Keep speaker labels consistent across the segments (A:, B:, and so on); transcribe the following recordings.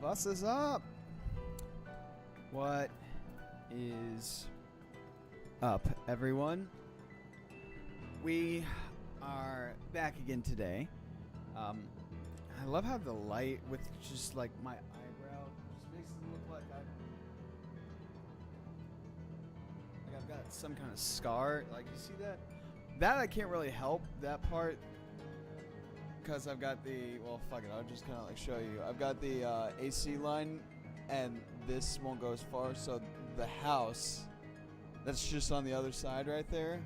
A: Bus is up. What is up, everyone? We are back again today. I love how the light with just like my eyebrow just makes it look like I've got some kind of scar. Like, you see that? That I can't really help that part because I've got the, well, fuck it, I'll just kind of like show you. I've got the AC line, and this won't go as far, so the house that's just on the other side right there,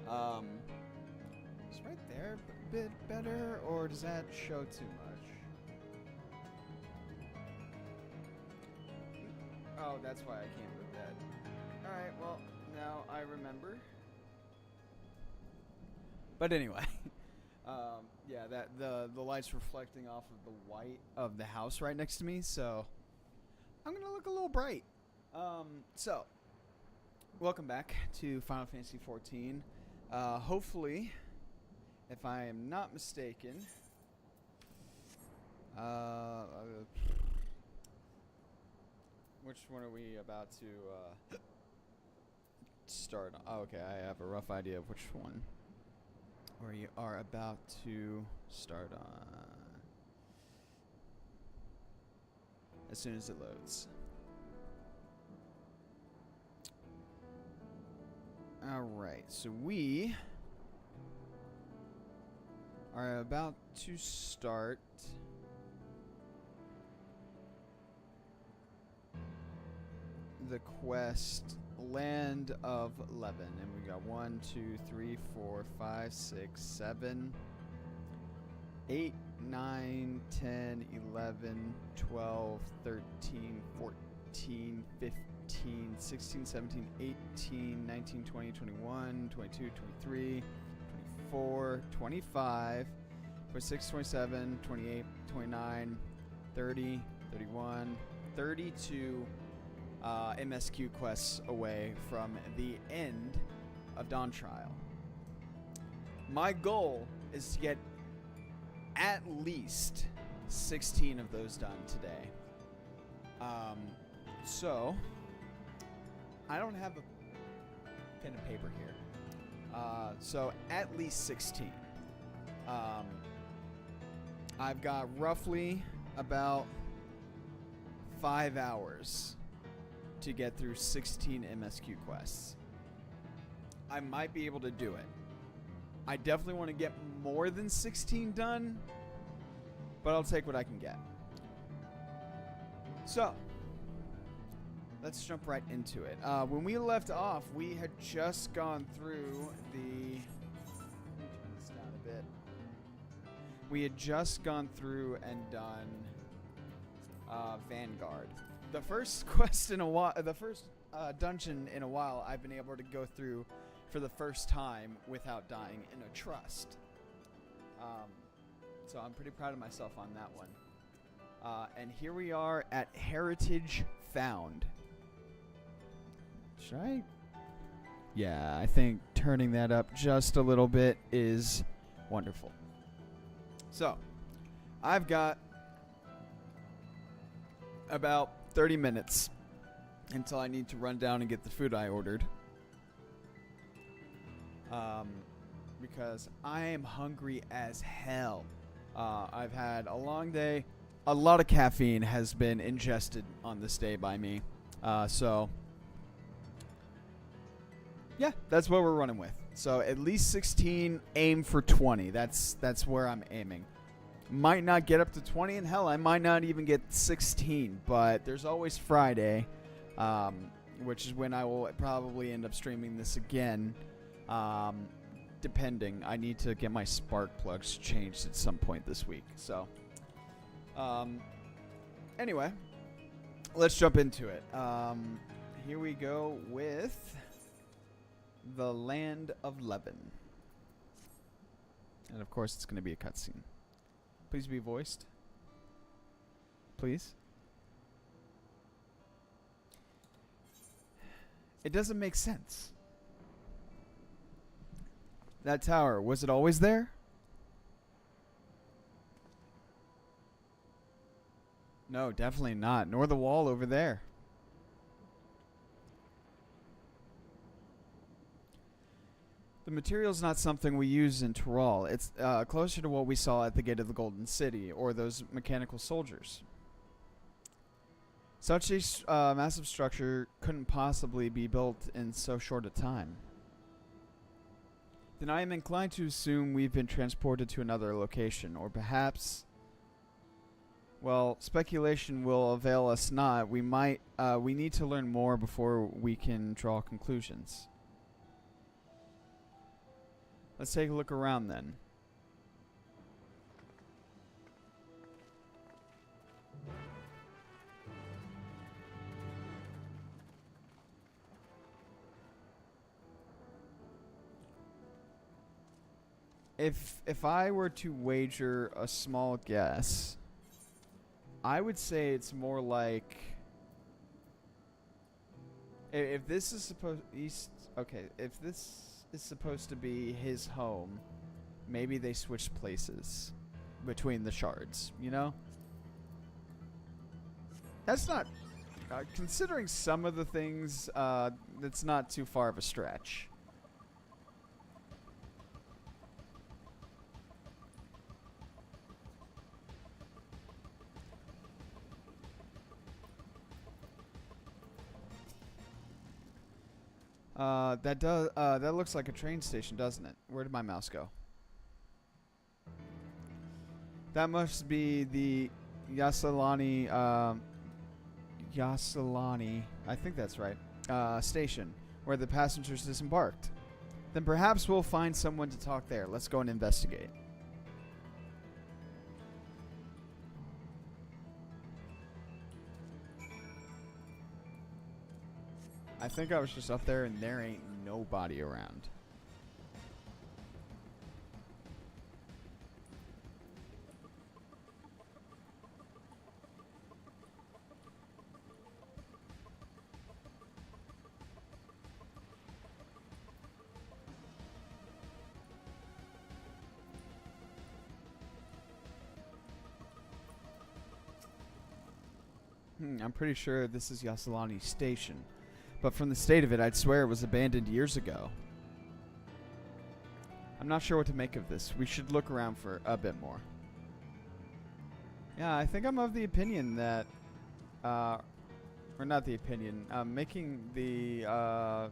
A: is right there a bit better, or does that show too much? Oh, that's why I can't move that. Alright, well, now I remember. But anyway, yeah, that the light's reflecting off of the white of the house right next to me, so I'm gonna look a little bright. So welcome back to Final Fantasy XIV. Hopefully, if I am not mistaken, which one are we about to start on? Oh, okay, I have a rough idea of which one we are about to start on as soon as it loads. Alright, so we are about to start the quest Land of Levin, and we got 1, 2, 3, 4, 5, 6, 7, 8, 9, 10, 11, 12, 13, 14, 15, 16, 17, 18, 19, 20, 21, 22, 23, 24, 25, 26, 27, 28, 29, 30, 31, 32 MSQ quests away from the end of Dawn Trial. My goal is to get at least 16 of those done today. So I don't have a pen and paper here. So at least 16. I've got roughly about 5 hours to get through 16 MSQ quests. I might be able to do it. I definitely want to get more than 16 done, but I'll take what I can get. So, let's jump right into it. When we left off, we had just gone through the... Let me turn this down a bit. We had just gone through and done Vanguard. The first quest in a while, the first dungeon in a while, I've been able to go through for the first time without dying in a trust. So I'm pretty proud of myself on that one. And here we are at Heritage Found. Should I? Yeah, I think turning that up just a little bit is wonderful. So, I've got about 30 minutes until I need to run down and get the food I ordered. Because I am hungry as hell. I've had a long day. A lot of caffeine has been ingested on this day by me. So, yeah, that's what we're running with. So at least 16, aim for 20. That's where I'm aiming. Might not get up to 20, and hell, I might not even get 16, but there's always Friday, which is when I will probably end up streaming this again, depending. I need to get my spark plugs changed at some point this week. So, anyway, let's jump into it. Here we go with the Land of Levin. And of course, it's going to be a cutscene. Please be voiced. Please. It doesn't make sense. That tower, was it always there? No? No, definitely not. Nor the wall over there. The material's not something we use in Tyrol. It's closer to what we saw at the Gate of the Golden City, or those mechanical soldiers. Such a massive structure couldn't possibly be built in so short a time. Then I am inclined to assume we've been transported to another location, or perhaps... Well, speculation will avail us not. We need to learn more before we can draw conclusions. Let's take a look around then. If I were to wager a small guess, I would say it's more like if this is supposed if this is supposed to be his home, maybe they switched places between the shards, you know? That's not considering some of the things, that's not too far of a stretch. That looks like a train station, doesn't it? Where did my mouse go? That must be the Yasalani, I think that's right, station, where the passengers disembarked. Then perhaps we'll find someone to talk there. Let's go and investigate. I think I was just up there and there ain't nobody around. I'm pretty sure this is Yasalani Station. But from the state of it, I'd swear it was abandoned years ago. I'm not sure what to make of this. We should look around for a bit more. Yeah, I think I'm of the opinion that... or not the opinion. Making the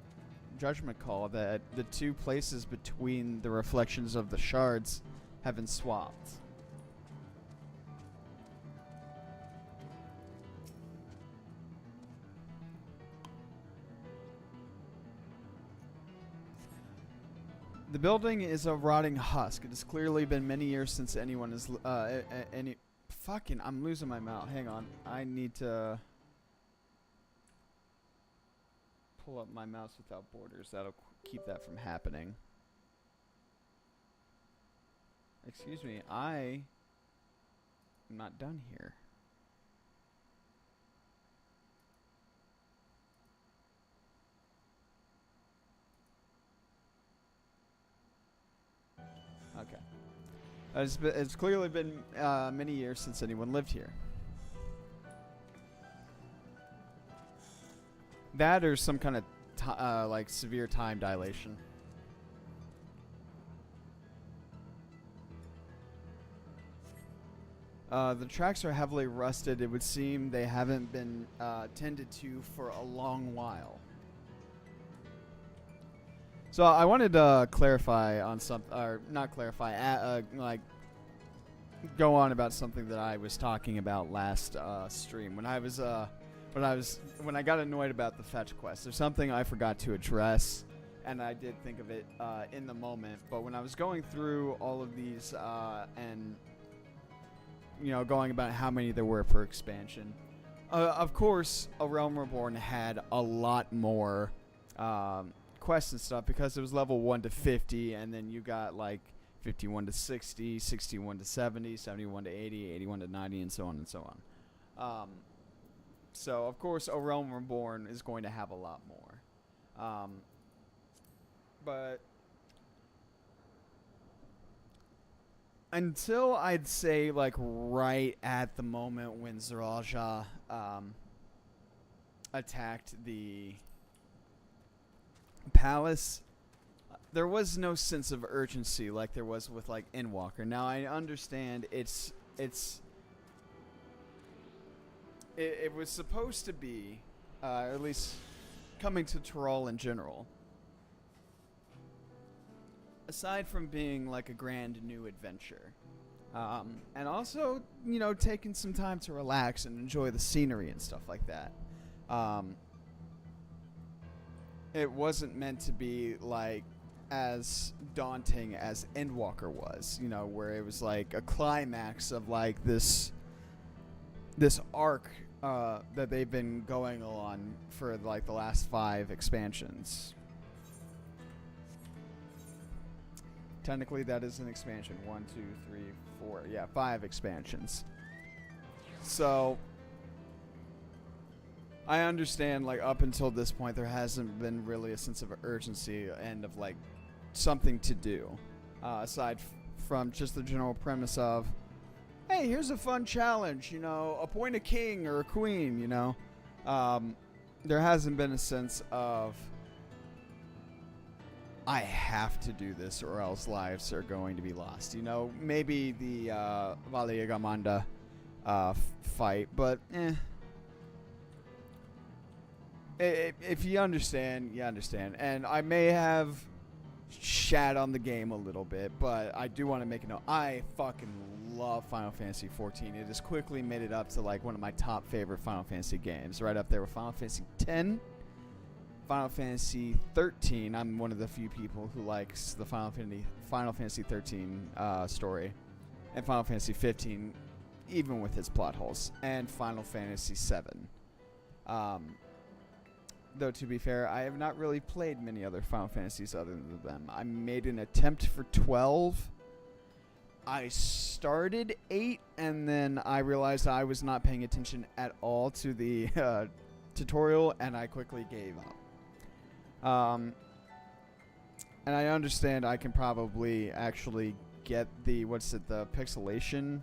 A: judgment call that the two places between the reflections of the shards have been swapped. The building is a rotting husk. It has clearly been many years since anyone has fucking, I'm losing my mouth. Hang on. I need to pull up my mouse without borders. That'll keep that from happening. Excuse me. I am not done here. Okay. It's clearly been many years since anyone lived here. That or some kind of like severe time dilation. The tracks are heavily rusted. It would seem they haven't been tended to for a long while. So I wanted to clarify on something, or not clarify, like go on about something that I was talking about last stream when I got annoyed about the fetch quest. There's something I forgot to address, and I did think of it in the moment. But when I was going through all of these and going about how many there were per expansion, of course, A Realm Reborn had a lot more. Quests and stuff because it was level 1 to 50, and then you got like 51 to 60, 61 to 70, 71 to 80, 81 to 90, and so on and so on. So of course A Realm Reborn is going to have a lot more, but until I'd say like right at the moment when Zaraja attacked the palace, there was no sense of urgency like there was with like Endwalker. Now I understand it was supposed to be, at least coming to Tyrol in general, aside from being like a grand new adventure, and also, you know, taking some time to relax and enjoy the scenery and stuff like that. It wasn't meant to be like as daunting as Endwalker was, you know, where it was like a climax of like this arc that they've been going on for like the last 5 expansions. Technically, that is an expansion. 1, 2, 3, 4. Yeah, 5 expansions. So I understand, like, up until this point, there hasn't been really a sense of urgency and of like something to do, aside from just the general premise of, hey, here's a fun challenge, you know, appoint a king or a queen, you know. There hasn't been a sense of, I have to do this or else lives are going to be lost. You know, maybe the Valia Gamanda fight, but if you understand, you understand. And I may have shat on the game a little bit, but I do want to make a note. I fucking love Final Fantasy XIV. It has quickly made it up to like one of my top favorite Final Fantasy games, right up there with Final Fantasy X, Final Fantasy 13. I'm one of the few people who likes the Final Fantasy 13 story, and Final Fantasy 15, even with its plot holes, and Final Fantasy 7. Though to be fair, I have not really played many other Final Fantasies other than them. I made an attempt for 12. I started 8, and then I realized I was not paying attention at all to the tutorial, and I quickly gave up. And I understand I can probably actually get the, the pixelation.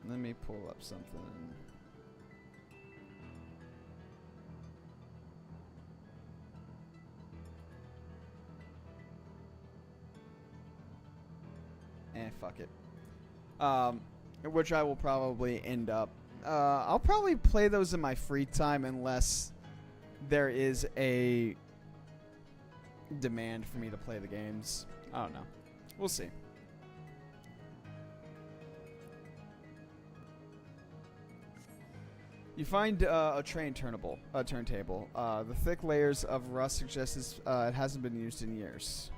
A: Let me pull up something. Fuck it. Which I will probably end up. I'll probably play those in my free time unless there is a demand for me to play the games. I don't know. We'll see. You find a turntable. The thick layers of rust suggest it hasn't been used in years.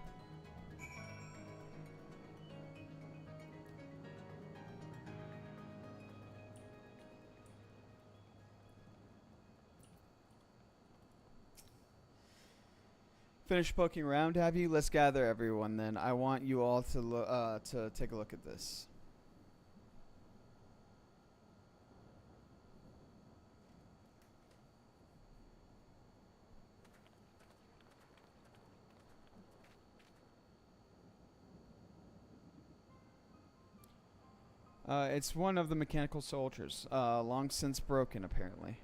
A: Finished poking around, have you? Let's gather everyone then. I want you all to take a look at this. It's one of the mechanical soldiers, long since broken apparently.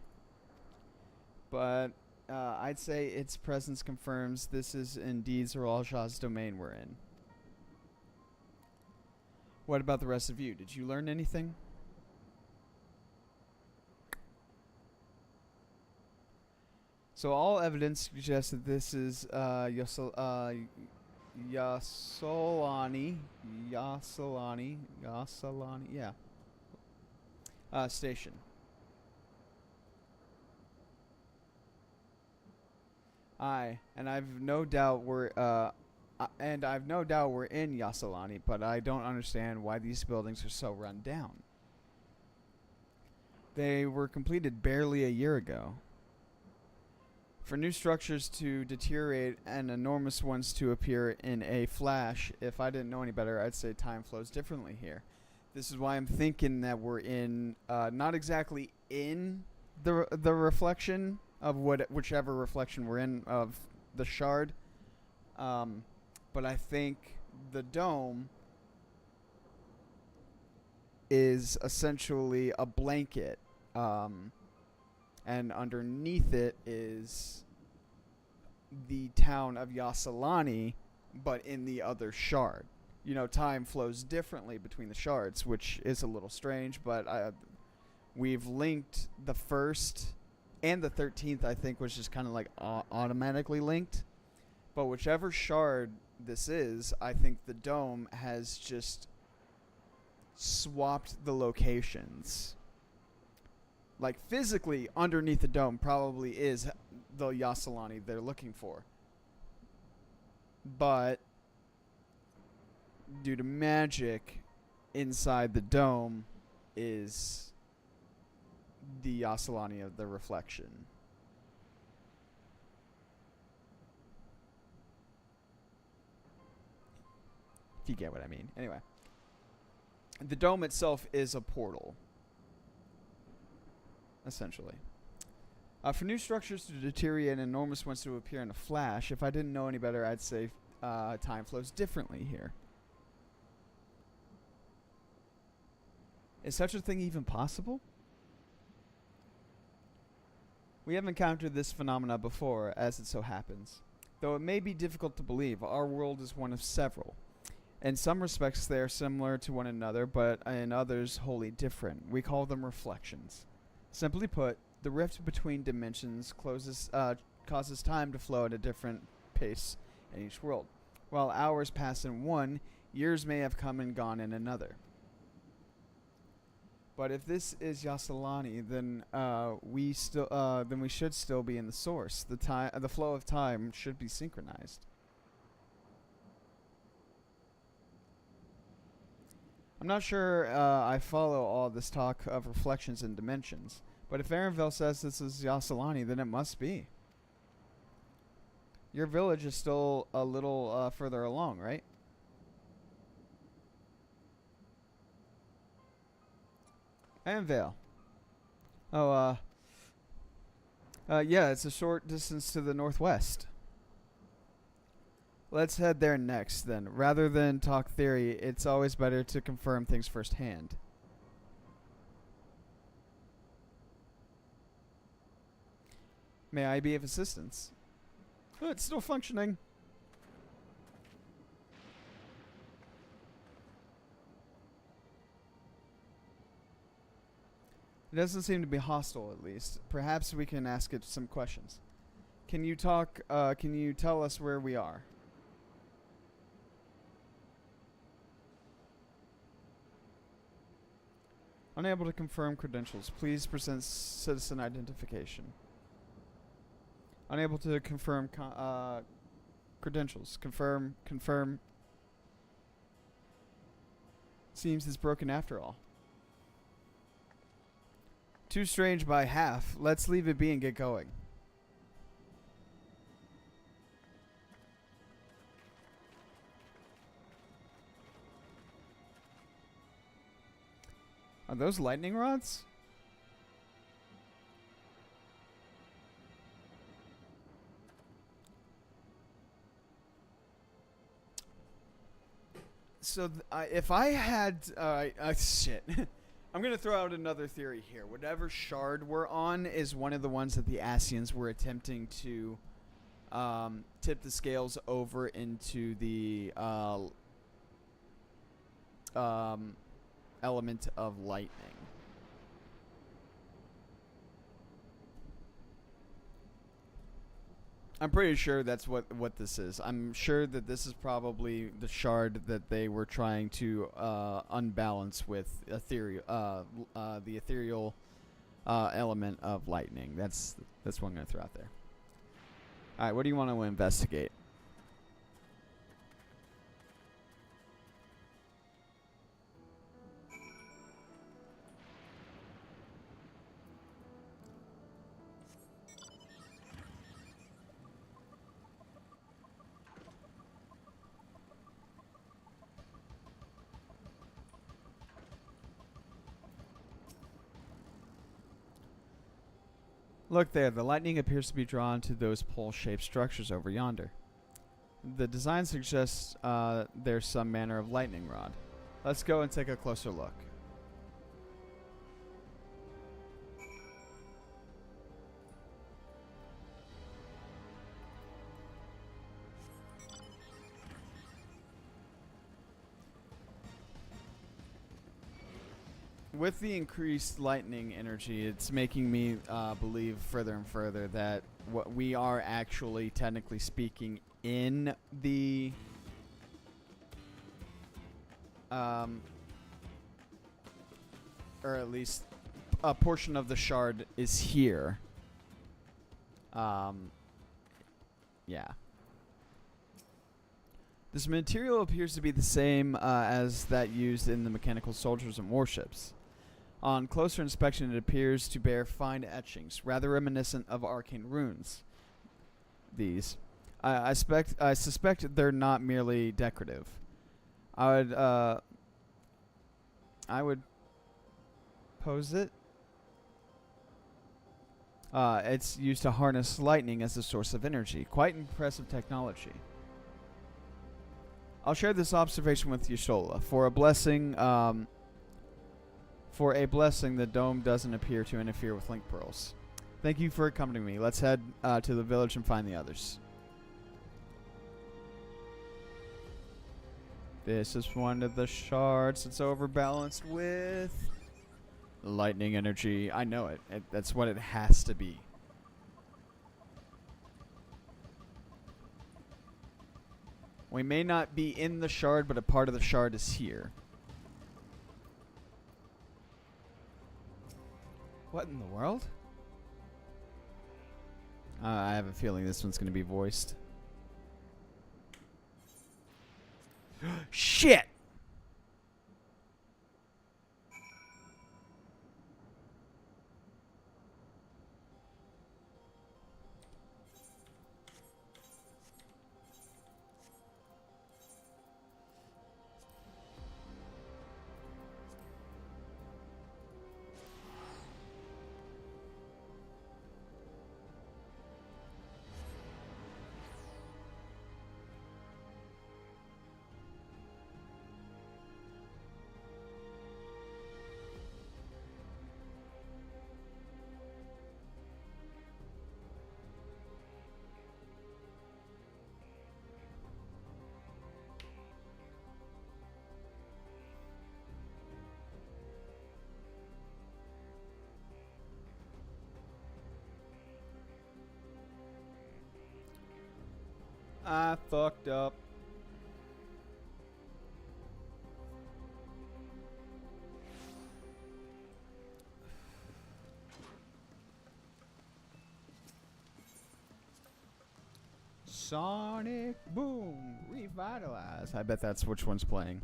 A: But I'd say its presence confirms this is indeed Zeralja's domain we're in. What about the rest of you? Did you learn anything? So all evidence suggests that this is Yasolani station. I've no doubt we're in Yasolani, but I don't understand why these buildings are so run down. They were completed barely a year ago. For new structures to deteriorate and enormous ones to appear in a flash, if I didn't know any better, I'd say time flows differently here. This is why I'm thinking that we're in, not exactly in the reflection of whichever reflection we're in of the shard, But I think the dome is essentially a blanket, and underneath it is the town of Yasalani, but in the other shard. You know, time flows differently between the shards, which is a little strange, but we've linked the first and the 13th, I think, was just kind of like automatically linked. But whichever shard this is, I think the dome has just swapped the locations. Like, physically, underneath the dome probably is the Yasalani they're looking for. But due to magic, inside the dome is the Yasalani of the reflection. If you get what I mean. Anyway. The dome itself is a portal. Essentially. For new structures to deteriorate and enormous ones to appear in a flash, if I didn't know any better, I'd say time flows differently here. Is such a thing even possible? We have encountered this phenomena before, as it so happens. Though it may be difficult to believe, our world is one of several. In some respects, they are similar to one another, but in others, wholly different. We call them reflections. Simply put, the rift between dimensions causes time to flow at a different pace in each world. While hours pass in one, years may have come and gone in another. But if this is Yasalani, then we should still be in the source. The flow of time should be synchronized. I'm not sure I follow all this talk of reflections and dimensions, but if Arenville says this is Yasalani, then it must be. Your village is still a little further along, right? Arenville. Oh, yeah, it's a short distance to the northwest. Let's head there next, then. Rather than talk theory, it's always better to confirm things firsthand. May I be of assistance? Oh, it's still functioning. It doesn't seem to be hostile, at least. Perhaps we can ask it some questions. Can you tell us where we are? Unable to confirm credentials. Please present citizen identification. Unable to confirm credentials. Confirm. Seems it's broken after all. Too strange by half. Let's leave it be and get going. Are those lightning rods? So if I had shit. I'm going to throw out another theory here. Whatever shard we're on is one of the ones that the Asians were attempting to tip the scales over into the element of lightning. I'm pretty sure that's what this is. I'm sure that this is probably the shard that they were trying to unbalance with the ethereal element of lightning. That's what I'm going to throw out there. All right, what do you want to investigate? Look there, the lightning appears to be drawn to those pole-shaped structures over yonder. The design suggests there's some manner of lightning rod. Let's go and take a closer look. With the increased lightning energy, it's making me believe further and further that what we are actually, technically speaking, in the or at least a portion of the shard is here. Yeah. This material appears to be the same as that used in the mechanical soldiers and warships. On closer inspection, it appears to bear fine etchings, rather reminiscent of arcane runes. These. I suspect they're not merely decorative. I would pose it. It's used to harness lightning as a source of energy. Quite impressive technology. I'll share this observation with Yashola. For a blessing, the dome doesn't appear to interfere with link pearls. Thank you for accompanying me. Let's head to the village and find the others. This is one of the shards that's overbalanced with lightning energy. I know it. That's what it has to be. We may not be in the shard, but a part of the shard is here. What in the world? I have a feeling this one's going to be voiced. Shit! I fucked up. Sonic Boom Revitalize. I bet that's which one's playing.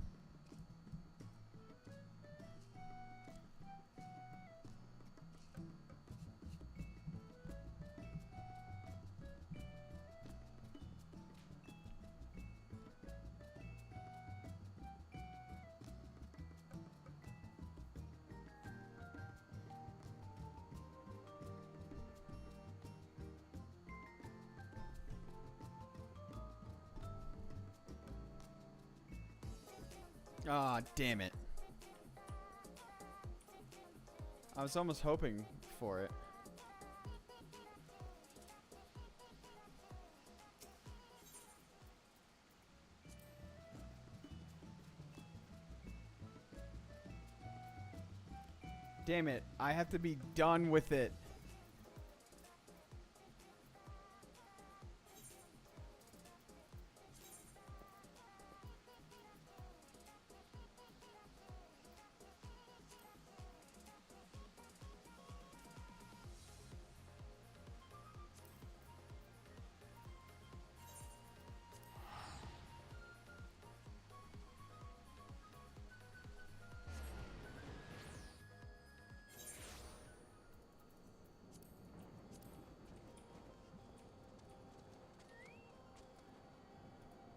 A: Ah, damn it. I was almost hoping for it. Damn it. I have to be done with it.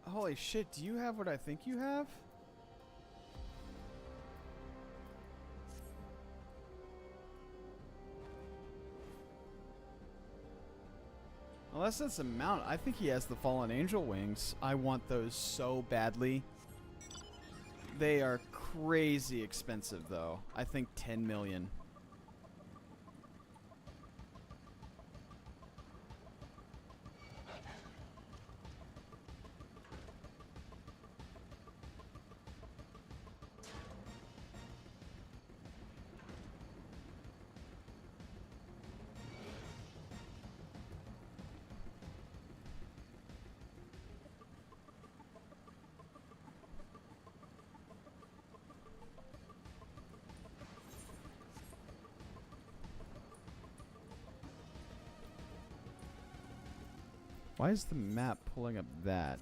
A: Holy shit, do you have what I think you have? Unless that's a mount. I think he has the Fallen Angel wings. I want those so badly. They are crazy expensive, though. I think 10 million. Why is the map pulling up that?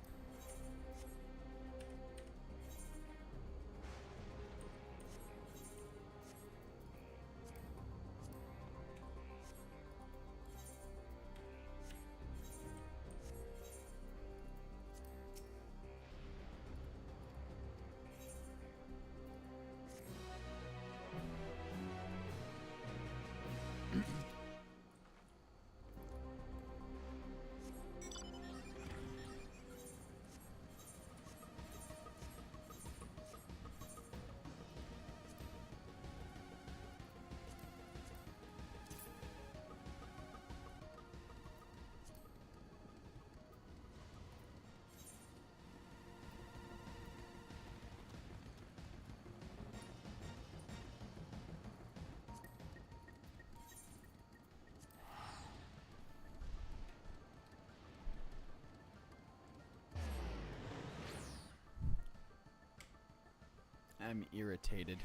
A: I'm irritated.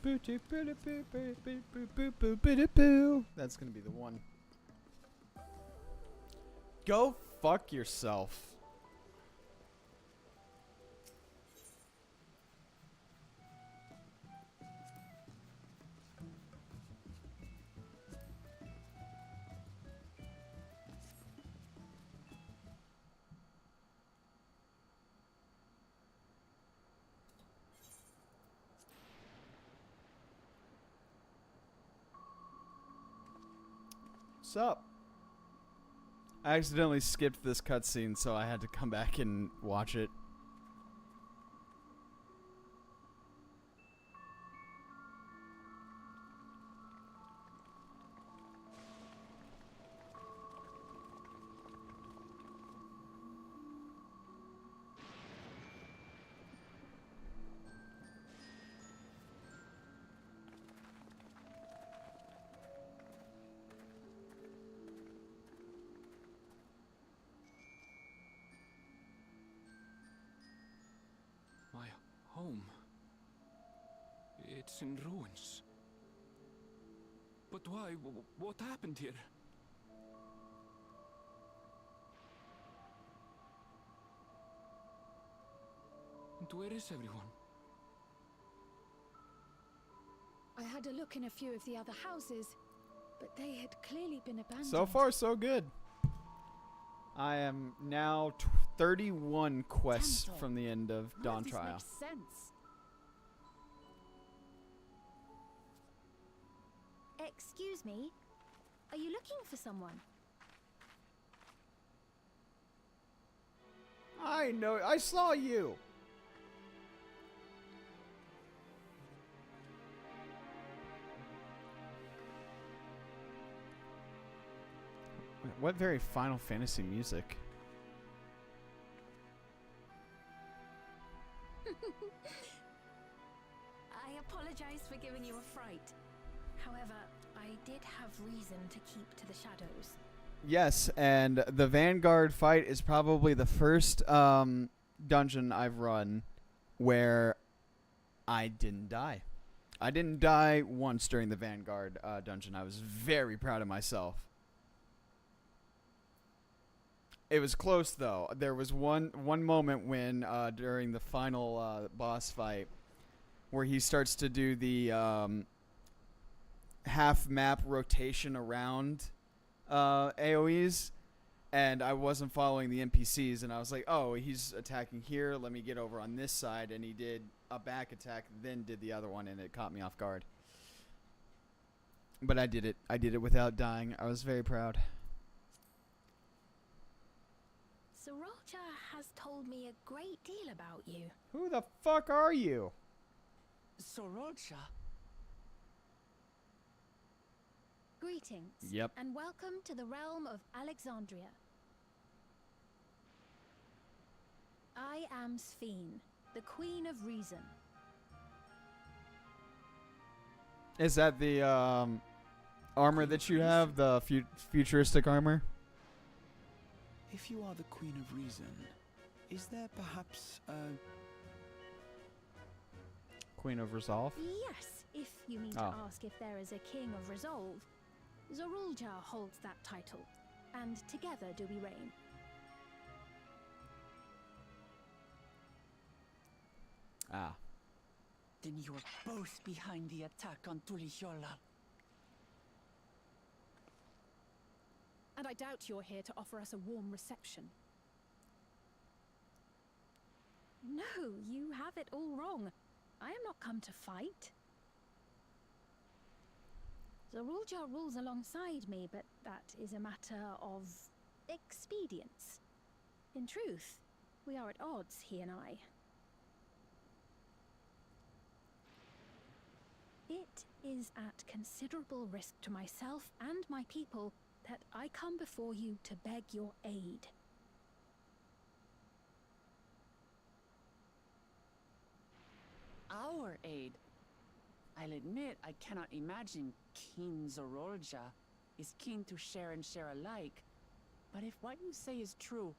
A: That's gonna be the one. Go fuck yourself. What's up? I accidentally skipped this cutscene, so I had to come back and watch it.
B: My home. It's in ruins. But why? What happened here? And where is everyone?
C: I had a look in a few of the other houses, but they had clearly been abandoned.
A: So far, so good. I am now 31 quests from the end of Dawn Trial.
C: This makes sense.
D: Excuse me, are you looking for someone?
A: I know. I saw you. Wait, what very Final Fantasy music?
D: I apologize for giving you a fright. However, I did have reason to keep to the shadows.
A: Yes, and the Vanguard fight is probably the first dungeon I've run where I didn't die. I didn't die once during the Vanguard dungeon. I was very proud of myself. It was close, though. There was one moment when during the final boss fight where he starts to do the half map rotation around AoEs, and I wasn't following the NPCs, and I was like, oh, he's attacking here, let me get over on this side, and he did a back attack, then did the other one, and it caught me off guard. But I did it. I did it without dying. I was very proud.
D: Sorolja has told me a great deal about you.
A: Who the fuck are you?
E: Sorolja?
C: Greetings.
A: Yep.
C: And welcome to the realm of Alexandria. I am Sphene, the Queen of Reason.
A: Is that the armor that you have? The futuristic armor?
E: If you are the Queen of Reason, is there perhaps a...
A: Queen of Resolve?
C: Yes, if you mean to ask if there is a King of Resolve. Zorulja holds that title, and together do we reign.
A: Ah.
E: Then you are both behind the attack on Tulihiola.
F: And I doubt you're here to offer us a warm reception.
C: No, you have it all wrong. I am not come to fight. Zorulja rules alongside me, but that is a matter of expedience. In truth, we are at odds, he and I. It is at considerable risk to myself and my people that I come before you to beg your aid.
E: Our aid? I'll admit I cannot imagine King Zorolja is keen to share and share alike. But if what you say is true,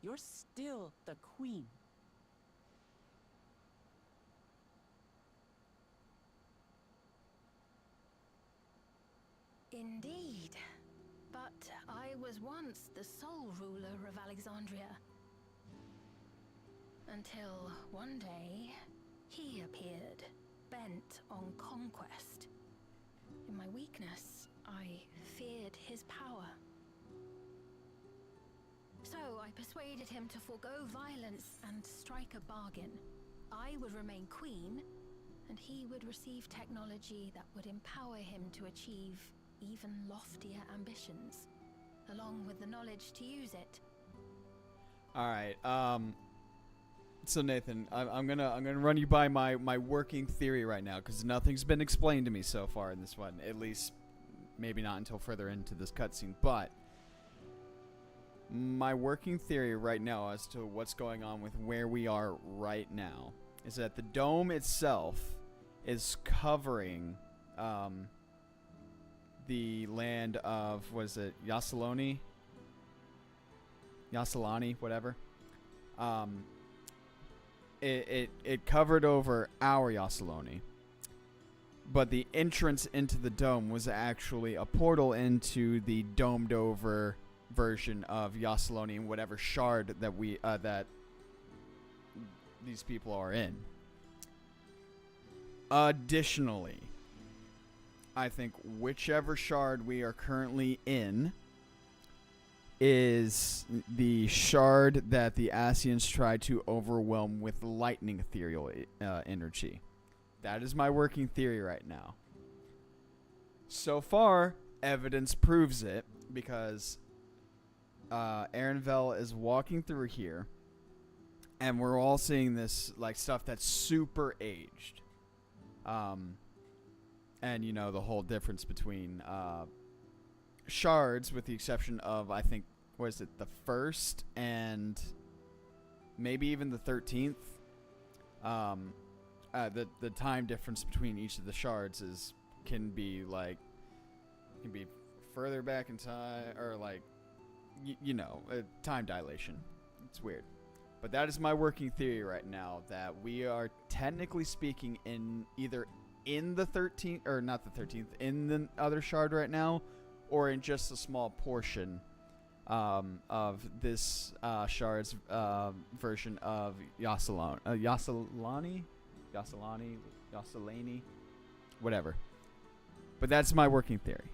E: you're still the Queen.
D: Indeed. But I was once the sole ruler of Alexandria. Until one day, he appeared, bent on conquest. In my weakness, I feared his power. So I persuaded him to forego violence and strike a bargain. I would remain queen, and he would receive technology that would empower him to achieve even loftier ambitions, along with the knowledge to use it.
A: All right. So Nathan, I'm gonna run you by my working theory right now, because nothing's been explained to me so far in this one. At least, maybe not until further into this cutscene. But my working theory right now as to what's going on with where we are right now is that the dome itself is covering the land of, was it Yasaloni? Yasalani, whatever. It covered over our Yasaloni. But the entrance into the dome was actually a portal into the domed over version of Yasaloni and whatever shard that we that these people are in. Additionally, I think whichever shard we are currently in is the shard that the Asians tried to overwhelm with lightning ethereal energy. That is my working theory right now. So far, evidence proves it, because Aaronvel is walking through here, and we're all seeing this like stuff that's super aged. And you know, the whole difference between shards, with the exception of, I think, what is it, the first and maybe even the 13th. The time difference between each of the shards can be further back in time, or like time dilation. It's weird. But that is my working theory right now, that we are technically speaking either in the 13th, or not the 13th, in the other shard right now, or in just a small portion of this shard's version of Yasalani, whatever. But that's my working theory.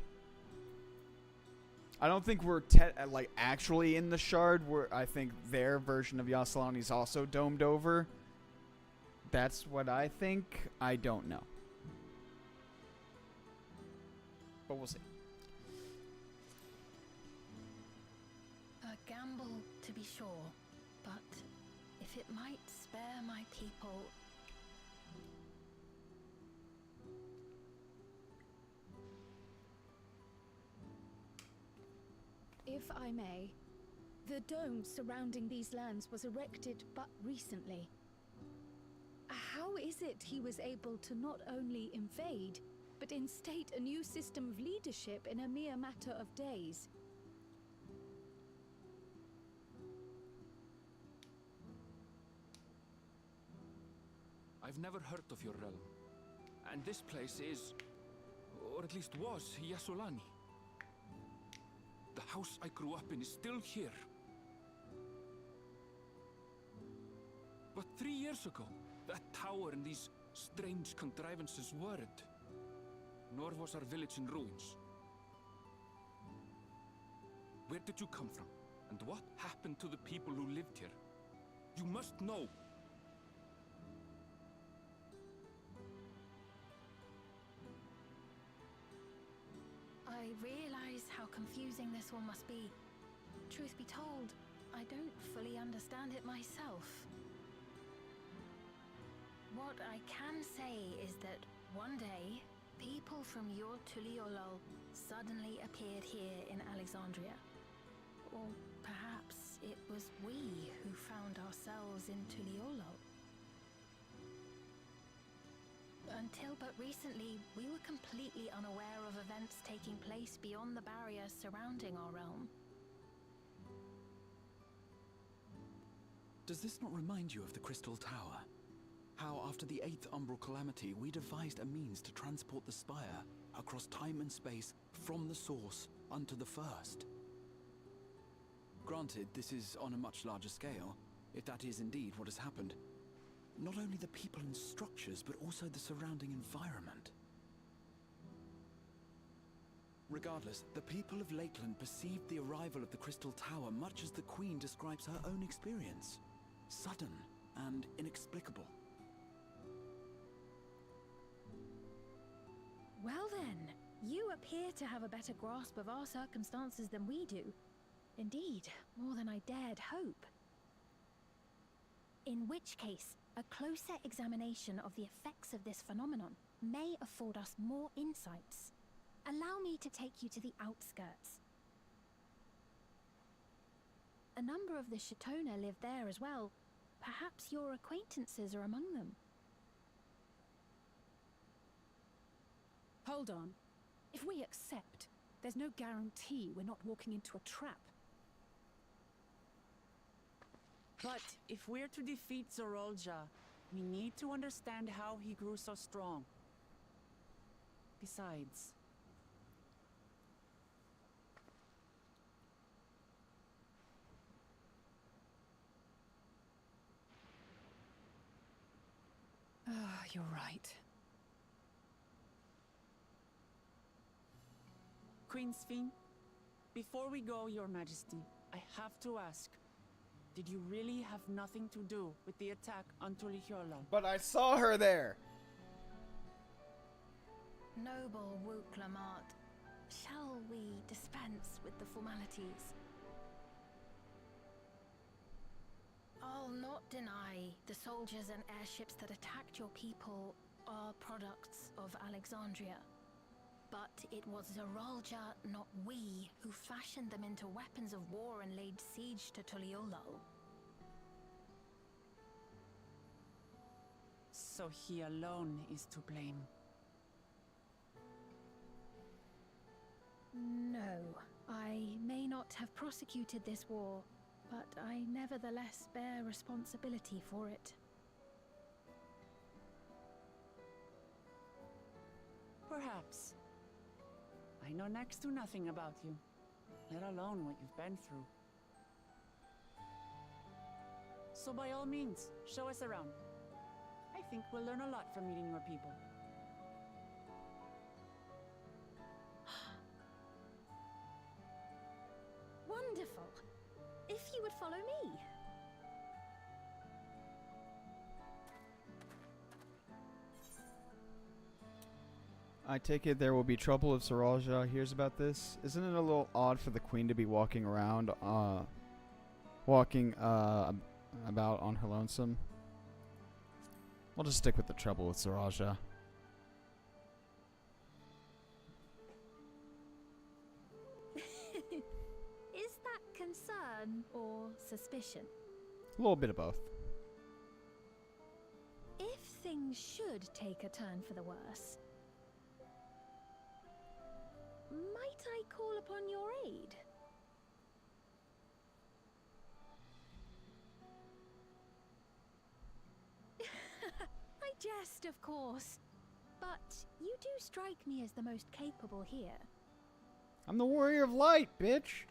A: I don't think we're actually in the shard. I think their version of Yasalani is also domed over. That's what I think. I don't know. but we'll see.
D: A gamble, to be sure, but if it might spare my people...
F: If I may, the dome surrounding these lands was erected but recently. How is it he was able to not only invade, but instate a new system of leadership in a mere matter of days?
B: I've never heard of your realm. And this place is, or at least was, Yasolani. The house I grew up in is still here. But 3 years ago, that tower and these strange contrivances weren't. Nor was our village in ruins. Where did you come from? And what happened to the people who lived here? You must know.
D: I realize how confusing this one must be. Truth be told, I don't fully understand it myself. What I can say is that one day, people from your Tuliolol suddenly appeared here in Alexandria. Or perhaps it was we who found ourselves in Tuliolol. Until but recently, we were completely unaware of events taking place beyond the barrier surrounding our realm.
G: Does this not remind you of the Crystal Tower? How after the 8th Umbral Calamity, we devised a means to transport the Spire across time and space from the source unto the First. Granted, this is on a much larger scale, if that is indeed what has happened. Not only the people and structures, but also the surrounding environment. Regardless, the people of Lakeland perceived the arrival of the Crystal Tower much as the Queen describes her own experience. Sudden and inexplicable.
C: Well then, you appear to have a better grasp of our circumstances than we do. Indeed, more than I dared hope. In which case, a closer examination of the effects of this phenomenon may afford us more insights. Allow me to take you to the outskirts. A number of the Shatona live there as well. Perhaps your acquaintances are among them.
F: Hold on. If we accept, there's no guarantee we're not walking into a trap.
E: But if we're to defeat Zorolja, we need to understand how he grew so strong. Besides...
F: You're right.
E: Queen Sphene, before we go, Your Majesty, I have to ask, did you really have nothing to do with the attack on Tulihiolol?
A: But I saw her there.
D: Noble Wook Lamart, shall we dispense with the formalities? I'll not deny the soldiers and airships that attacked your people are products of Alexandria. But it was Zorolja, not we, who fashioned them into weapons of war and laid siege to Tuliolol.
E: So he alone is to blame.
C: No, I may not have prosecuted this war, but I nevertheless bear responsibility for it.
E: Perhaps. I know next to nothing about you, let alone what you've been through. So by all means, show us around. I think we'll learn a lot from meeting your people.
C: Wonderful! If you would follow me.
A: I take it there will be trouble if Saralja hears about this. Isn't it a little odd for the queen to be walking around, about on her lonesome? We'll just stick with the trouble with Saralja.
C: Is that concern or suspicion?
A: A little bit of both.
C: If things should take a turn for the worse, might I call upon your aid? I jest, of course. But you do strike me as the most capable here.
A: I'm the warrior of light, bitch.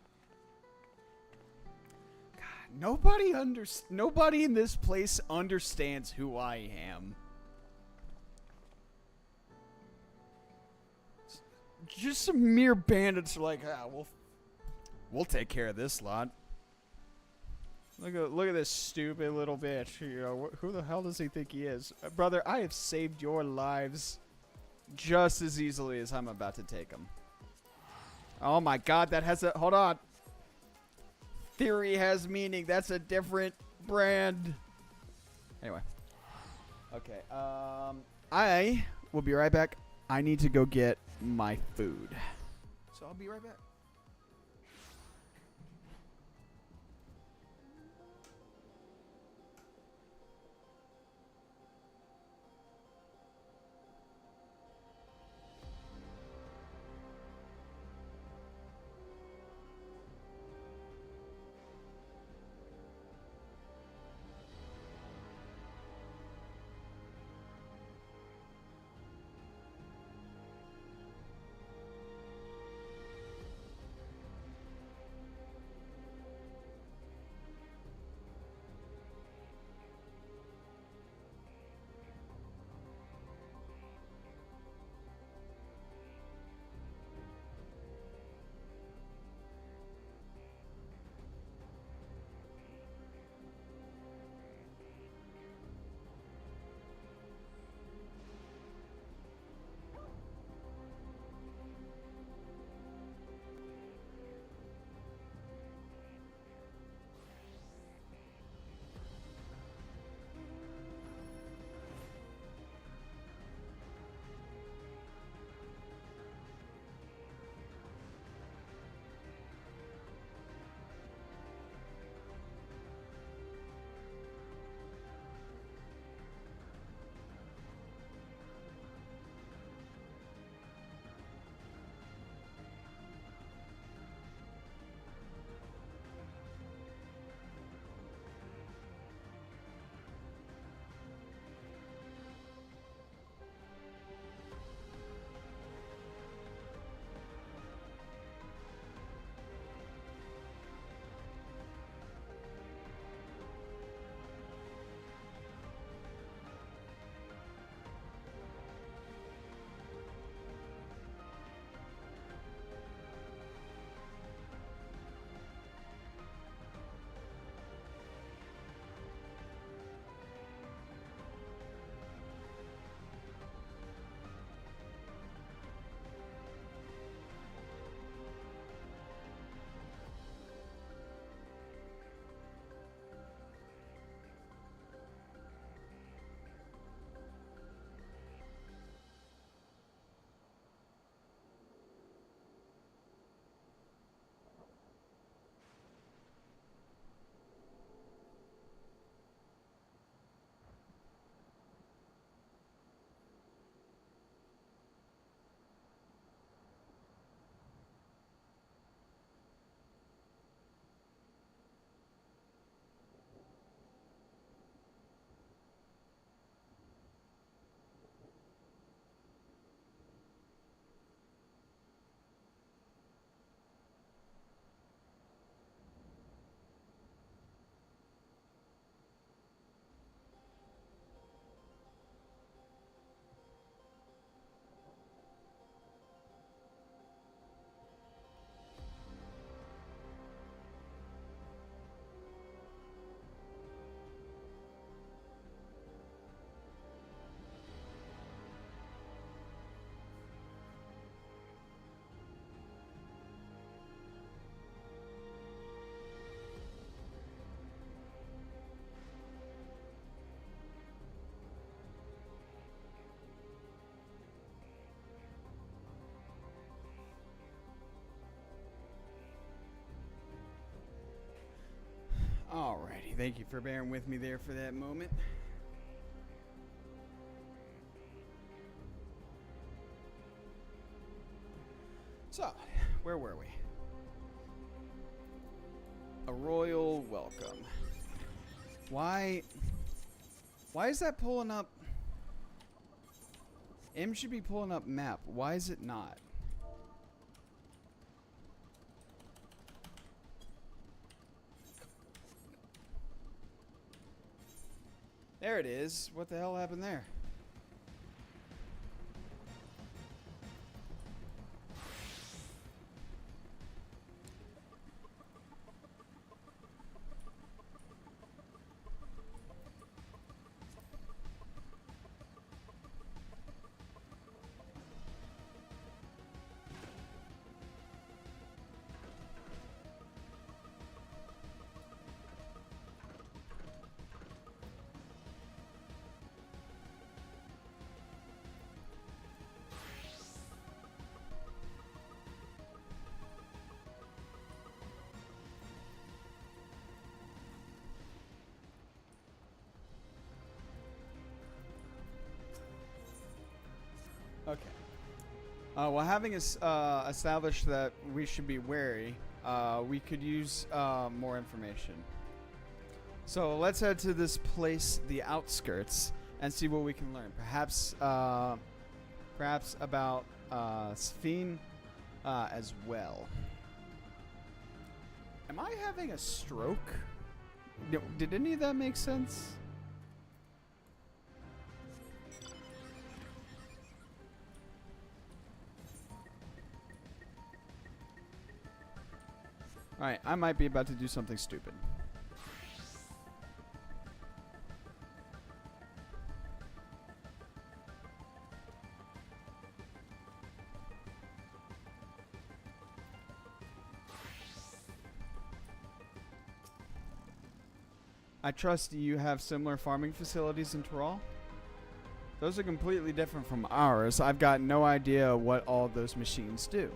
A: God, nobody in this place understands who I am. Just some mere bandits are like, we'll take care of this lot. Look at this stupid little bitch. You know, who the hell does he think he is? Brother, I have saved your lives just as easily as I'm about to take them. Oh my god, that has a... Hold on. Theory has meaning. That's a different brand. Anyway. Okay, I will be right back. I need to go get my food. So I'll be right back. Alrighty, thank you for bearing with me there for that moment. So, where were we? A royal welcome. Why is that pulling up? M should be pulling up map. Why is it not? There it is. What the hell happened there? Okay. Well, having established that we should be wary, we could use more information. So let's head to this place, the outskirts, and see what we can learn. Perhaps about Sphene as well. Am I having a stroke? Did any of that make sense? Alright, I might be about to do something stupid. I trust you have similar farming facilities in Tyrol? Those are completely different from ours. I've got no idea what all those machines do.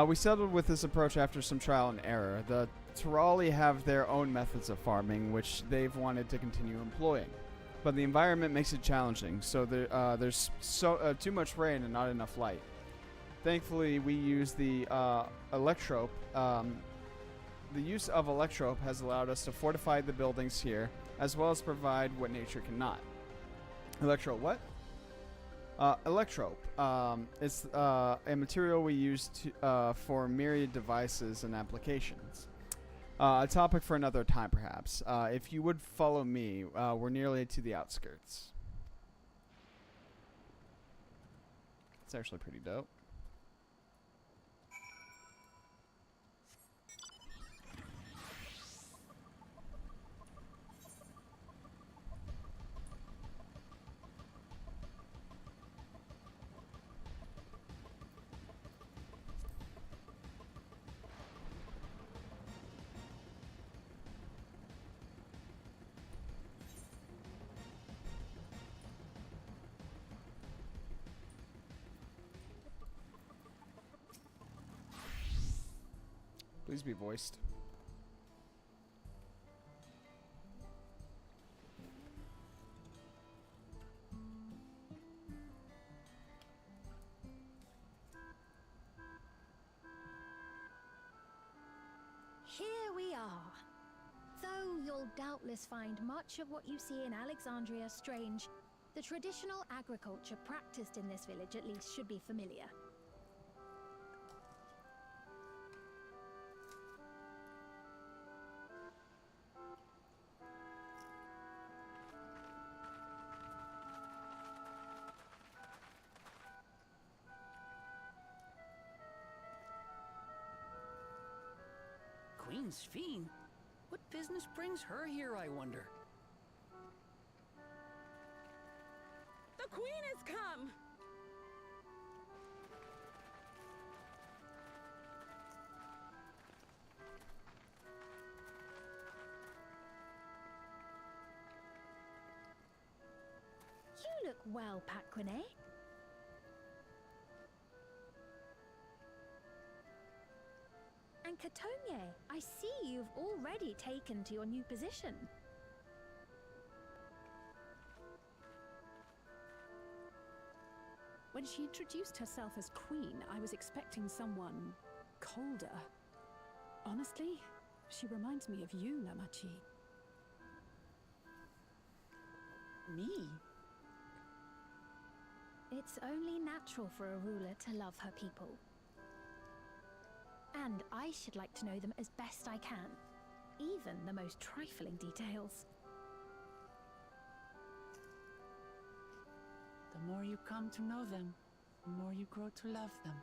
A: We settled with this approach after some trial and error. The Tyroli have their own methods of farming, which they've wanted to continue employing. But the environment makes it challenging, so there's too much rain and not enough light. Thankfully, we use the electrope. The use of electrope has allowed us to fortify the buildings here, as well as provide what nature cannot. Electrope what? Electrope. It's a material we use for myriad devices and applications. A topic for another time, perhaps. If you would follow me, we're nearly to the outskirts. It's actually pretty dope. Please be voiced.
C: Here we are. Though you'll doubtless find much of what you see in Alexandria strange, the traditional agriculture practiced in this village at least should be familiar.
E: Queen Sphene? What business brings her here, I wonder?
F: The Queen has come!
C: You look well, Paquine. And Katonye, I see you've already taken to your new position.
H: When she introduced herself as queen, I was expecting someone colder. Honestly, she reminds me of you, Namachi.
E: Me?
C: It's only natural for a ruler to love her people. And I should like to know them as best I can, even the most trifling details.
E: The more you come to know them, the more you grow to love them.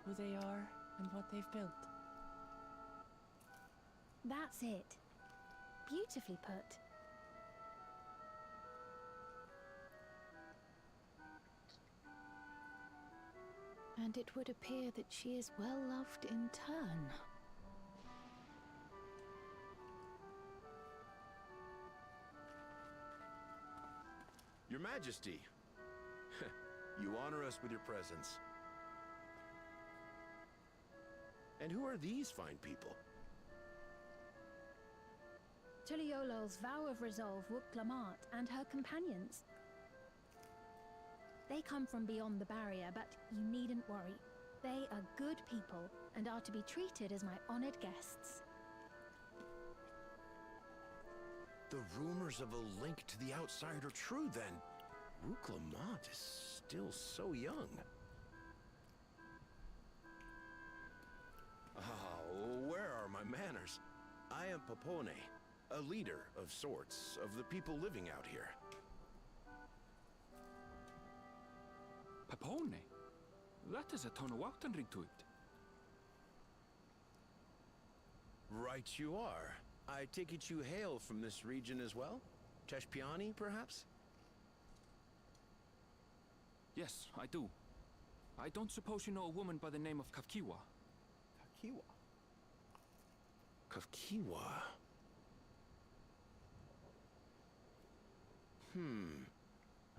E: Who they are and what they've built.
C: That's it. Beautifully put.
H: And it would appear that she is well loved in turn.
I: Your Majesty, you honor us with your presence. And who are these fine people?
C: Tuliolol's vow of resolve, Wuk-Lamart, and her companions. They come from beyond the barrier, but you needn't worry. They are good people and are to be treated as my honored guests.
I: The rumors of a link to the outside are true, then. Wuk-Lamart is still so young. Where are my manners? I am Popone, a leader of sorts of the people living out here.
B: Papone? That is a Tonawaktan ring to it.
I: Right you are. I take it you hail from this region as well? Teshpiani, perhaps?
B: Yes, I do. I don't suppose you know a woman by the name of Kafkiwa?
A: Kakiwa.
I: Kafkiwa.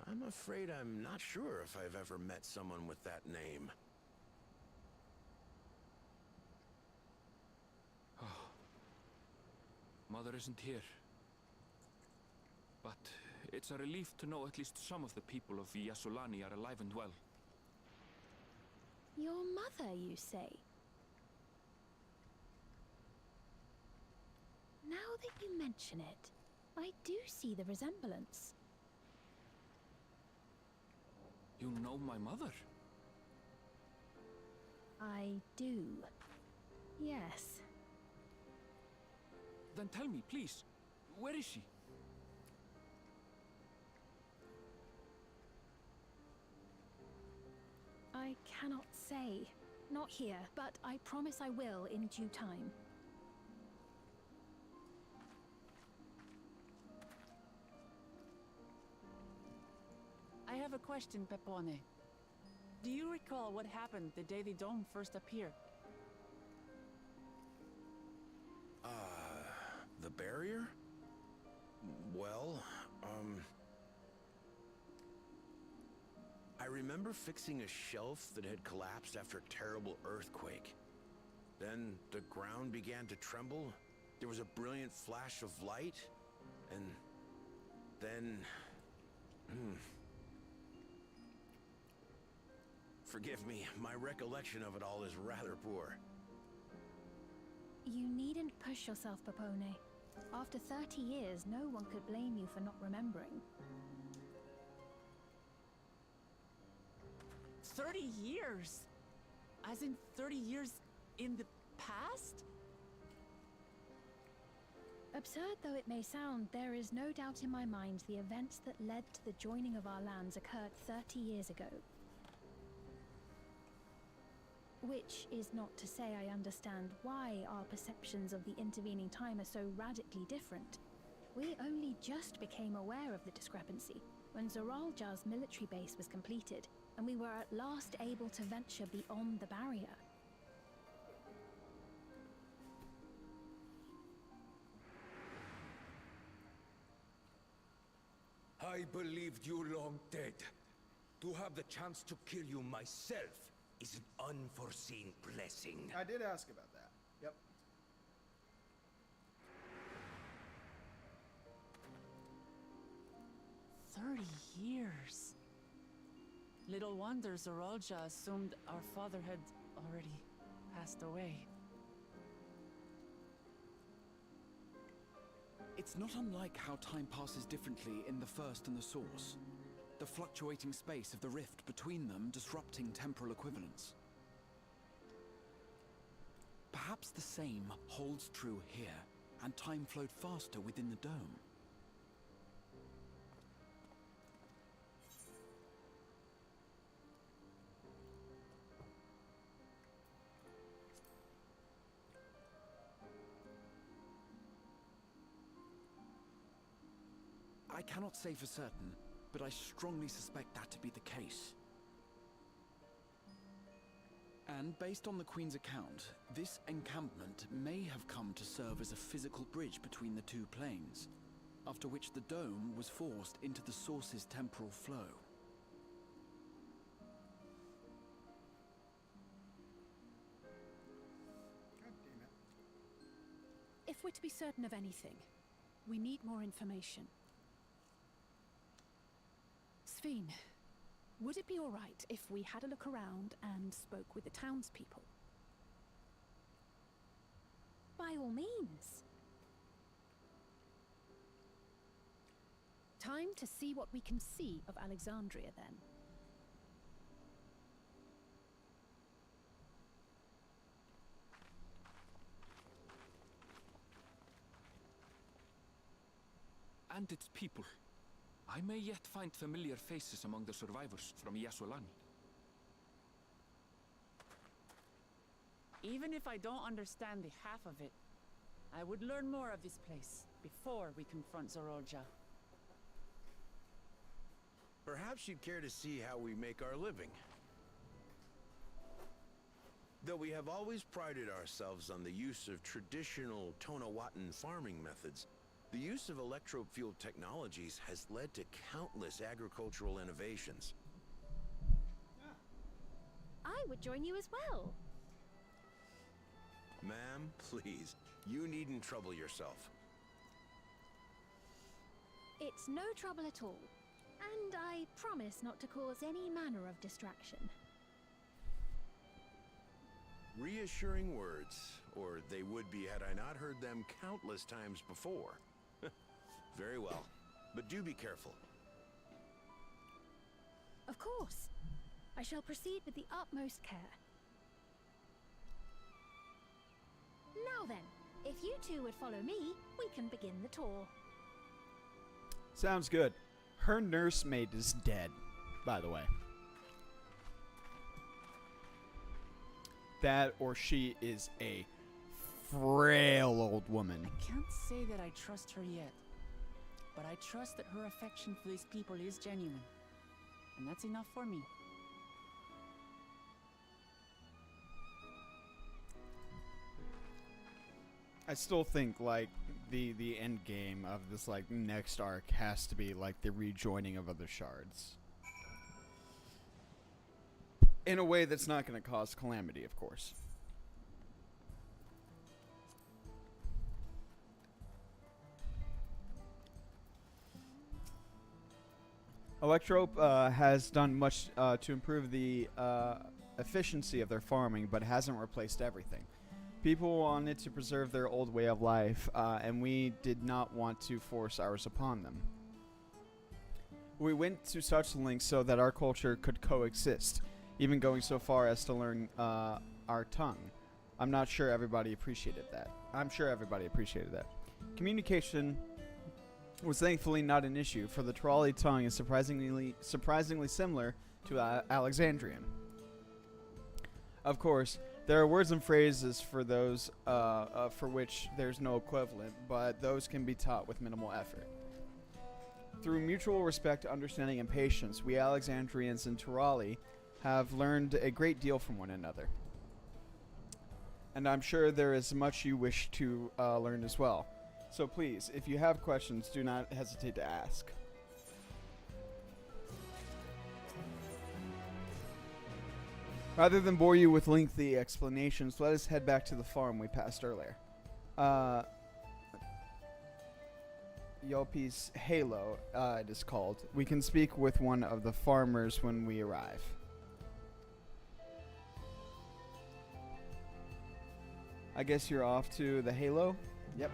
I: I'm afraid I'm not sure if I've ever met someone with that name.
B: Mother isn't here. But it's a relief to know at least some of the people of Yasolani are alive and well.
C: Your mother, you say? Now that you mention it, I do see the resemblance.
B: You know my mother?
C: I do. Yes.
B: Then tell me, please, where is she?
C: I cannot say. Not here, but I promise I will in due time.
E: I have a question, Pepone. Do you recall what happened the day the dome first appeared?
I: The barrier? Well, I remember fixing a shelf that had collapsed after a terrible earthquake. Then the ground began to tremble. There was a brilliant flash of light, and then... Forgive me, my recollection of it all is rather poor.
C: You needn't push yourself, Popone. After 30 years, no one could blame you for not remembering.
E: 30 years? As in 30 years in the past?
C: Absurd though it may sound, there is no doubt in my mind the events that led to the joining of our lands occurred 30 years ago. Which is not to say I understand why our perceptions of the intervening time are so radically different. We only just became aware of the discrepancy when Zoralja's military base was completed, and we were at last able to venture beyond the barrier.
J: I believed you long dead. To have the chance to kill you myself is an unforeseen blessing.
A: I did ask about that. Yep.
E: 30 years. Little wonder Zoralja assumed our father had already passed away.
G: It's not unlike how time passes differently in the First and the Source. The fluctuating space of the rift between them disrupting temporal equivalence. Perhaps the same holds true here, and time flowed faster within the dome. I cannot say for certain, but I strongly suspect that to be the case. And based on the Queen's account, this encampment may have come to serve as a physical bridge between the two planes, after which the dome was forced into the Source's temporal flow.
A: God damn it.
H: If we're to be certain of anything, we need more information. Sveen, would it be all right if we had a look around and spoke with the townspeople?
C: By all means.
H: Time to see what we can see of Alexandria, then.
B: And its people. I may yet find familiar faces among the survivors from Yasolani.
E: Even if I don't understand the half of it, I would learn more of this place before we confront Zoralja.
I: Perhaps you'd care to see how we make our living. Though we have always prided ourselves on the use of traditional Tonawatan farming methods, the use of electro-fueled technologies has led to countless agricultural innovations.
C: I would join you as well.
I: Ma'am, please, you needn't trouble yourself.
C: It's no trouble at all. And I promise not to cause any manner of distraction.
I: Reassuring words, or they would be had I not heard them countless times before. Very well, but do be careful.
C: Of course. I shall proceed with the utmost care. Now then, if you two would follow me, we can begin the tour.
A: Sounds good. Her nursemaid is dead, by the way. That or she is a frail old woman.
E: I can't say that I trust her yet, but I trust that her affection for these people is genuine. And that's enough for me.
A: I still think like the end game of this like next arc has to be like the rejoining of other shards. In a way that's not going to cause calamity, of course. Electrope has done much to improve the efficiency of their farming, but hasn't replaced everything. People wanted to preserve their old way of life, and we did not want to force ours upon them. We went to such lengths so that our culture could coexist, even going so far as to learn our tongue. I'm not sure everybody appreciated that. I'm sure everybody appreciated that. Communication was thankfully not an issue, for the Trolley tongue is surprisingly similar to Alexandrian. Of course, there are words and phrases for those for which there's no equivalent, but those can be taught with minimal effort. Through mutual respect, understanding, and patience, we Alexandrians and Turali have learned a great deal from one another. And I'm sure there is much you wish to learn as well. So please, if you have questions, do not hesitate to ask. Rather than bore you with lengthy explanations, let us head back to the farm we passed earlier. Yelpy's Halo, it is called. We can speak with one of the farmers when we arrive. I guess you're off to the Halo? Yep.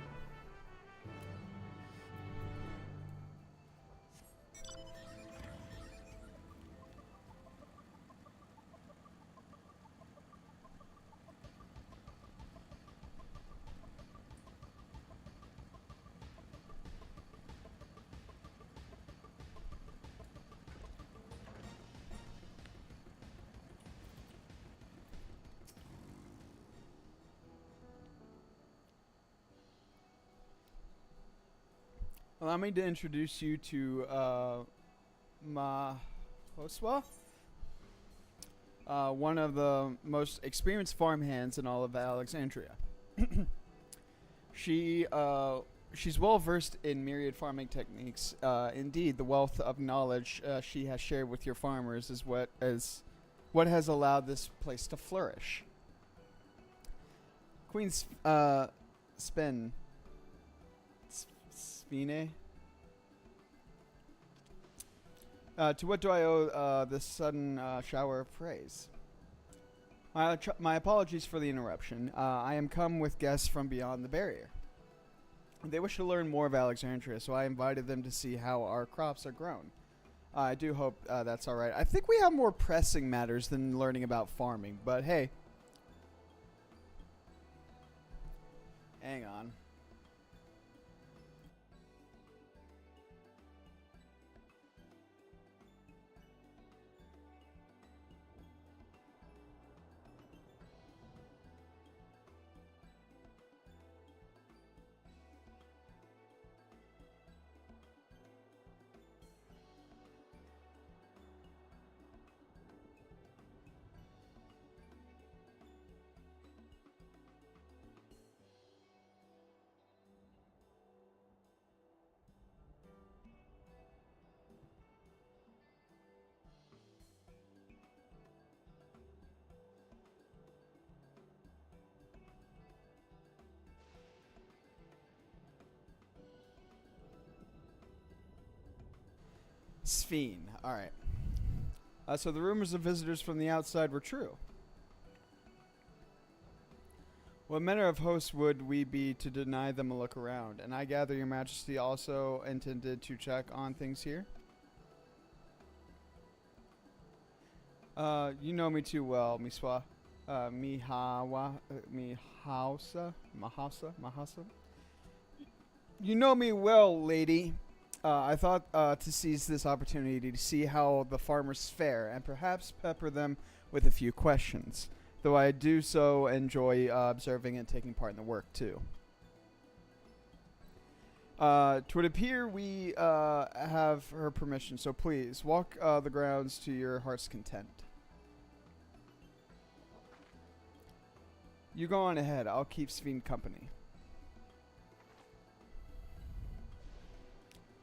A: Allow me to introduce you to Mahoswa, one of the most experienced farmhands in all of Alexandria. She's well versed in myriad farming techniques. Indeed, the wealth of knowledge she has shared with your farmers is what has allowed this place to flourish. Queen's Spine. To what do I owe this sudden shower of praise? My apologies for the interruption. I am come with guests from beyond the barrier. They wish to learn more of Alexandria, so I invited them to see how our crops are grown. I do hope that's alright. I think we have more pressing matters than learning about farming, but hey. Hang on. Sphene. Alright. So the rumors of visitors from the outside were true. What manner of host would we be to deny them a look around? And I gather your majesty also intended to check on things here? You know me too well, Miswa. Mahasa. You know me well, lady. I thought to seize this opportunity to see how the farmers fare and perhaps pepper them with a few questions, though I do so enjoy observing and taking part in the work too. Twould appear we have her permission, so please walk the grounds to your heart's content. You go on ahead. I'll keep Sphene company.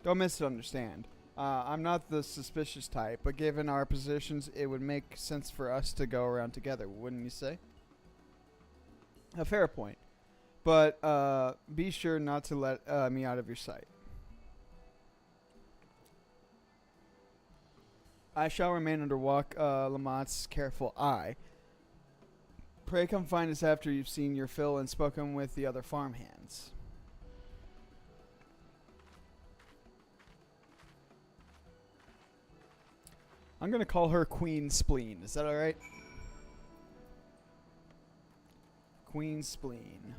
A: Don't misunderstand. I'm not the suspicious type, but given our positions, it would make sense for us to go around together, wouldn't you say? A fair point. But be sure not to let me out of your sight. I shall remain under Walk Lamont's careful eye. Pray come find us after you've seen your fill and spoken with the other farmhands. I'm going to call her Queen Spleen. Is that alright? Queen Spleen.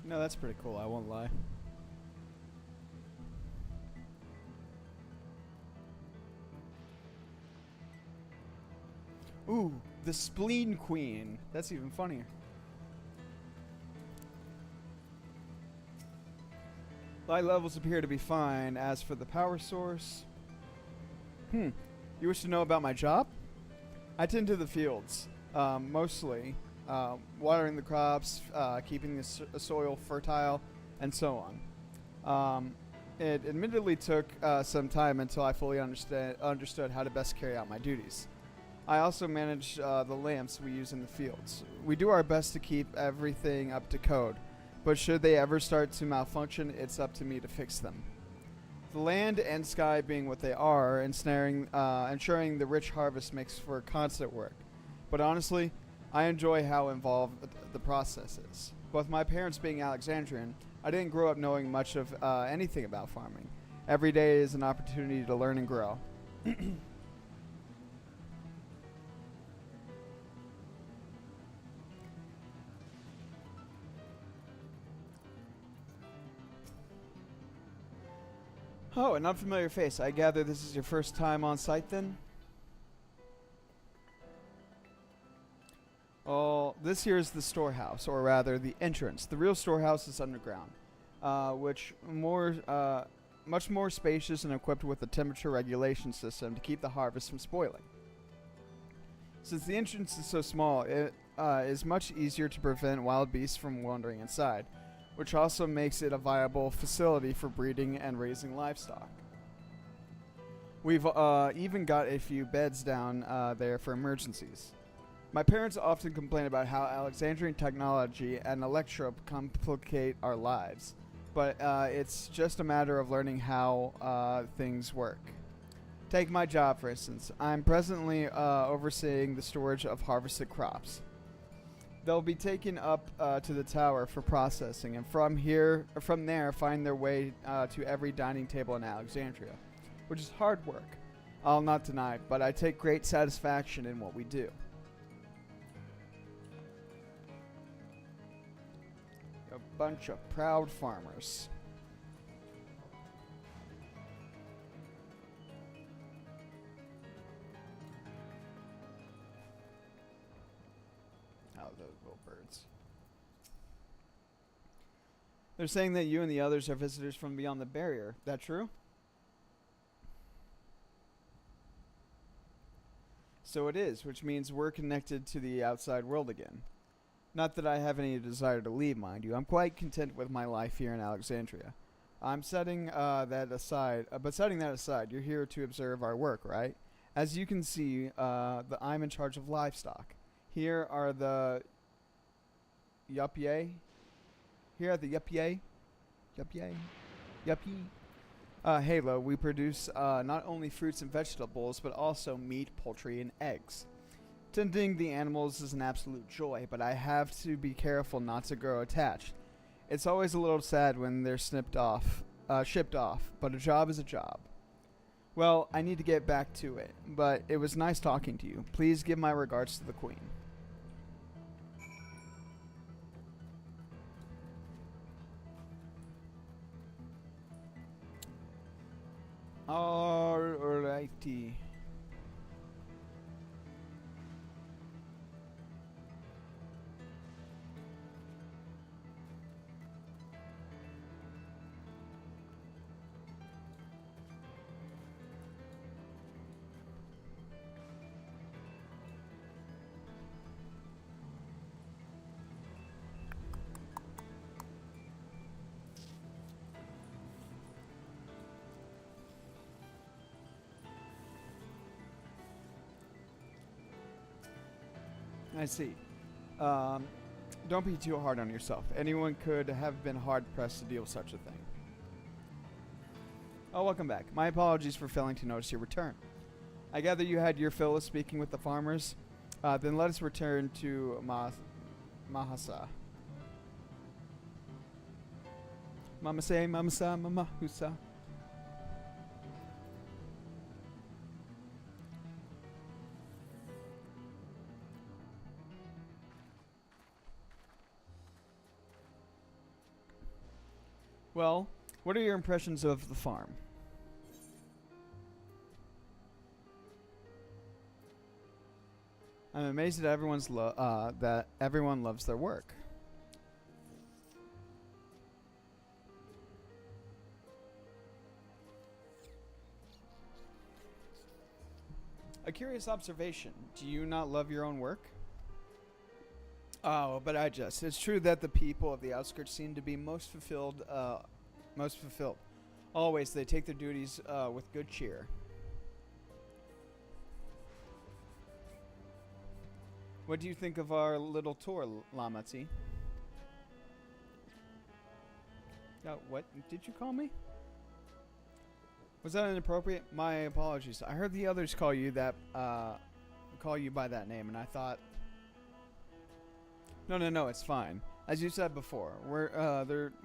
A: No, that's pretty cool, I won't lie. Ooh, the Spleen Queen. That's even funnier. Light levels appear to be fine. As for the power source... You wish to know about my job? I tend to the fields, mostly watering the crops, keeping the soil fertile, and so on. It admittedly took some time until I fully understood how to best carry out my duties. I also manage the lamps we use in the fields. We do our best to keep everything up to code, but should they ever start to malfunction, it's up to me to fix them. The land and sky being what they are, ensuring the rich harvest makes for constant work. But honestly, I enjoy how involved the process is. Both my parents being Alexandrian, I didn't grow up knowing much of anything about farming. Every day is an opportunity to learn and grow. Oh, an unfamiliar face. I gather this is your first time on site then? Oh, this here is the storehouse, or rather the entrance. The real storehouse is underground, much more spacious and equipped with a temperature regulation system to keep the harvest from spoiling. Since the entrance is so small, it is much easier to prevent wild beasts from wandering inside, which also makes it a viable facility for breeding and raising livestock. We've even got a few beds down there for emergencies. My parents often complain about how Alexandrian technology and electro complicate our lives, but it's just a matter of learning how things work. Take my job, for instance. I'm presently overseeing the storage of harvested crops. They'll be taken up to the tower for processing, and from there find their way to every dining table in Alexandria, which is hard work. I'll not deny it, but I take great satisfaction in what we do. A bunch of proud farmers. Oh, those little birds. They're saying that you and the others are visitors from beyond the barrier. That true? So it is, which means we're connected to the outside world again. Not that I have any desire to leave, mind you. I'm quite content with my life here in Alexandria. I'm setting that aside, you're here to observe our work, right? As you can see, I'm in charge of livestock. Here are the yuppie. Halo, we produce not only fruits and vegetables, but also meat, poultry, and eggs. Tending the animals is an absolute joy, but I have to be careful not to grow attached. It's always a little sad when they're shipped off, but a job is a job. Well, I need to get back to it, but it was nice talking to you. Please give my regards to the Queen. Alrighty. I see. Don't be too hard on yourself. Anyone could have been hard-pressed to deal with such a thing. Oh, welcome back. My apologies for failing to notice your return. I gather you had your fill of speaking with the farmers. Then let us return to Mahasa. Mama say, Mama sa, Mama husa. Well, what are your impressions of the farm? I'm amazed that everyone loves their work. curious observation. Do you not love your own work? Oh, but it's true that the people of the outskirts seem to be most fulfilled. Always, they take their duties with good cheer. What do you think of our little tour, Lamati? What did you call me? Was that inappropriate? My apologies. I heard the others call you by that name, and I thought, no, it's fine. As you said before,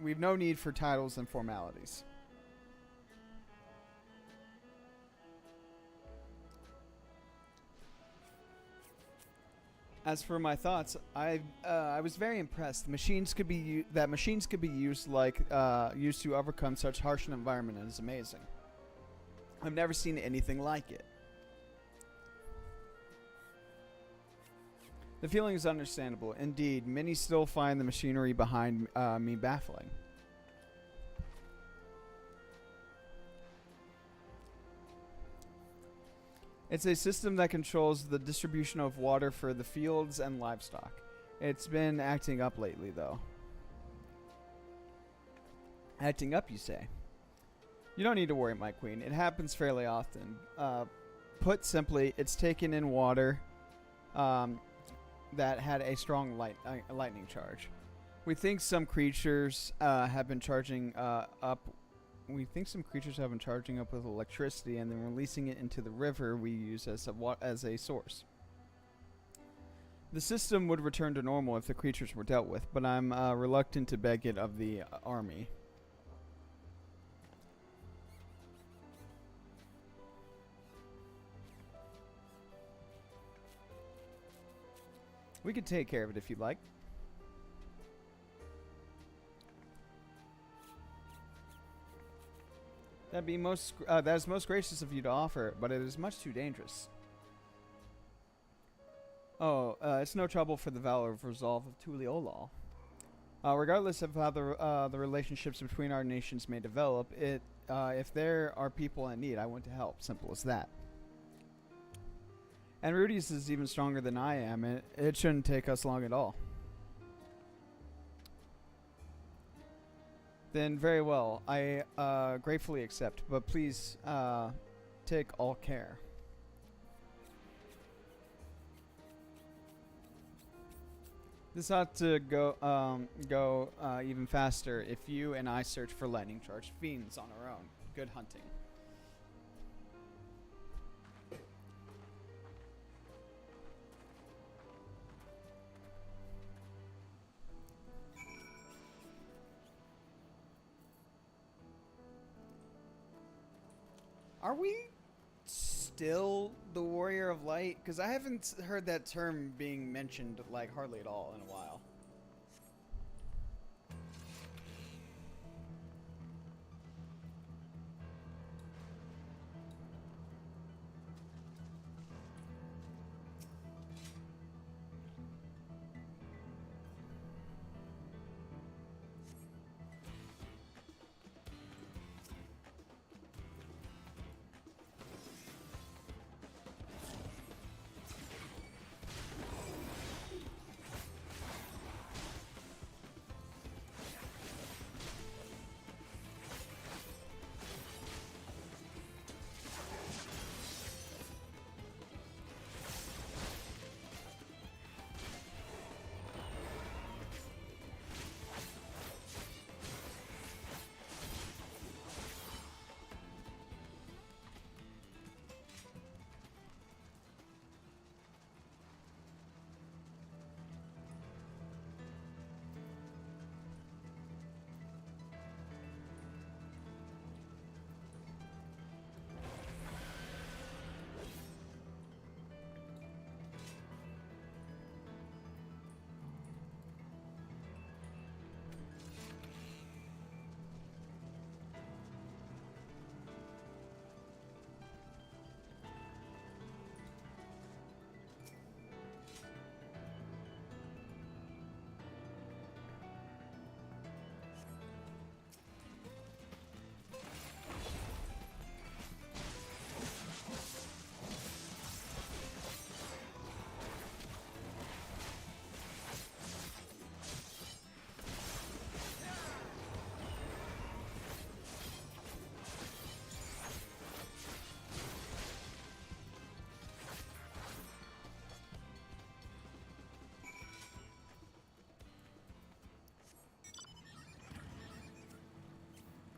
A: we've no need for titles and formalities. As for my thoughts, I was very impressed. Machines could be used used to overcome such harsh an environment is amazing. I've never seen anything like it. The feeling is understandable. Indeed, many still find the machinery behind me baffling. It's a system that controls the distribution of water for the fields and livestock. It's been acting up lately, though. Acting up, you say? You don't need to worry, my queen. It happens fairly often. Put simply, it's taken in water that had a strong lightning charge. We think some creatures have been charging up. We think some creatures have been charging up with electricity and then releasing it into the river we use as a source. The system would return to normal if the creatures were dealt with, but I'm reluctant to beg it of the army. We could take care of it if you'd like. That is most gracious of you to offer, but it is much too dangerous. Oh, it's no trouble for the valor of resolve of Tuliolal. Regardless of how the relationships between our nations may develop, if there are people in need, I want to help. Simple as that. And Rudy's is even stronger than I am. It shouldn't take us long at all. Then very well. I gratefully accept, but please take all care. This ought to go even faster if you and I search for lightning charged fiends on our own. Good hunting. Are we still the Warrior of Light? Because I haven't heard that term being mentioned like hardly at all in a while.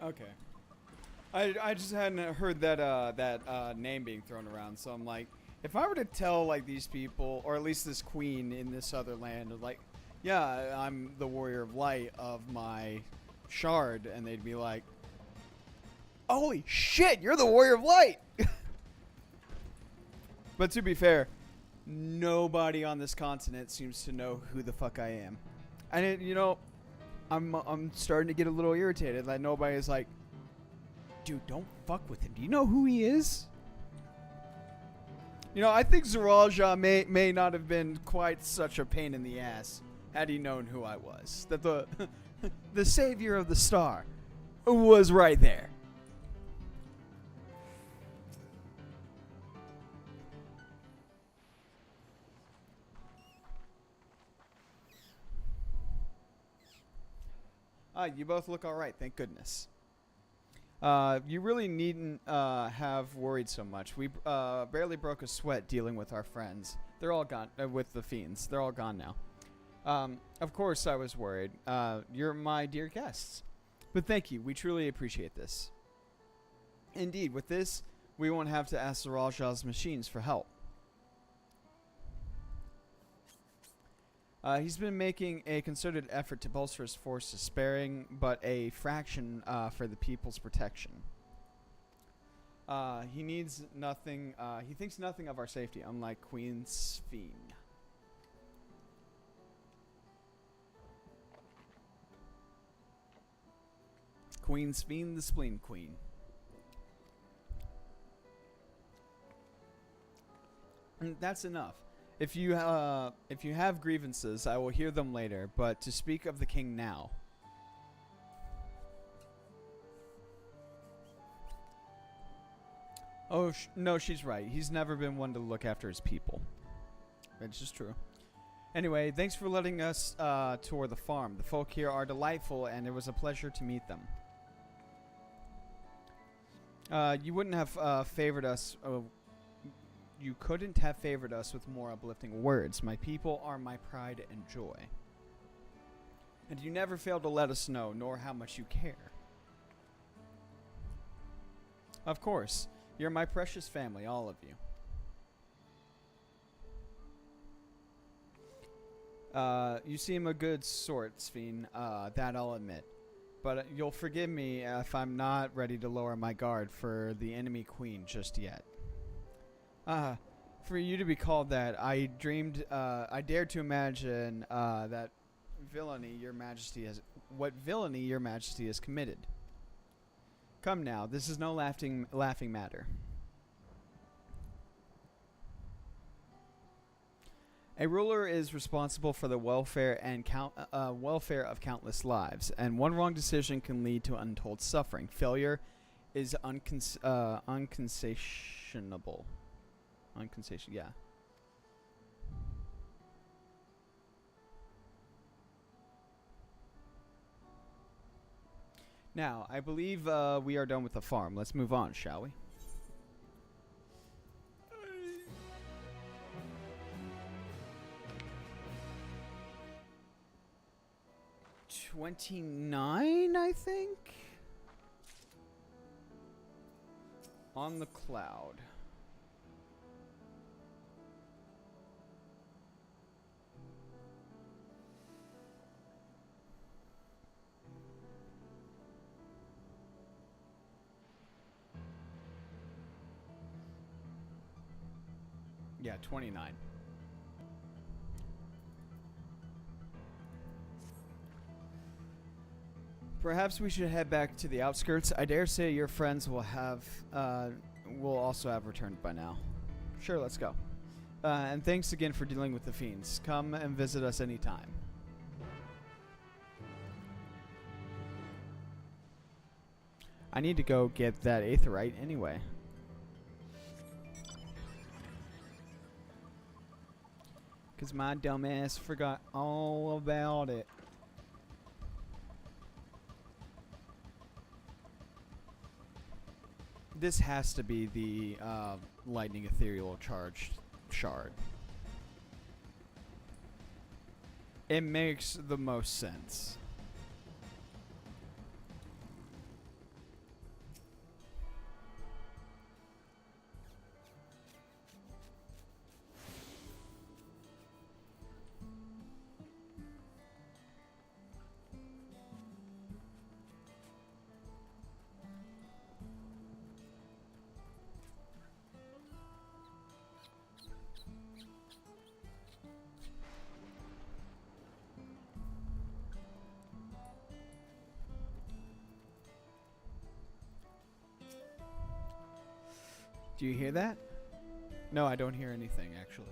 A: Okay. I just hadn't heard that name being thrown around, so I'm like, if I were to tell like these people, or at least this queen in this other land, like, yeah, I'm the warrior of light of my shard, and they'd be like, holy shit, you're the warrior of light. But to be fair, nobody on this continent seems to know who the fuck I am, and I'm starting to get a little irritated that nobody's like, dude, don't fuck with him. Do you know who he is? I think Zeralja may not have been quite such a pain in the ass had he known who I was. That the the savior of the star was right there. You both look all right, thank goodness. You really needn't have worried so much. We barely broke a sweat dealing with our friends. They're all gone, with the fiends. They're all gone now. Of course I was worried. You're my dear guests. But thank you. We truly appreciate this. Indeed, with this, we won't have to ask Zeralja's machines for help. He's been making a concerted effort to bolster his forces, sparing but a fraction for the people's protection. He needs nothing. He thinks nothing of our safety, unlike Queen Sphene. Queen Sphene, the Spleen Queen. And that's enough. If you have grievances, I will hear them later, but to speak of the king now. Oh, no, she's right. He's never been one to look after his people. That's just true. Anyway, thanks for letting us tour the farm. The folk here are delightful, and it was a pleasure to meet them. You wouldn't have favored us... You couldn't have favored us with more uplifting words. My people are my pride and joy. And you never fail to let us know, nor how much you care. Of course, you're my precious family, all of you. You seem a good sort, Sphene, that I'll admit. But you'll forgive me if I'm not ready to lower my guard for the enemy queen just yet. For you to be called that, I dared to imagine that villainy your majesty has committed. Come now, this is no laughing matter. A ruler is responsible for the welfare of countless lives, and one wrong decision can lead to untold suffering. Failure is unconcessionable. Yeah. Now, I believe we are done with the farm. Let's move on, shall we? $29, I think? On the cloud. Yeah, 29. Perhaps we should head back to the outskirts. I dare say your friends will also have returned by now. Sure, let's go. And thanks again for dealing with the fiends. Come and visit us anytime. I need to go get that aetheryte anyway. Because my dumbass forgot all about it. This has to be the lightning ethereal charged shard. It makes the most sense. Do you hear that? No, I don't hear anything, actually.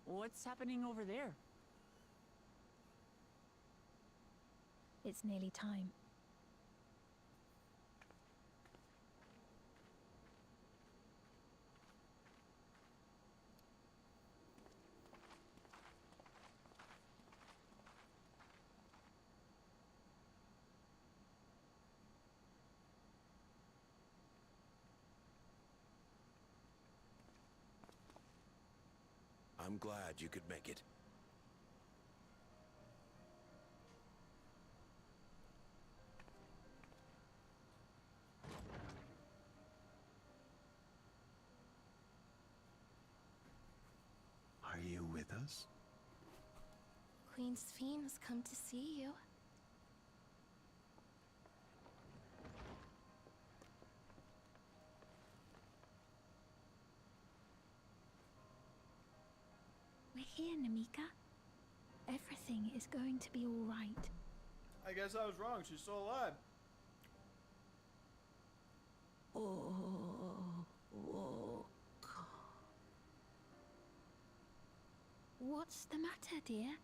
E: What's happening over there?
C: It's nearly time.
I: I'm glad you could make it.
J: Are you with us?
D: Queen Sphene has come to see you.
C: We're here, Namika. Everything is going to be all right.
A: I guess I was wrong. She's still alive.
C: What's the matter, dear?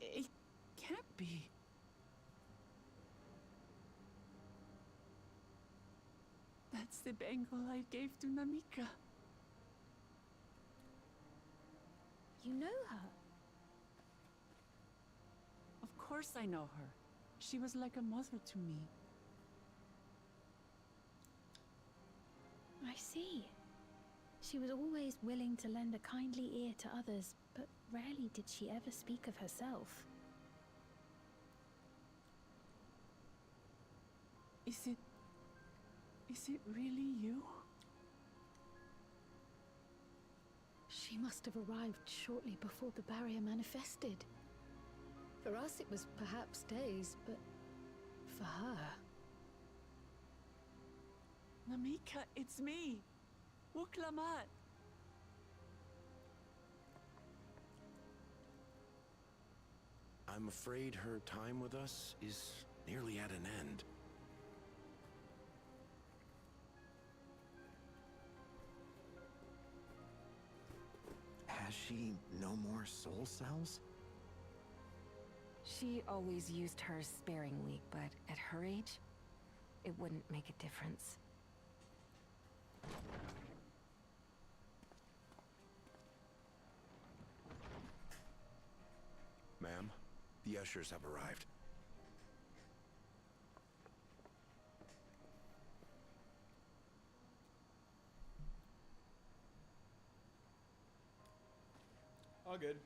E: It can't be. That's the bangle I gave to Namika.
C: You know her?
E: Of course I know her. She was like a mother to me.
C: I see. She was always willing to lend a kindly ear to others, but rarely did she ever speak of herself.
E: Is it really you?
F: She must have arrived shortly before the barrier manifested. For us, it was perhaps days, but for her...
E: Namika, it's me! Wuklamat!
I: I'm afraid her time with us is nearly at an end.
J: Has she no more soul cells?
K: She always used hers sparingly, but at her age, it wouldn't make a difference.
I: Ma'am, the ushers have arrived.
A: All good.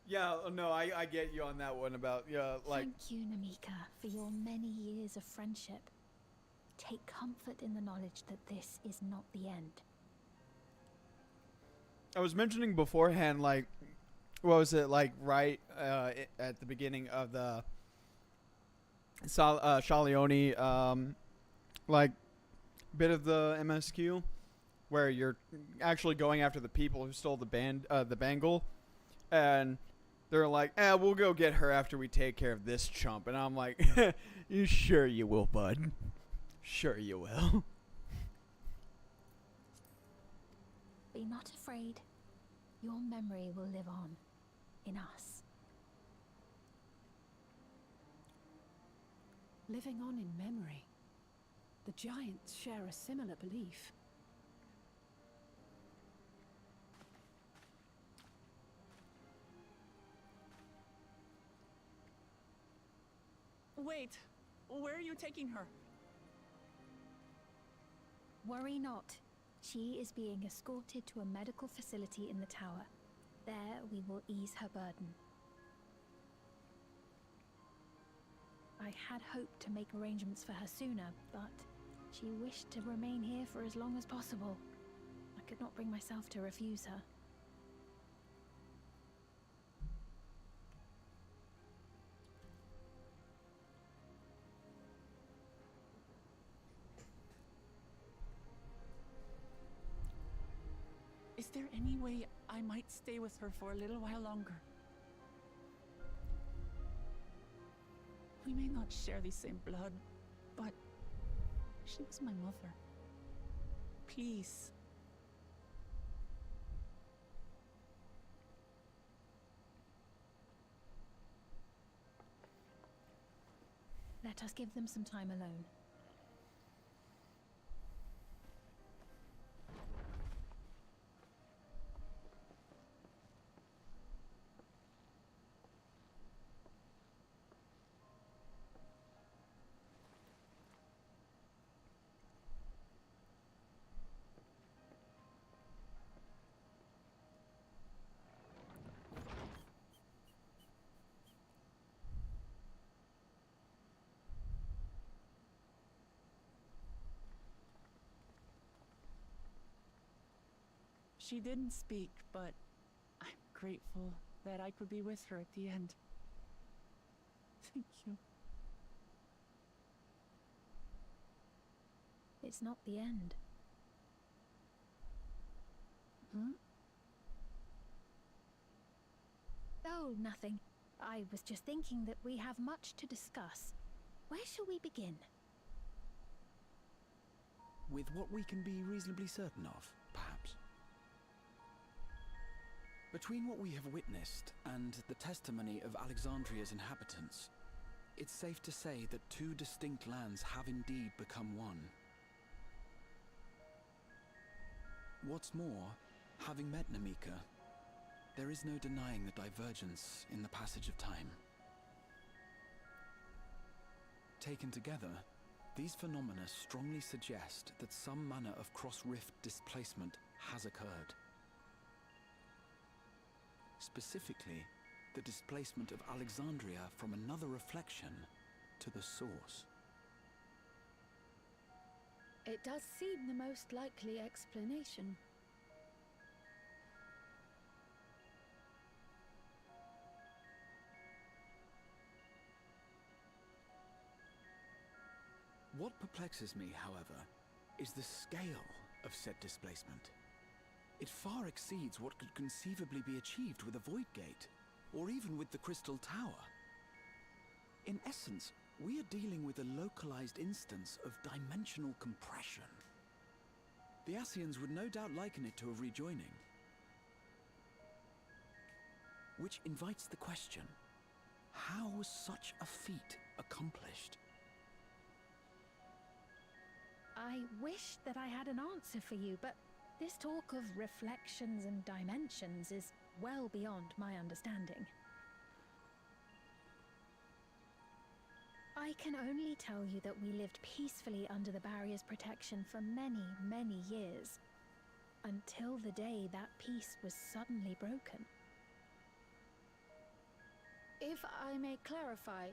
A: Yeah, no, I get you on that one about, yeah, like...
C: Thank you, Namika, for your many years of friendship. Take comfort in the knowledge that this is not the end.
A: I was mentioning beforehand, like, what was it, like, right at the beginning of the Shalioni, like, bit of the MSQ, where you're actually going after the people who stole the bangle, and they're like, we'll go get her after we take care of this chump. And I'm like, you sure you will, bud? Sure you will.
C: Be not afraid. Your memory will live on in us.
H: Living on in memory. The giants share a similar belief.
E: Wait, where are you taking her?
C: Worry not. She is being escorted to a medical facility in the tower. There we will ease her burden. I had hoped to make arrangements for her sooner, but she wished to remain here for as long as possible. I could not bring myself to refuse her.
E: Is there any way I might stay with her for a little while longer? We may not share the same blood, but she was my mother. Please.
C: Let us give them some time alone.
E: She didn't speak, but I'm grateful that I could be with her at the end. Thank you.
C: It's not the end.
E: Hmm?
C: Oh, nothing. I was just thinking that we have much to discuss. Where shall we begin?
G: With what we can be reasonably certain of, perhaps. Between what we have witnessed and the testimony of Alexandria's inhabitants, it's safe to say that two distinct lands have indeed become one. What's more, having met Namika, there is no denying the divergence in the passage of time. Taken together, these phenomena strongly suggest that some manner of cross-rift displacement has occurred. Specifically, the displacement of Alexandria from another reflection to the source.
F: It does seem the most likely explanation.
G: What perplexes me, however, is the scale of said displacement. It far exceeds what could conceivably be achieved with a Void Gate, or even with the Crystal Tower. In essence, we are dealing with a localized instance of dimensional compression. The Ascians would no doubt liken it to a rejoining. Which invites the question, how was such a feat accomplished?
C: I wish that I had an answer for you, but this talk of reflections and dimensions is well beyond my understanding. I can only tell you that we lived peacefully under the barrier's protection for many, many years, until the day that peace was suddenly broken.
F: If I may clarify,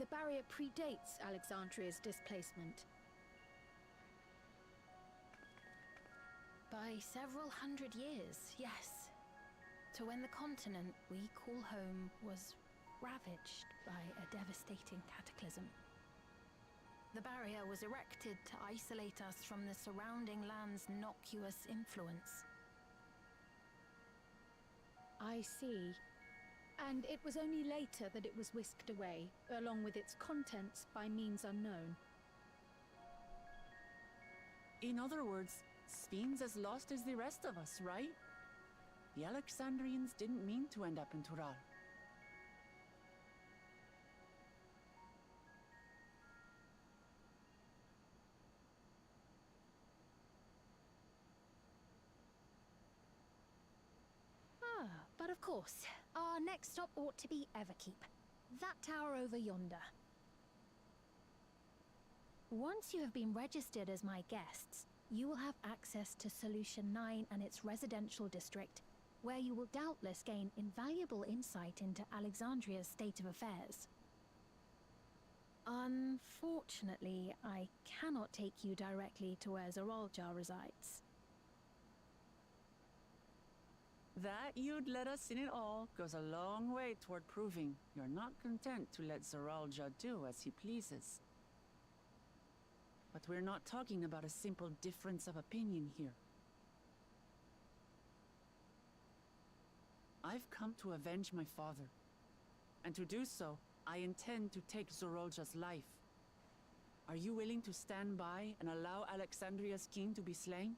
F: the barrier predates Alexandria's displacement.
D: By several hundred years, yes. To when the continent we call home was ravaged by a devastating cataclysm. The barrier was erected to isolate us from the surrounding land's innocuous influence.
F: I see. And it was only later that it was whisked away, along with its contents, by means unknown.
E: In other words, Sphene's as lost as the rest of us, right? The Alexandrians didn't mean to end up in Tural.
C: But of course, our next stop ought to be Everkeep. That tower over yonder. Once you have been registered as my guests, you will have access to Solution 9 and its residential district, where you will doubtless gain invaluable insight into Alexandria's state of affairs. Unfortunately, I cannot take you directly to where Zoraljar resides.
E: That you'd let us in it all goes a long way toward proving you're not content to let Zoraljar do as he pleases. But we're not talking about a simple difference of opinion here. I've come to avenge my father. And to do so, I intend to take Zorolja's life. Are you willing to stand by and allow Alexandria's king to be slain?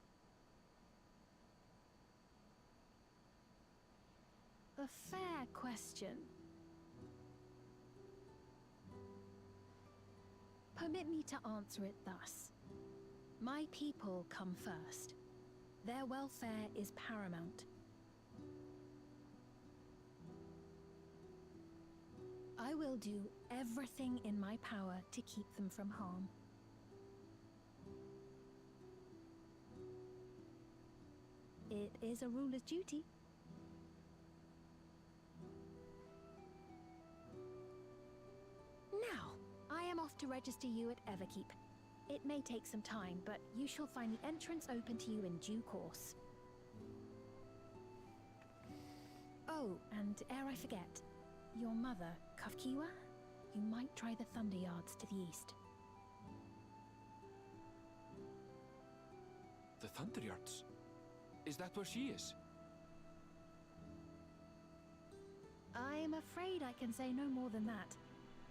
C: A fair question. Permit me to answer it thus. My people come first. Their welfare is paramount. I will do everything in my power to keep them from harm. It is a ruler's duty. Now, I am off to register you at Everkeep. It may take some time, but you shall find the entrance open to you in due course. Oh, and ere I forget, your mother, Kafkiwa? You might try the Thunder Yards to the east.
B: The Thunder Yards? Is that where she is?
C: I'm afraid I can say no more than that.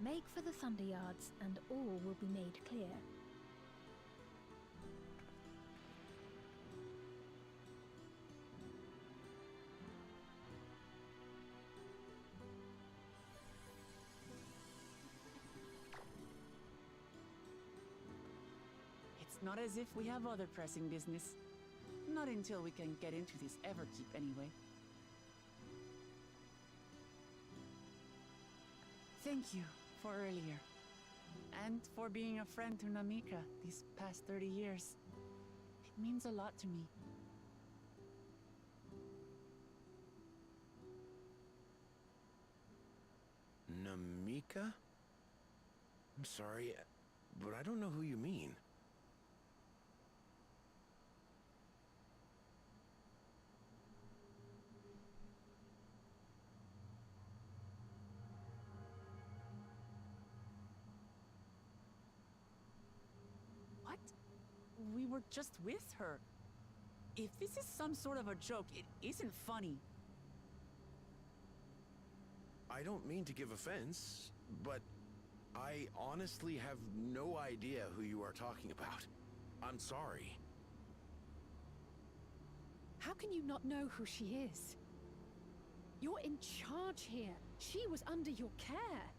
C: Make for the Thunder Yards, and all will be made clear.
E: It's not as if we have other pressing business. Not until we can get into this Everkeep, anyway. Thank you for earlier. And for being a friend to Namika these past 30 years. It means a lot to me.
I: Namika? I'm sorry, but I don't know who you mean.
E: What? We were just with her. If this is some sort of a joke, it isn't funny.
I: I don't mean to give offense, but I honestly have no idea who you are talking about. I'm sorry.
H: How can you not know who she is? You're in charge here. She was under your care.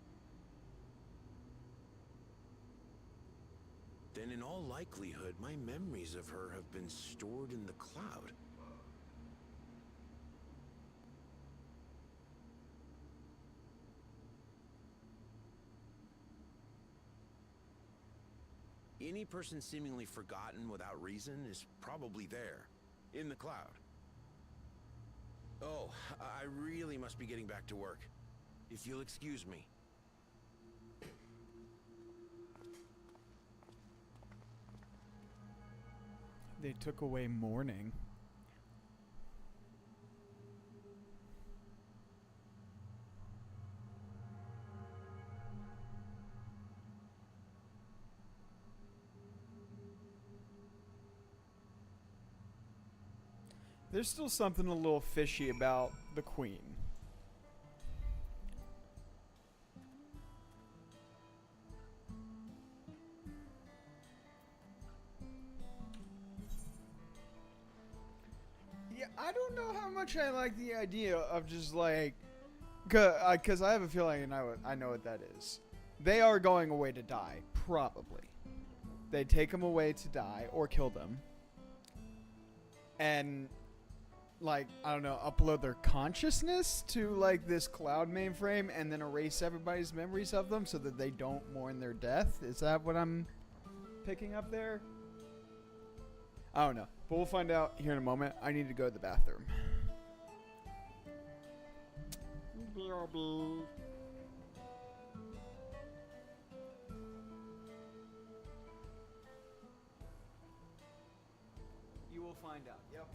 I: Then in all likelihood, my memories of her have been stored in the cloud. Any person seemingly forgotten without reason is probably there, in the cloud. Oh, I really must be getting back to work. If you'll excuse me.
A: They took away mourning. There's still something a little fishy about the Queen. Yeah, I don't know how much I like the idea of just like, because I have a feeling I know what that is. They are going away to die, probably. They take them away to die or kill them. And like, I don't know, upload their consciousness to like this cloud mainframe and then erase everybody's memories of them so that they don't mourn their death. Is that what I'm picking up there? I don't know, but we'll find out here in a moment. I need to go to the bathroom. BRB. You will find out. Yep.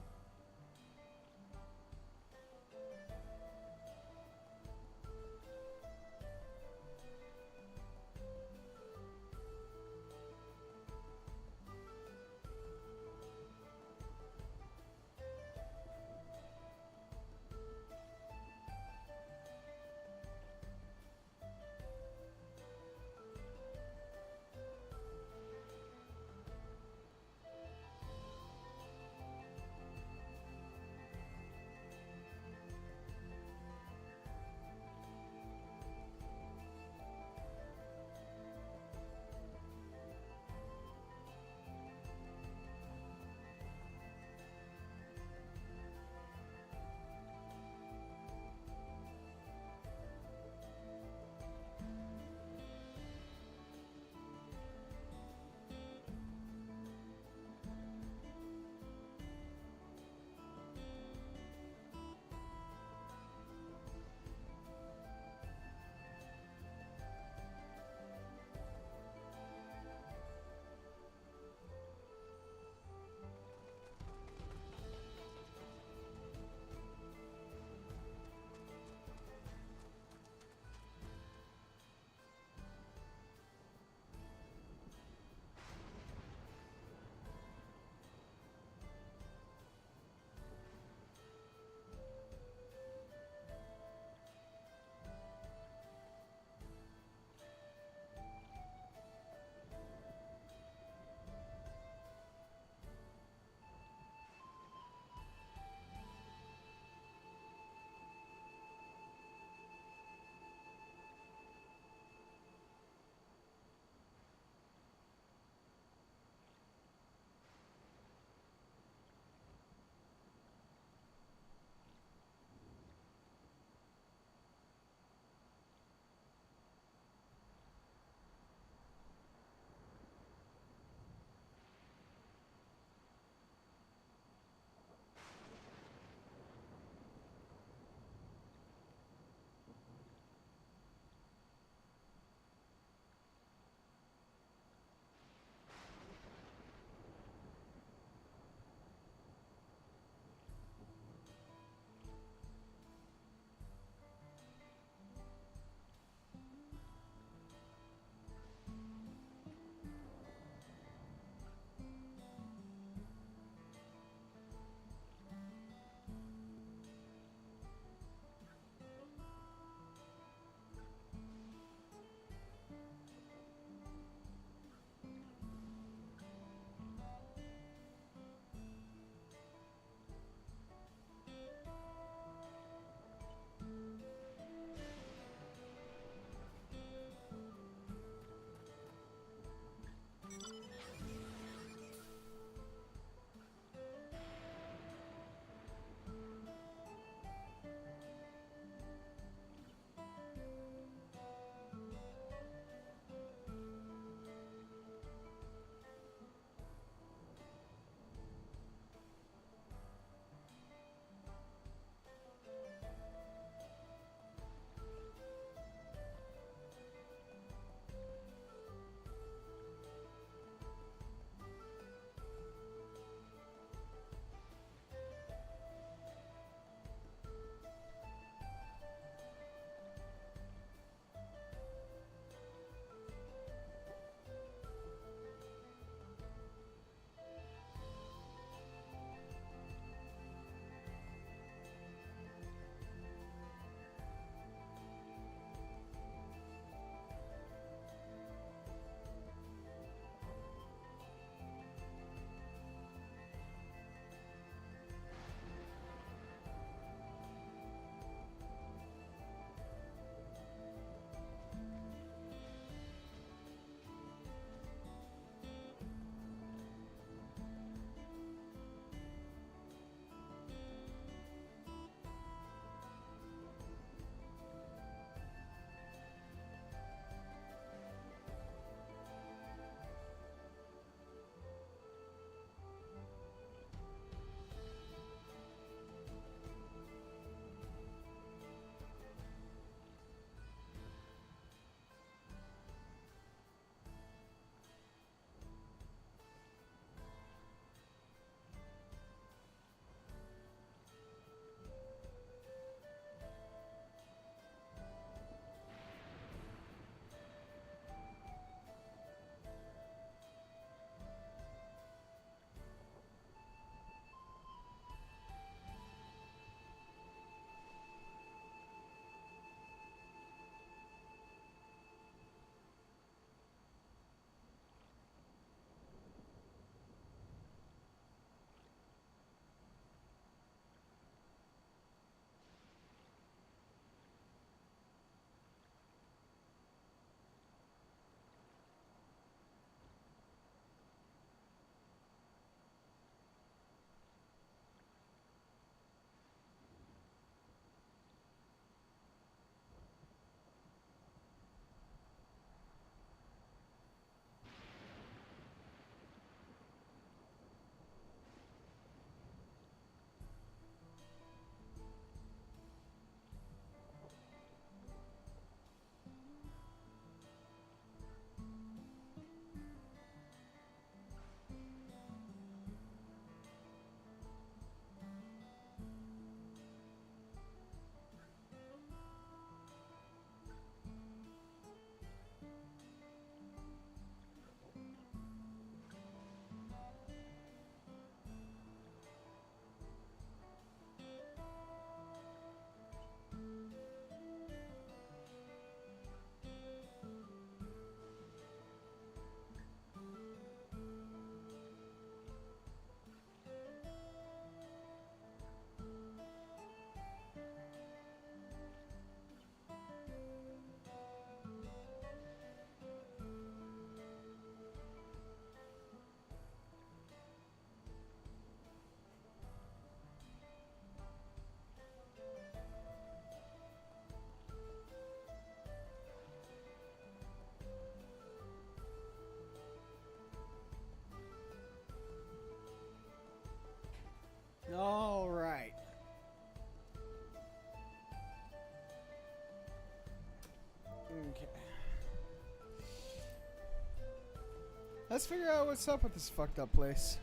A: Let's figure out what's up with this fucked up place.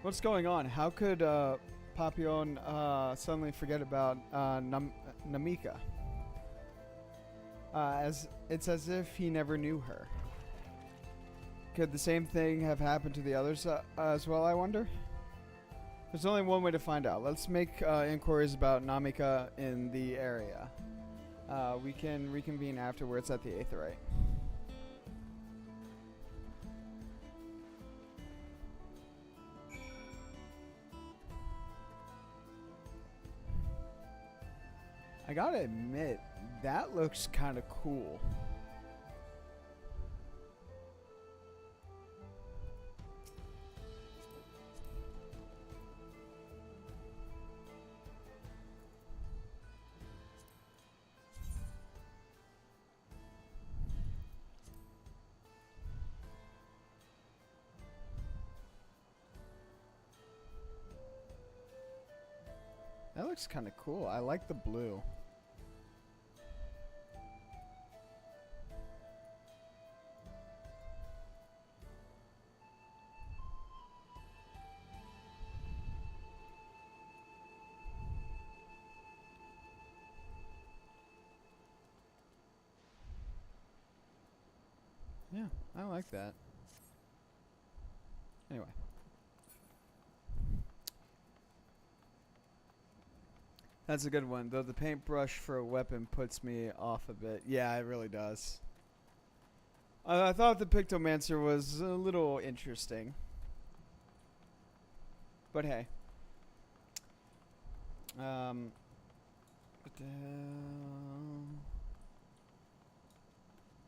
A: What's going on? How could Papillon suddenly forget about Namika? It's as if he never knew her. Could the same thing have happened to the others as well, I wonder? There's only one way to find out. Let's make inquiries about Namika in the area. We can reconvene afterwards at the Aetheryte. I gotta admit, that looks kind of cool. That looks kind of cool. I like the blue. Yeah, I like that. Anyway. That's a good one, though the paintbrush for a weapon puts me off a bit. Yeah, it really does. I thought the Pictomancer was a little interesting. But hey.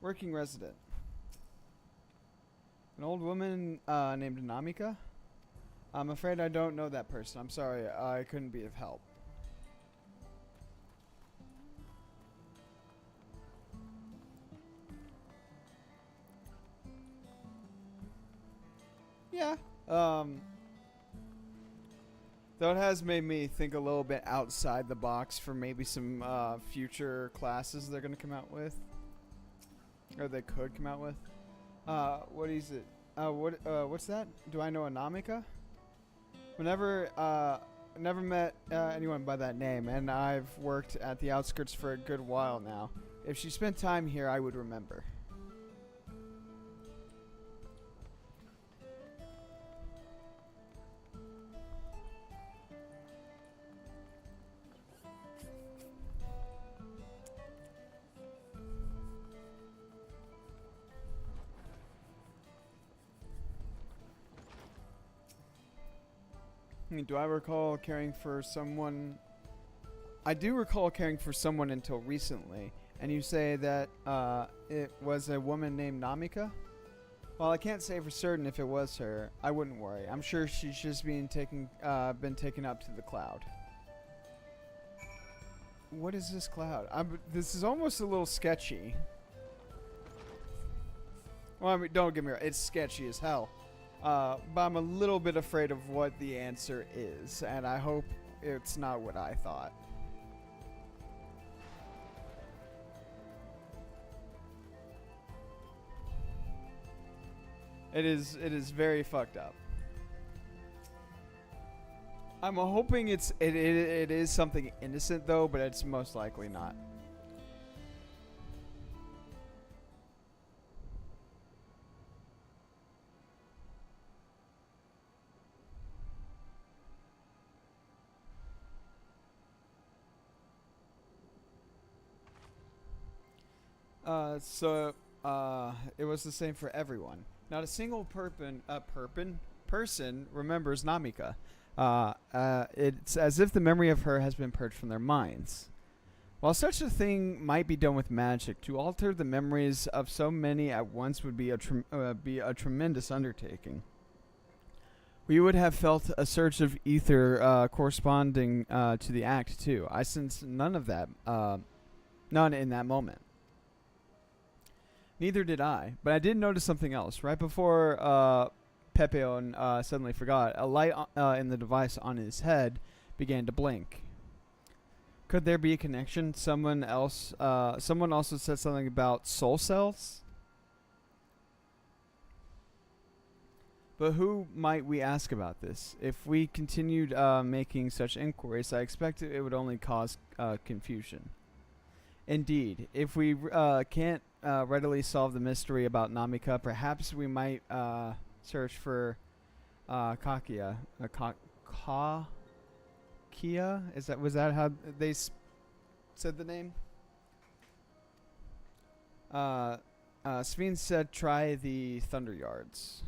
A: Working resident. An old woman named Namika? I'm afraid I don't know that person. I'm sorry, I couldn't be of help. Yeah. Though it has made me think a little bit outside the box for maybe some future classes they're going to come out with. Or they could come out with. What is it? What's that? Do I know a Namika? Never met anyone by that name, and I've worked at the outskirts for a good while now. If she spent time here, I would remember. Do I recall caring for someone? I do recall caring for someone until recently. And you say that it was a woman named Namika? Well, I can't say for certain if it was her. I wouldn't worry. I'm sure she's just been taken up to the cloud. What is this cloud? This is almost a little sketchy. Well, I mean, don't get me wrong. It's sketchy as hell. But I'm a little bit afraid of what the answer is, and I hope it's not what I thought. It is very fucked up. I'm hoping it is something innocent though, but it's most likely not. It was the same for everyone. Not a single person remembers Namika. It's as if the memory of her has been purged from their minds. While such a thing might be done with magic, to alter the memories of so many at once would be a tremendous undertaking. We would have felt a surge of ether corresponding to the act, too. I sensed none of that, none in that moment. Neither did I, but I did notice something else. Right before Pepeon suddenly forgot, a light in the device on his head began to blink. Could there be a connection? Someone also said something about soul cells? But who might we ask about this? If we continued making such inquiries, I expect it would only cause confusion. Indeed, if we can't readily solve the mystery about Namika, perhaps we might search for Kakia. Kia? Was that how they said the name? Sveen said try the Thunder Yards.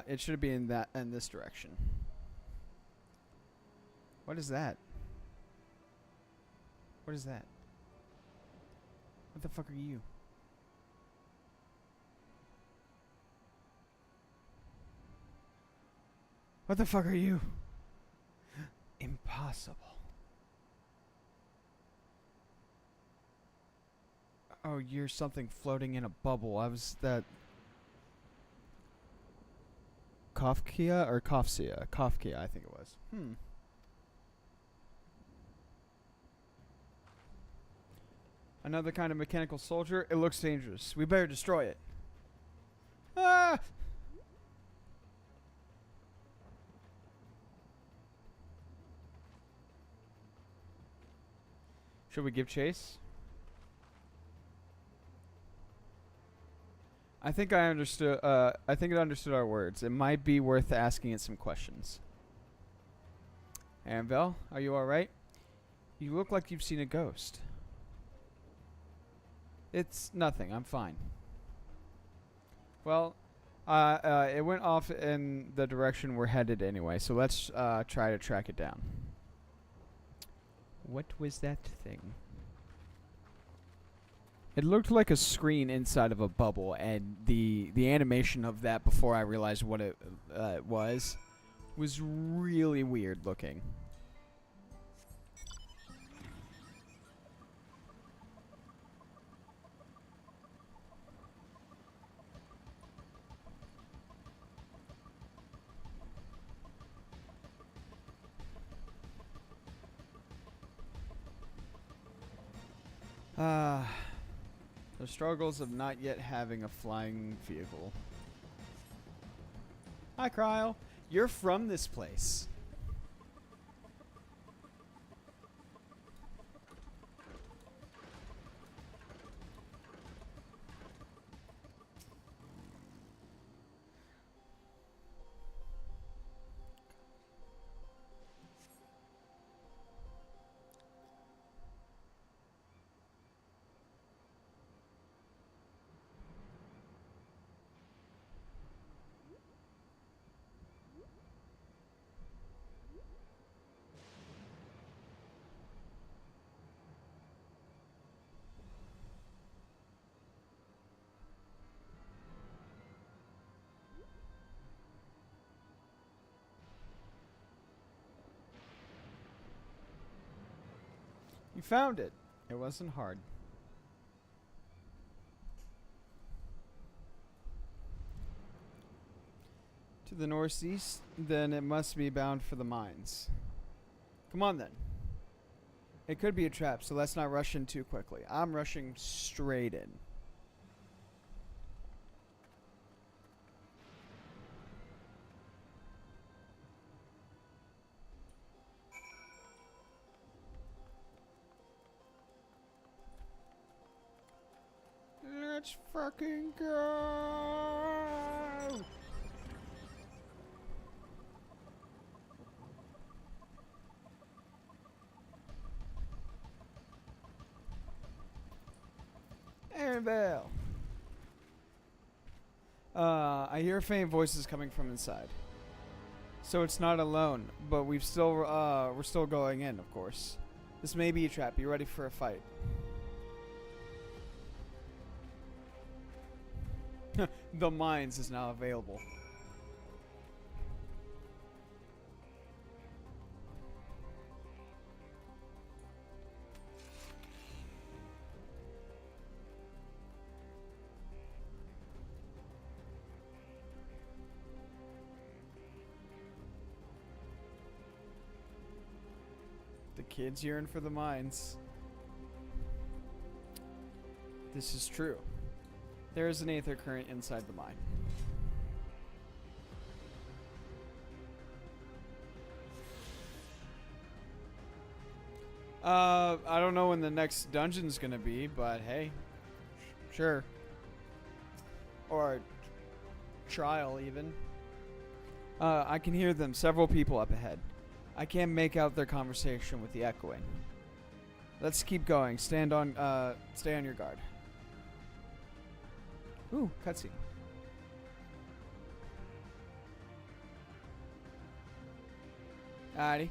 A: It should be in this direction. What is that? What is that? What the fuck are you? What the fuck are you? Impossible. Oh, you're something floating in a bubble. I was that... Kafkia or Kafsia? Kafkia, I think it was. Another kind of mechanical soldier. It looks dangerous. We better destroy it. Ah! Should we give chase? I think I understood. I think it understood our words. It might be worth asking it some questions. Annabelle, are you all right? You look like you've seen a ghost. It's nothing. I'm fine. Well, it went off in the direction we're headed anyway, so let's try to track it down. What was that thing? It looked like a screen inside of a bubble, and the animation of that before I realized what it was really weird looking. The struggles of not yet having a flying vehicle. Hi, Cryle. You're from this place. You found it. It wasn't hard. To the northeast, then it must be bound for the mines. Come on then. It could be a trap, so let's not rush in too quickly. I'm rushing straight in. Let's fucking go! Annabelle! I hear faint voices coming from inside. So it's not alone, but we're still going in, of course. This may be a trap. Be ready for a fight. The mines is now available. The kids yearn for the mines. This is true. There is an aether current inside the mine. I don't know when the next dungeon's gonna be, but hey, sure. Or trial even. I can hear them, several people up ahead. I can't make out their conversation with the echoing. Let's keep going. Stay on your guard. Ooh, cutscene. Alrighty.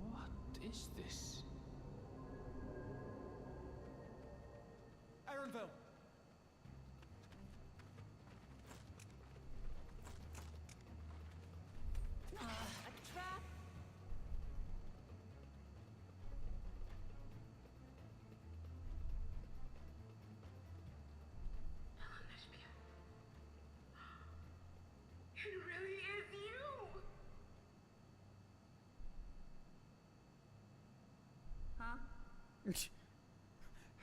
B: What is this?
G: Ironville!
E: A trap?
L: It really is you!
E: Huh?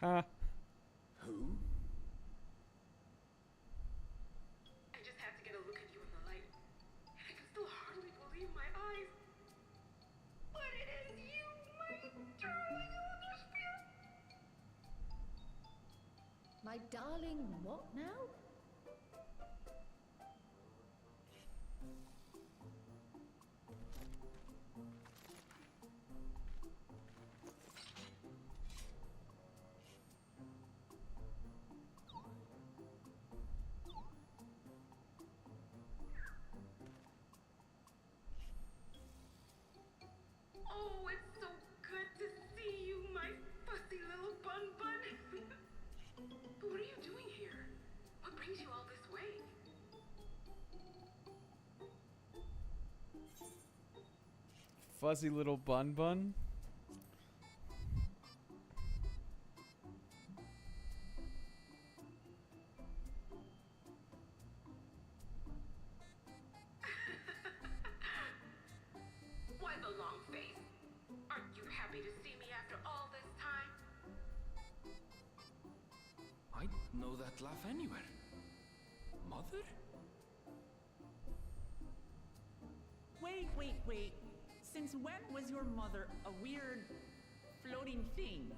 A: Huh?
I: Who?
L: I just had to get a look at you in the light, and I can still hardly believe my eyes. But it is you, my darling elder spirit!
C: My darling, what now?
L: Oh, it's so good to see you, my fussy little bun bun. But what are you doing here? What brings you all this way?
A: Fuzzy little bun bun?
L: Why the long face? Aren't you happy to see me after all this time?
B: I'd know that laugh anywhere. Mother?
E: Wait. Since when was your mother a weird floating thing?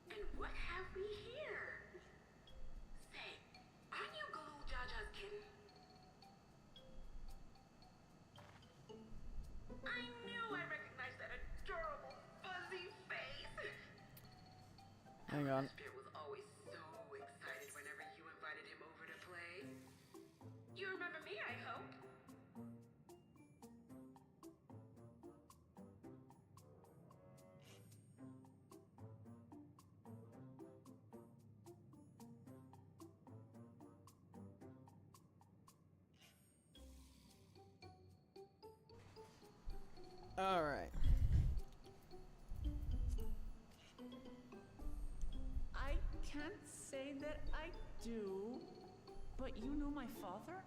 L: And what have we here? Say, aren't you Galoo Jaja's kitten? I knew I recognized that adorable fuzzy face.
A: Hang on.
L: Spear was always so excited whenever you invited him over to play. You remember me, I hope.
A: All right.
E: I can't say that I do, but you know my father?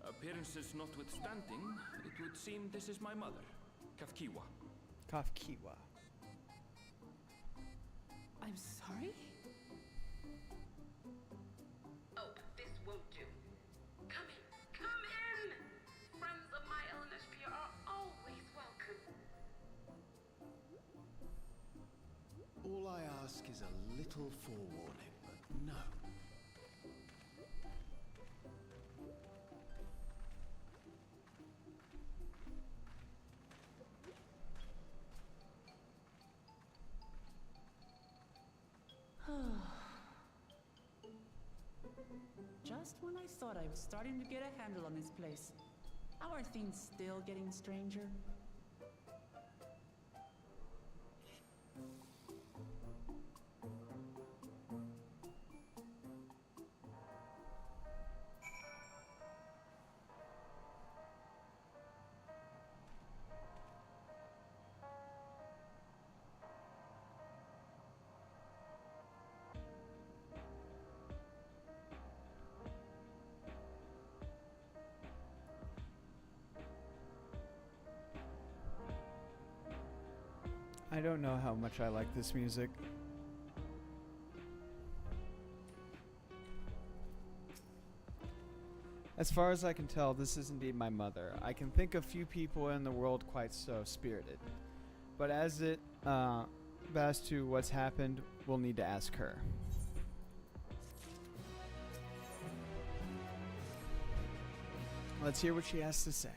B: Appearances notwithstanding, it would seem this is my mother, Kafkiwa.
A: Kafkiwa.
E: I'm sorry?
L: Oh, this won't do. Come in! Friends of my Eleanor Spear are always welcome.
J: All I ask is a little forewarning, but no.
E: Just when I thought I was starting to get a handle on this place, how are things still getting stranger?
A: I don't know how much I like this music. As far as I can tell, this is indeed my mother. I can think of few people in the world quite so spirited. But as to what's happened, we'll need to ask her. Let's hear what she has to say.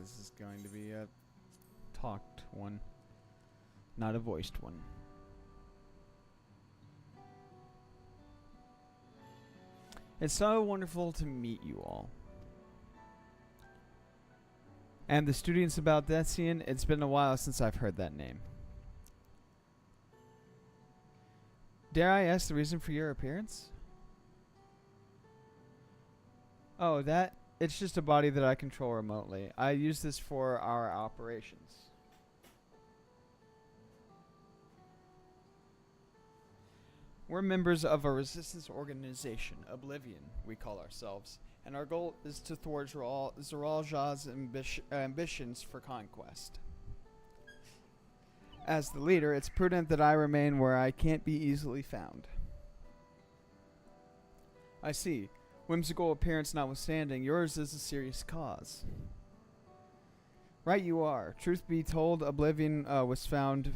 A: This is going to be a talked one, not a voiced one. It's so wonderful to meet you all. And the students about Decian, it's been a while since I've heard that name. Dare I ask the reason for your appearance? Oh, it's just a body that I control remotely. I use this for our operations. We're members of a resistance organization, Oblivion, we call ourselves, and our goal is to thwart Zoralja's ambitions for conquest. As the leader, it's prudent that I remain where I can't be easily found. I see. Whimsical appearance notwithstanding, yours is a serious cause. Right you are. Truth be told, Oblivion was found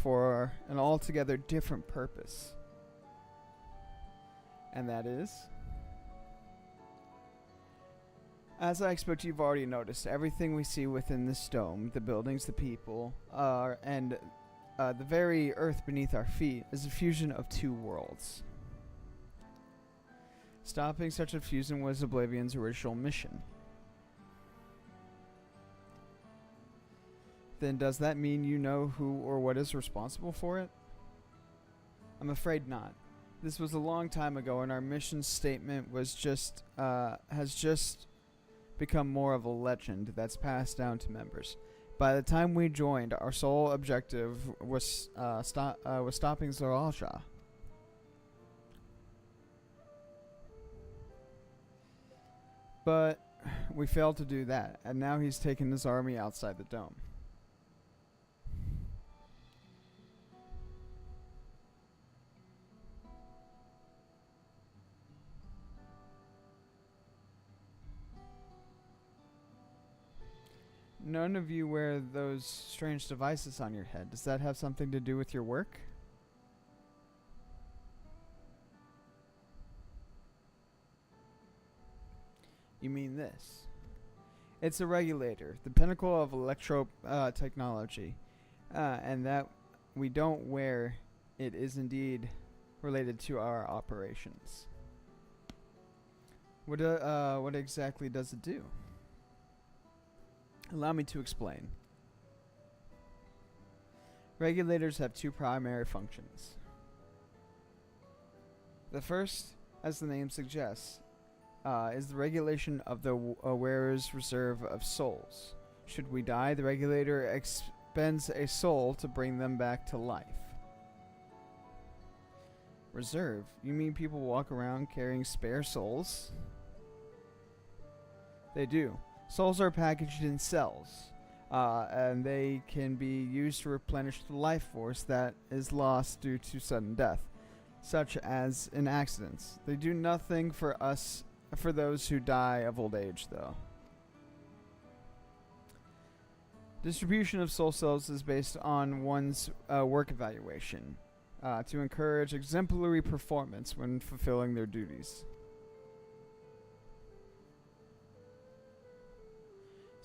A: for an altogether different purpose. And that is? As I expect you've already noticed, everything we see within this dome, the buildings, the people, and the very earth beneath our feet, is a fusion of two worlds. Stopping such a fusion was Oblivion's original mission. Then does that mean you know who or what is responsible for it? I'm afraid not. This was a long time ago, and our mission statement was has just become more of a legend that's passed down to members. By the time we joined, our sole objective was stopping Zoralja. But we failed to do that, and now he's taken his army outside the dome. None of you wear those strange devices on your head. Does that have something to do with your work? You mean this? It's a regulator, the pinnacle of electro technology, and that we don't wear it is indeed related to our operations. What exactly does it do? Allow me to explain. Regulators have two primary functions. The first, as the name suggests, is the regulation of the wearer's reserve of souls. Should we die, the regulator expends a soul to bring them back to life. Reserve? You mean people walk around carrying spare souls? They do. Souls are packaged in cells, and they can be used to replenish the life force that is lost due to sudden death, such as in accidents. They do nothing for us, for those who die of old age, though. Distribution of soul cells is based on one's work evaluation, to encourage exemplary performance when fulfilling their duties.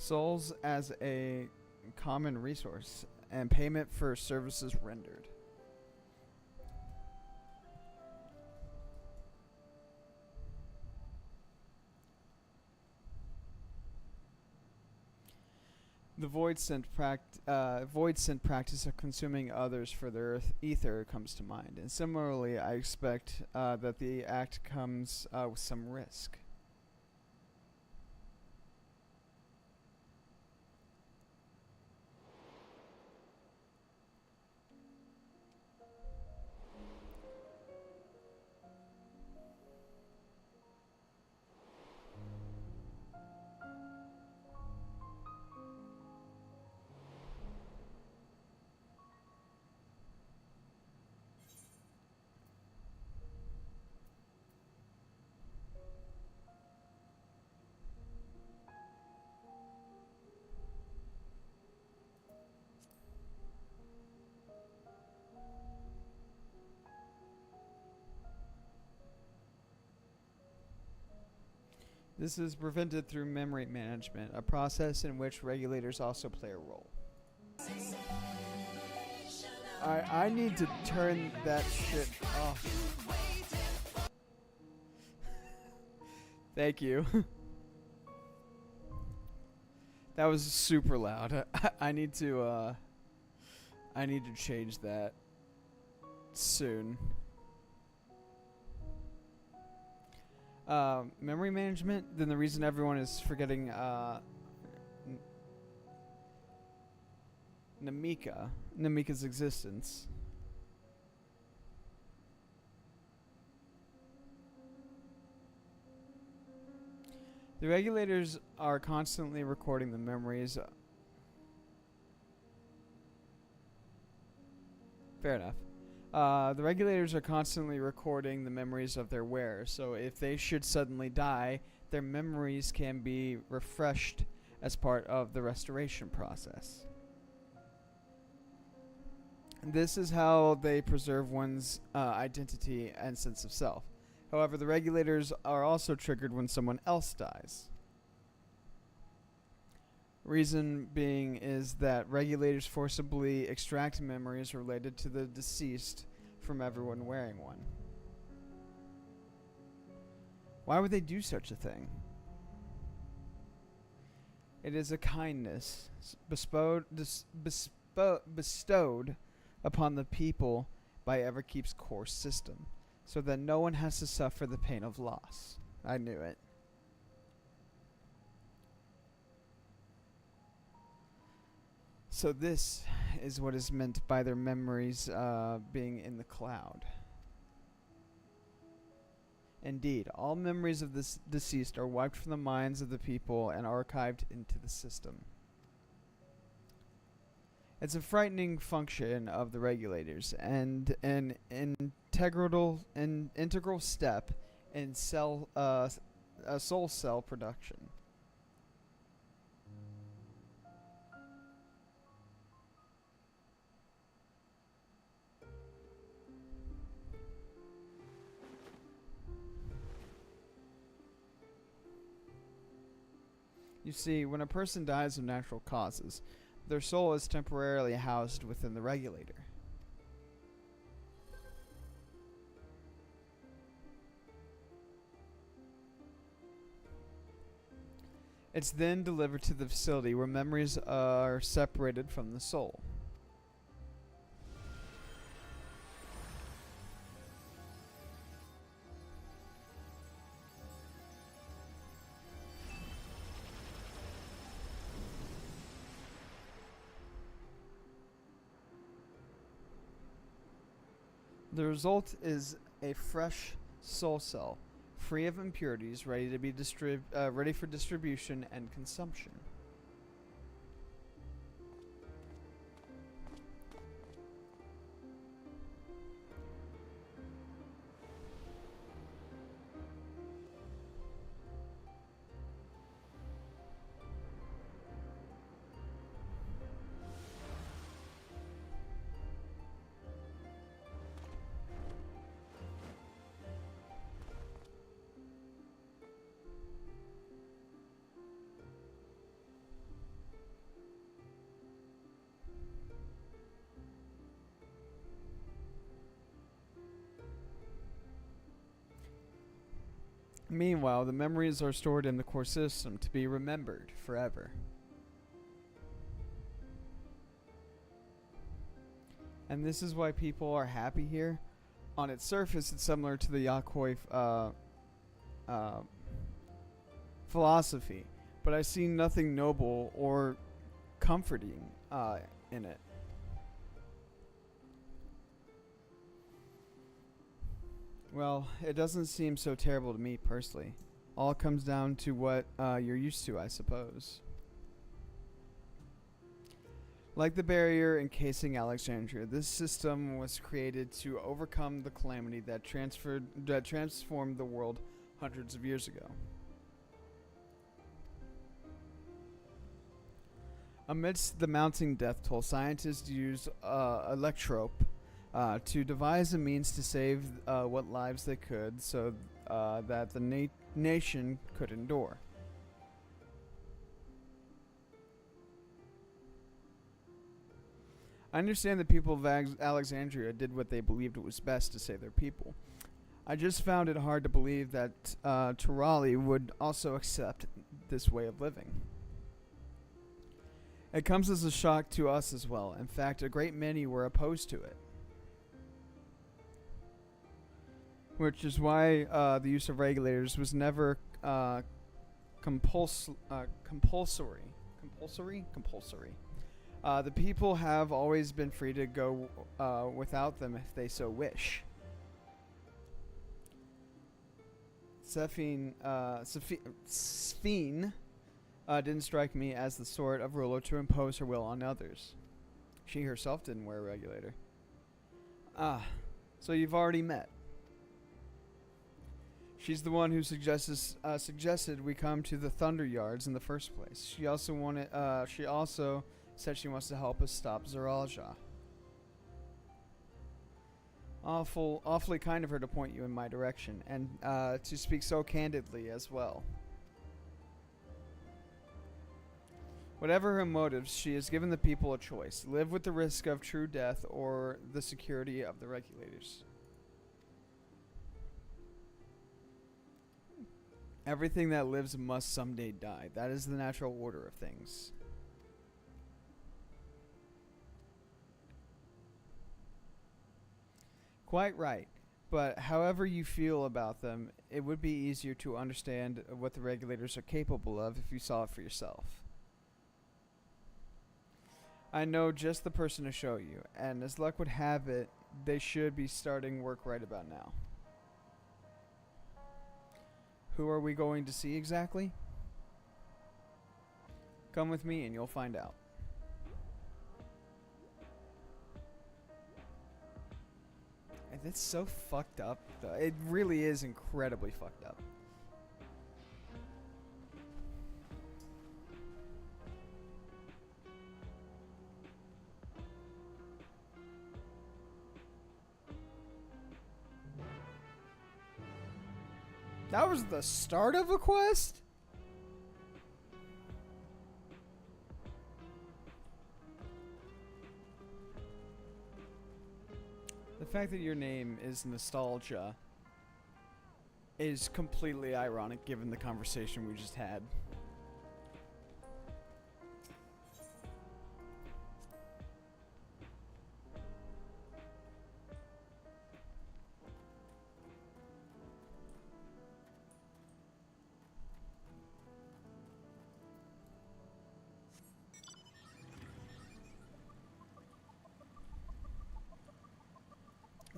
A: Souls as a common resource and payment for services rendered. The void sent practice of consuming others for their ether comes to mind, and similarly, I expect that the act comes with some risk. This is prevented through memory management, a process in which regulators also play a role. I need to turn that shit off. Thank you. That was super loud. I need to change that soon. Memory management, then the reason everyone is forgetting Namika's existence. The regulators are constantly recording the memories. Fair enough. The regulators are constantly recording the memories of their wearers, so if they should suddenly die, their memories can be refreshed as part of the restoration process. This is how they preserve one's identity and sense of self. However, the regulators are also triggered when someone else dies. Reason being is that regulators forcibly extract memories related to the deceased from everyone wearing one. Why would they do such a thing? It is a kindness bestowed upon the people by Everkeep's core system, so that no one has to suffer the pain of loss. I knew it. So this is what is meant by their memories being in the cloud. Indeed, all memories of the deceased are wiped from the minds of the people and archived into the system. It's a frightening function of the regulators and an integral step in soul cell production. You see, when a person dies of natural causes, their soul is temporarily housed within the regulator. It's then delivered to the facility where memories are separated from the soul. The result is a fresh soul cell, free of impurities, ready to be ready for distribution and consumption. Meanwhile, the memories are stored in the core system to be remembered forever. And this is why people are happy here. On its surface, it's similar to the Yakoi philosophy, but I see nothing noble or comforting in it. Well, it doesn't seem so terrible to me personally. All comes down to what you're used to, I suppose. Like the barrier encasing Alexandria, this system was created to overcome the calamity that transformed the world hundreds of years ago. Amidst the mounting death toll, scientists used electrope to devise a means to save what lives they could, so that the nation could endure. I understand the people of Alexandria did what they believed was best to save their people. I just found it hard to believe that Turali would also accept this way of living. It comes as a shock to us as well. In fact, a great many were opposed to it. Which is why the use of regulators was never compulsory. The people have always been free to go without them if they so wish. Sphene didn't strike me as the sort of ruler to impose her will on others. She herself didn't wear a regulator. Ah, so you've already met. She's the one who suggested we come to the Thunder Yards in the first place. She also said she wants to help us stop Zeralja. Awfully kind of her to point you in my direction, and to speak so candidly as well. Whatever her motives, she has given the people a choice: live with the risk of true death or the security of the regulators. Everything that lives must someday die. That is the natural order of things. Quite right. But however you feel about them, it would be easier to understand what the regulators are capable of if you saw it for yourself. I know just the person to show you, and as luck would have it, they should be starting work right about now. Who are we going to see exactly? Come with me and you'll find out. And it's so fucked up, though. It really is incredibly fucked up. That was the start of a quest? The fact that your name is Nostalgia is completely ironic given the conversation we just had.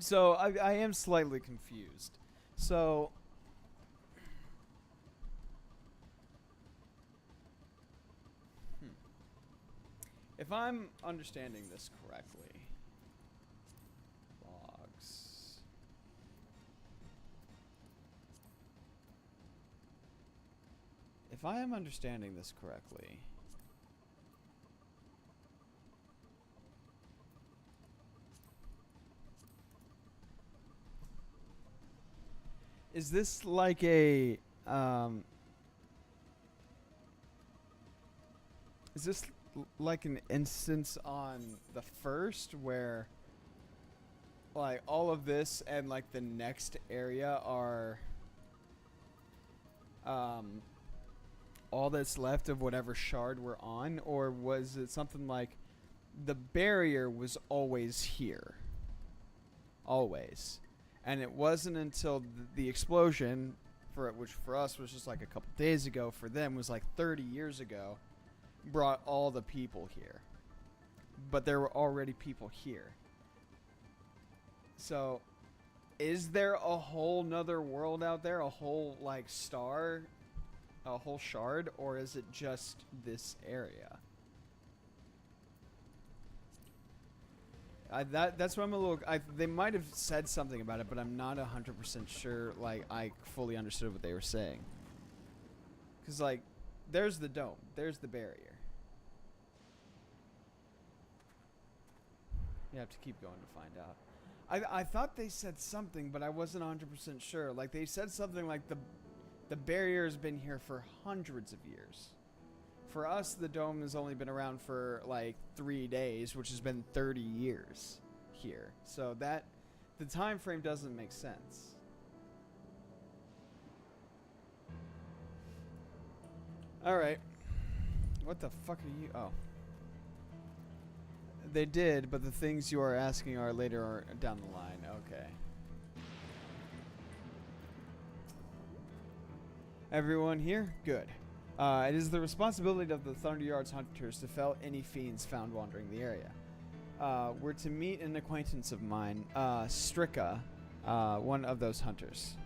A: So, I am slightly confused. So, if I'm understanding this correctly, logs. If I am understanding this correctly, is this like a, is this like an instance on the first where, like, all of this and, like, the next area are, all that's left of whatever shard we're on? Or was it something like the barrier was always here? Always. And it wasn't until the explosion, which for us was just like a couple days ago, for them was like 30 years ago, brought all the people here. But there were already people here. So, is there a whole nother world out there? A whole, like, star? A whole shard? Or is it just this area? That's what I'm a little... they might have said something about it, but I'm not 100% sure, like, I fully understood what they were saying. Because, like, there's the dome. There's the barrier. You have to keep going to find out. I thought they said something, but I wasn't 100% sure. Like, they said something like The barrier has been here for hundreds of years. For us, the dome has only been around for like 3 days, which has been 30 years here. So that the time frame doesn't make sense. All right. What the fuck are you? Oh. They did, but the things you are asking are later or down the line. Okay. Everyone here? Good. It is the responsibility of the Thunderyard's hunters to fell any fiends found wandering the area. We're to meet an acquaintance of mine, Strika, one of those hunters.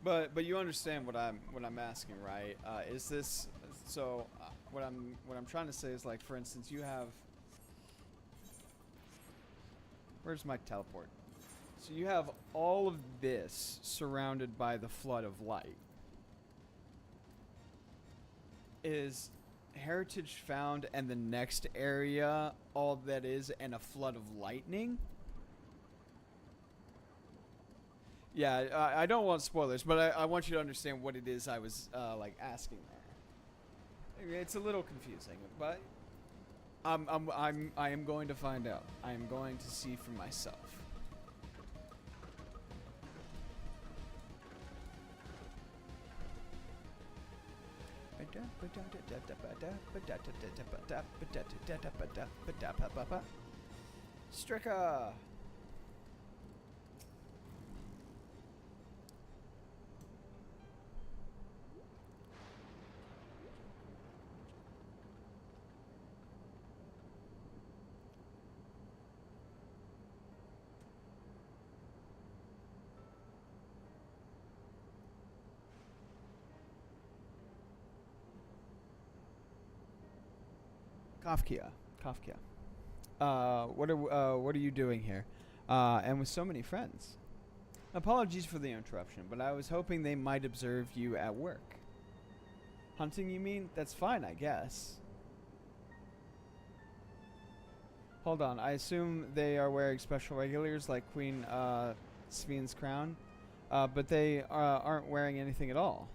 A: But you understand what I'm asking, right? Is this so? What I'm trying to say is, like, for instance, you have. Where's my teleport? So you have all of this surrounded by the flood of light. Is heritage found and the next area all that is and a flood of lightning? Yeah, I don't want spoilers, but I want you to understand what it is I was like asking there. It's a little confusing, but I am going to find out. I am going to see for myself. Strika. Kafka. What are you doing here? And with so many friends. Apologies for the interruption, but I was hoping they might observe you at work. Hunting, you mean? That's fine, I guess. Hold on, I assume they are wearing special regulars like Queen Sven's crown, but they aren't wearing anything at all.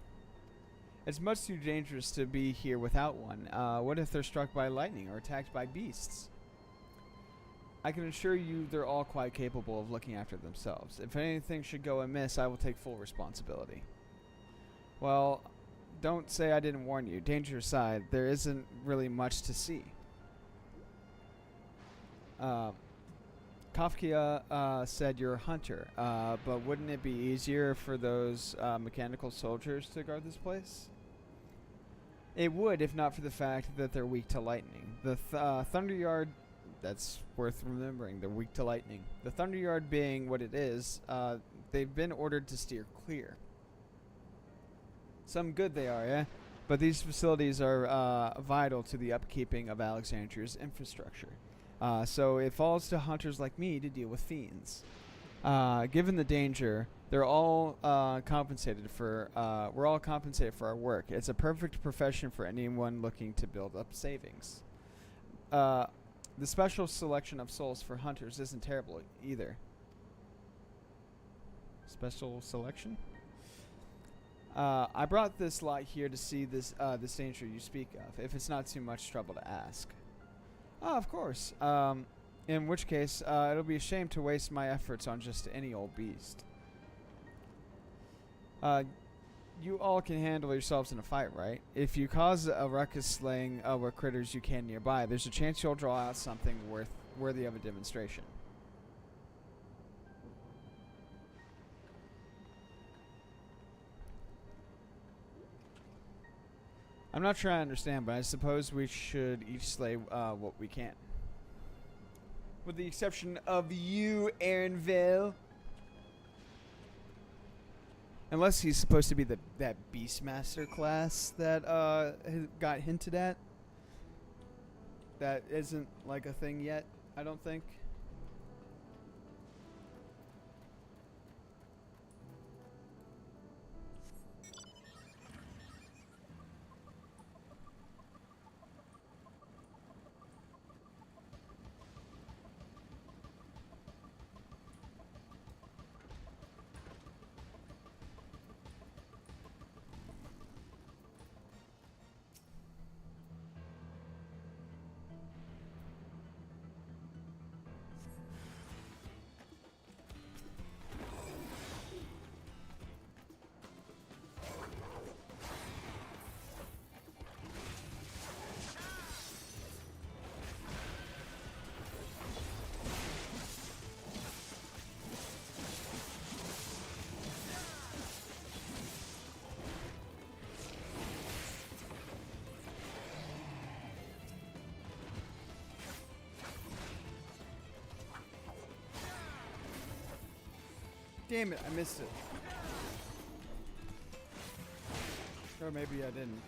A: It's much too dangerous to be here without one. What if they're struck by lightning or attacked by beasts? I can assure you they're all quite capable of looking after themselves. If anything should go amiss, I will take full responsibility. Well, don't say I didn't warn you. Danger aside, there isn't really much to see. Kafka said you're a hunter, but wouldn't it be easier for those mechanical soldiers to guard this place? It would, if not for the fact that they're weak to lightning. The Thunderyard, that's worth remembering, they're weak to lightning. The Thunderyard being what it is, they've been ordered to steer clear. Some good they are, yeah? But these facilities are vital to the upkeeping of Alexandria's infrastructure. So it falls to hunters like me to deal with fiends. Given the danger, they're all compensated for. We're all compensated for our work. It's a perfect profession for anyone looking to build up savings. The special selection of souls for hunters isn't terrible either. Special selection? I brought this lot here to see this danger you speak of. If it's not too much trouble to ask. Oh, of course. In which case, it'll be a shame to waste my efforts on just any old beast. You all can handle yourselves in a fight, right? If you cause a ruckus slaying what critters you can nearby, there's a chance you'll draw out something worthy of a demonstration. I'm not sure I understand, but I suppose we should each slay what we can. With the exception of you, Aaronville. Unless he's supposed to be that Beastmaster class that got hinted at. That isn't like a thing yet, I don't think. Damn it, I missed it. Or maybe I didn't.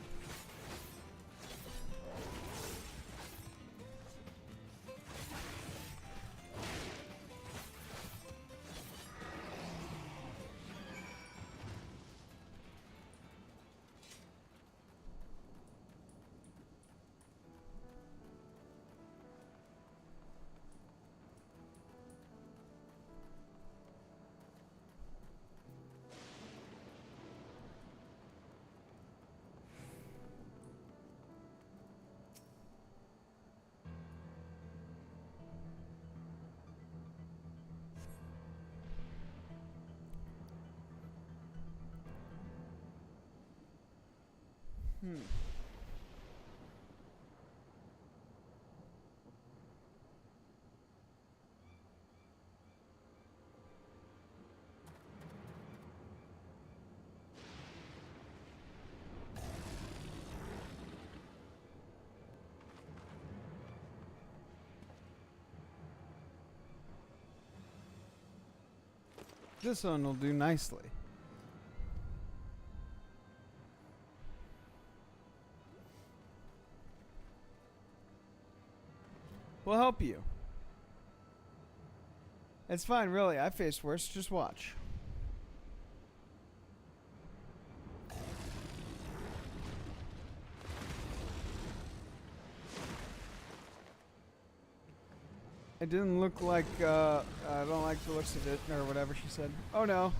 A: This one will do nicely. We'll help you. It's fine, really. I faced worse. Just watch. It didn't look like, I don't like the looks of it, or whatever she said. Oh no.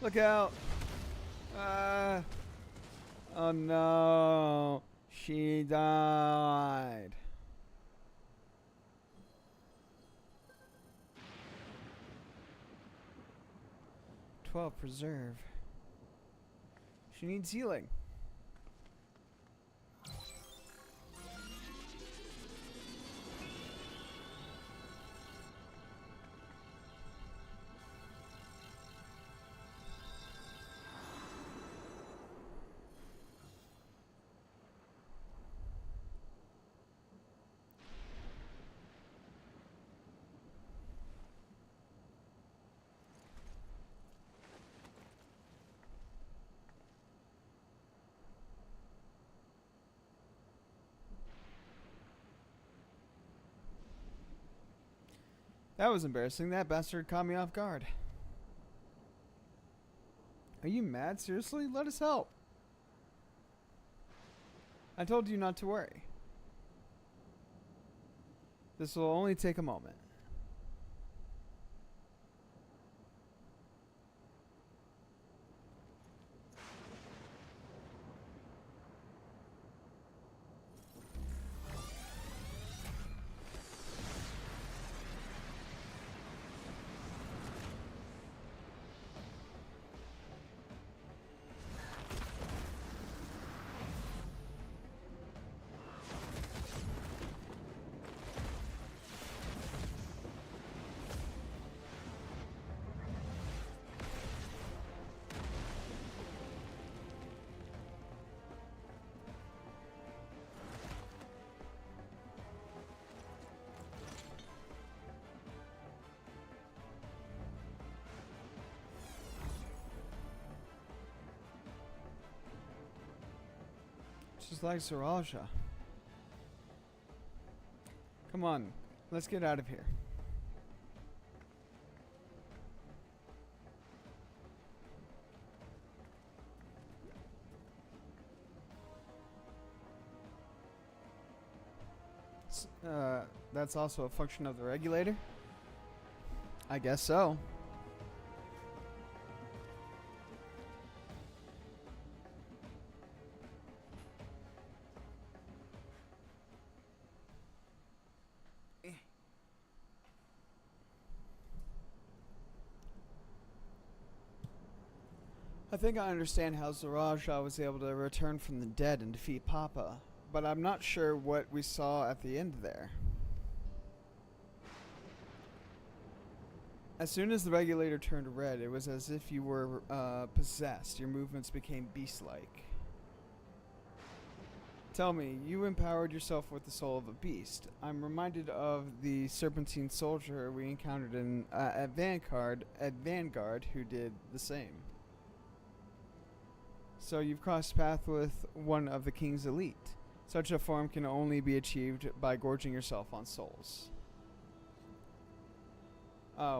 A: Look out. Oh no. She died. Preserve. She needs healing. That was embarrassing. That bastard caught me off guard. Are you mad? Seriously? Let us help. I told you not to worry. This will only take a moment. Just like Saraja. Come on, let's get out of here. That's also a function of the regulator? I guess so. I think I understand how Zaraja was able to return from the dead and defeat Papa, but I'm not sure what we saw at the end there. As soon as the regulator turned red, it was as if you were possessed. Your movements became beast-like. Tell me, you empowered yourself with the soul of a beast. I'm reminded of the serpentine soldier we encountered in at Vanguard, who did the same. So you've crossed path with one of the king's elite. Such a form can only be achieved by gorging yourself on souls.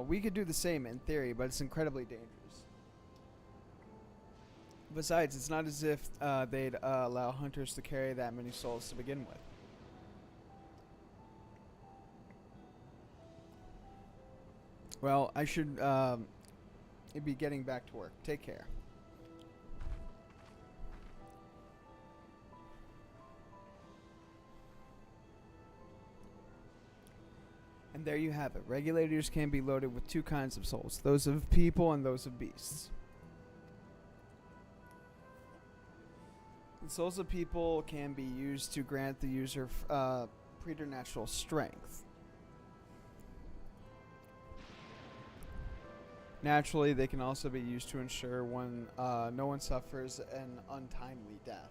A: We could do the same in theory, but it's incredibly dangerous. Besides, it's not as if they'd allow hunters to carry that many souls to begin with. Well, I should be getting back to work. Take care. And there you have it. Regulators can be loaded with two kinds of souls, those of people and those of beasts. The souls of people can be used to grant the user preternatural strength. Naturally, they can also be used to ensure no one suffers an untimely death.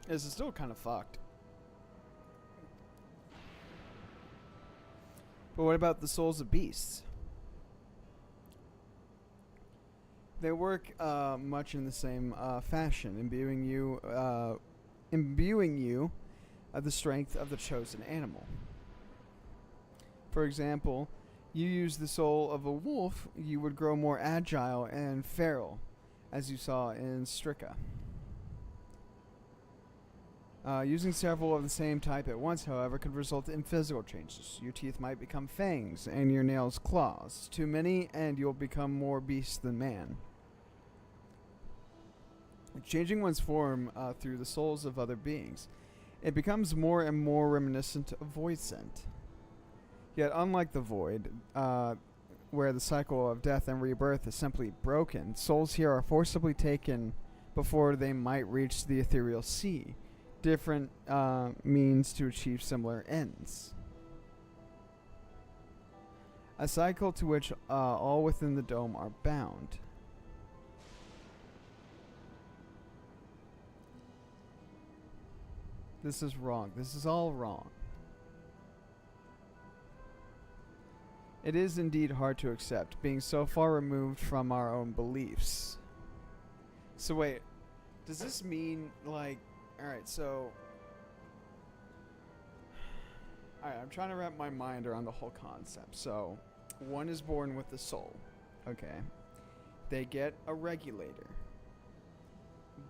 A: This is still kind of fucked. But what about the souls of beasts? They work much in the same fashion, imbuing you the strength of the chosen animal. For example, you use the soul of a wolf, you would grow more agile and feral, as you saw in Strika. Using several of the same type at once, however, could result in physical changes. Your teeth might become fangs, and your nails claws. Too many, and you'll become more beast than man. Changing one's form through the souls of other beings, it becomes more and more reminiscent of Void Scent. Yet, unlike the Void, where the cycle of death and rebirth is simply broken, souls here are forcibly taken before they might reach the ethereal sea. Different means to achieve similar ends. A cycle to which all within the dome are bound. This is wrong. This is all wrong. It is indeed hard to accept, being so far removed from our own beliefs. So wait, does this mean, like... Alright, so... Alright, I'm trying to wrap my mind around the whole concept. So, one is born with the soul. Okay. They get a regulator.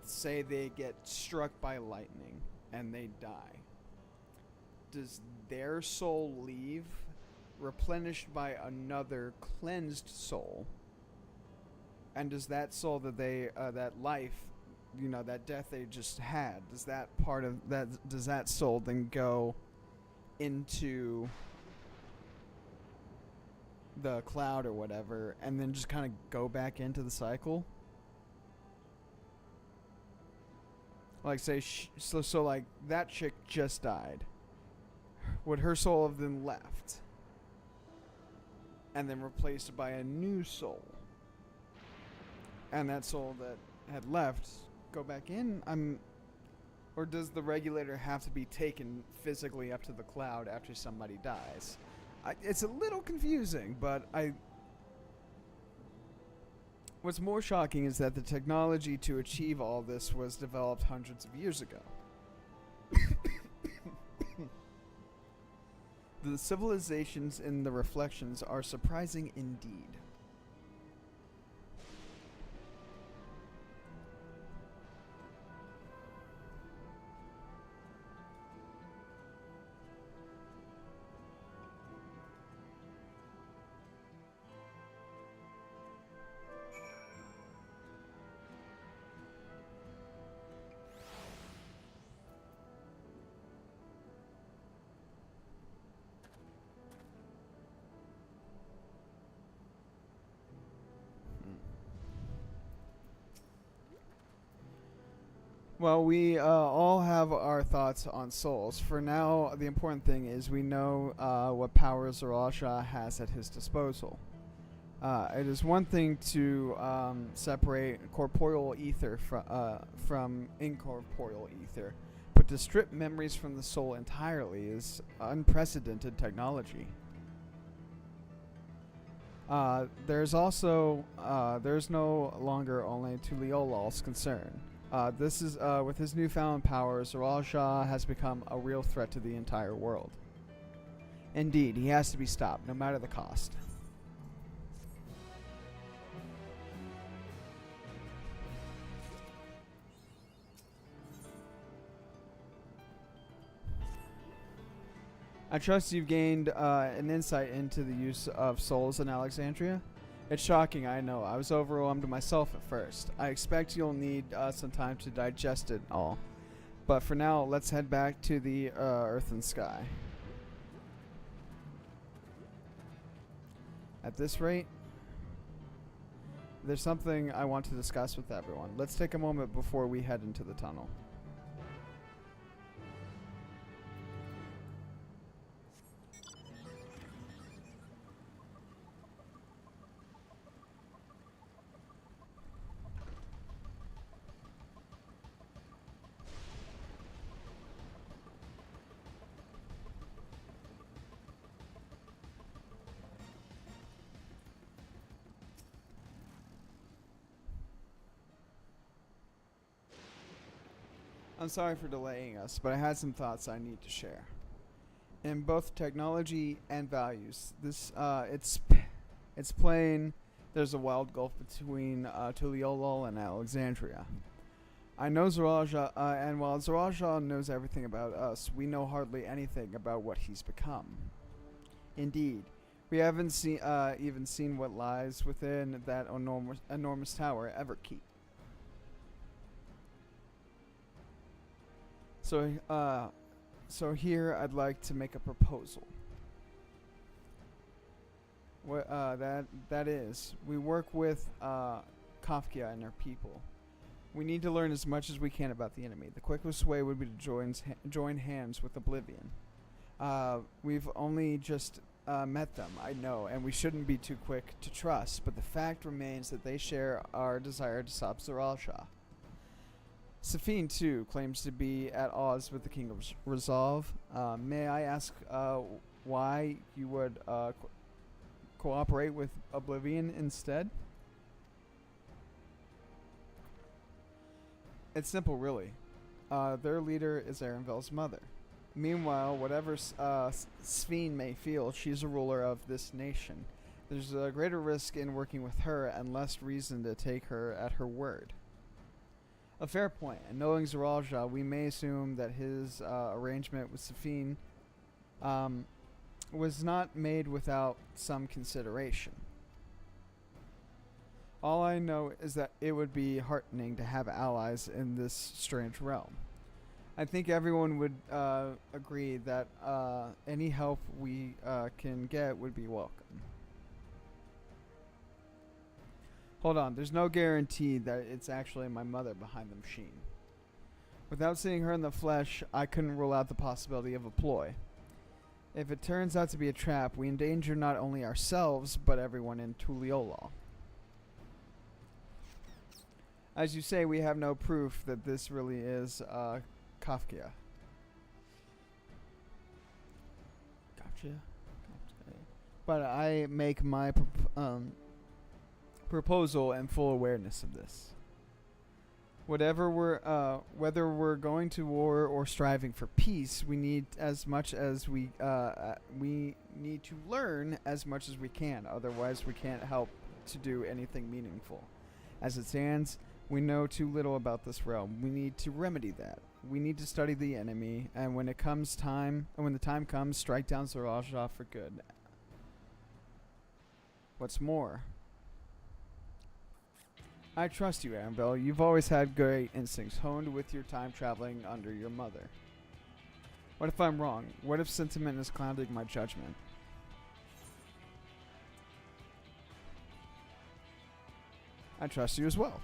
A: Say they get struck by lightning and they die. Does their soul leave, replenished by another cleansed soul? And does that soul that they, that life, you know, that death they just had, does that part of that, does that soul then go into the cloud or whatever, and then just kind of go back into the cycle? Like, say, so like, that chick just died. Would her soul have then left? And then replaced by a new soul? And that soul that had left go back in? Or does the regulator have to be taken physically up to the cloud after somebody dies? It's a little confusing, but what's more shocking is that the technology to achieve all this was developed hundreds of years ago. The civilizations in the reflections are surprising indeed. Well, we all have our thoughts on souls. For now, the important thing is we know what powers Zaralsha has at his disposal. It is one thing to separate corporeal ether from incorporeal ether, but to strip memories from the soul entirely is unprecedented technology. There's no longer only Tuliolol's concern. This is with his newfound power, Zoraal has become a real threat to the entire world. Indeed, he has to be stopped, no matter the cost. I trust you've gained an insight into the use of souls in Alexandria. It's shocking, I know. I was overwhelmed myself at first. I expect you'll need some time to digest it all. But for now, let's head back to the Earth and Sky. At this rate, there's something I want to discuss with everyone. Let's take a moment before we head into the tunnel. I'm sorry for delaying us, but I had some thoughts I need to share. In both technology and values, it's plain there's a wild gulf between Tuliolol and Alexandria. I know Zoraal, and while Zoraal knows everything about us, we know hardly anything about what he's become. Indeed, we haven't even seen what lies within that enormous tower Everkeep. So here I'd like to make a proposal. That is, we work with Kafka and her people. We need to learn as much as we can about the enemy. The quickest way would be to join hands with Oblivion. We've only just met them, I know, and we shouldn't be too quick to trust, but the fact remains that they share our desire to stop Zoraal. Safine, too, claims to be at odds with the King of Resolve. May I ask why you would cooperate with Oblivion instead? It's simple, really. Their leader is Arenville's mother. Meanwhile, whatever Safine may feel, she's a ruler of this nation. There's a greater risk in working with her and less reason to take her at her word. A fair point, and knowing Zoraal, we may assume that his arrangement with Safine was not made without some consideration. All I know is that it would be heartening to have allies in this strange realm. I think everyone would agree that any help we can get would be welcome. Hold on, there's no guarantee that it's actually my mother behind the machine. Without seeing her in the flesh, I couldn't rule out the possibility of a ploy. If it turns out to be a trap, we endanger not only ourselves, but everyone in Tuliolol. As you say, we have no proof that this really is Kafka. Gotcha. But I make my proposal and full awareness of this. Whether we're going to war or striving for peace, we need need to learn as much as we can. Otherwise, we can't help to do anything meaningful. As it stands, we know too little about this realm. We need to remedy that. We need to study the enemy, and when the time comes, strike down Zoraal for good. What's more, I trust you, Arenville. You've always had great instincts, honed with your time traveling under your mother. What if I'm wrong? What if sentiment is clouding my judgment? I trust you as well.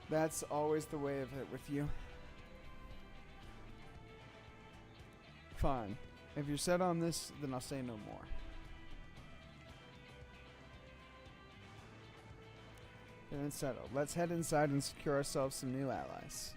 A: That's always the way of it with you. Fine. If you're set on this, then I'll say no more. Then it's settled. Let's head inside and secure ourselves some new allies.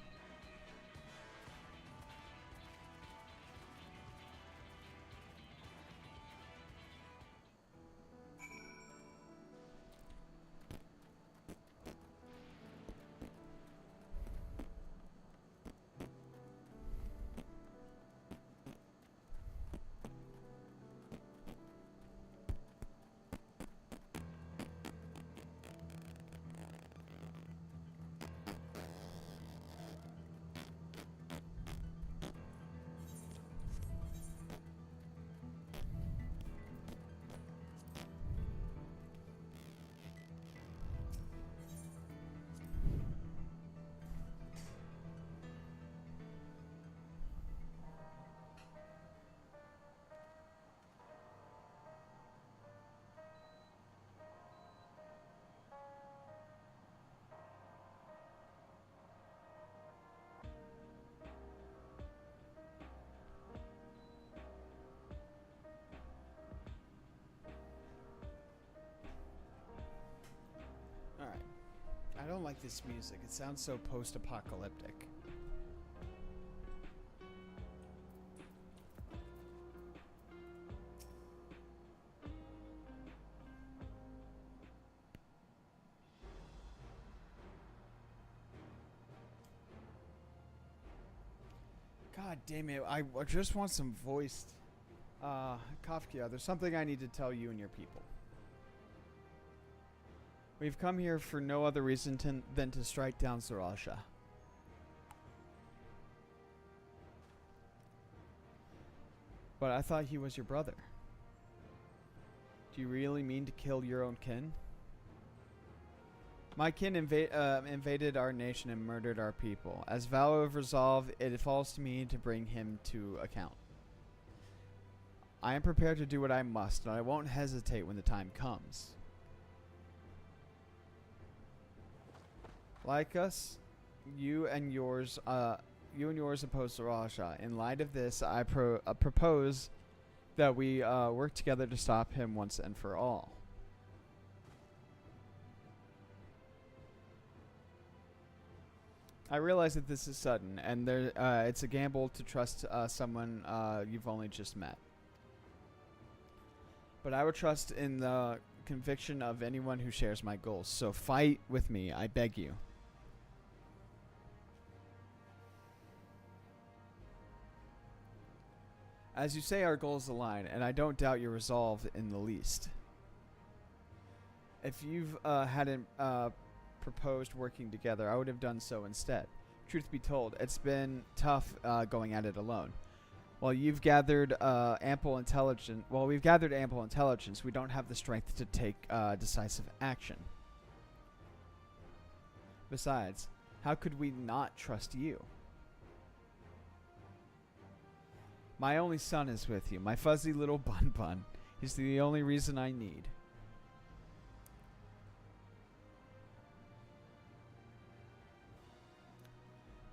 A: Alright. I don't like this music. It sounds so post-apocalyptic. God damn it. I just want some voiced... Kafka, there's something I need to tell you and your people. We've come here for no other reason than to strike down Zaraja. But I thought he was your brother. Do you really mean to kill your own kin? My kin invaded our nation and murdered our people. As vow of resolve, it falls to me to bring him to account. I am prepared to do what I must, and I won't hesitate when the time comes. Like us, you and yours oppose Zaraja. In light of this, I propose that we work together to stop him once and for all. I realize that this is sudden, and it's a gamble to trust someone you've only just met. But I would trust in the conviction of anyone who shares my goals. So fight with me, I beg you. As you say, our goals align, and I don't doubt your resolve in the least. If you've hadn't proposed working together, I would have done so instead. Truth be told, it's been tough going at it alone. While we've gathered ample intelligence, we don't have the strength to take decisive action. Besides, how could we not trust you? My only son is with you, my fuzzy little bun-bun. He's the only reason I need.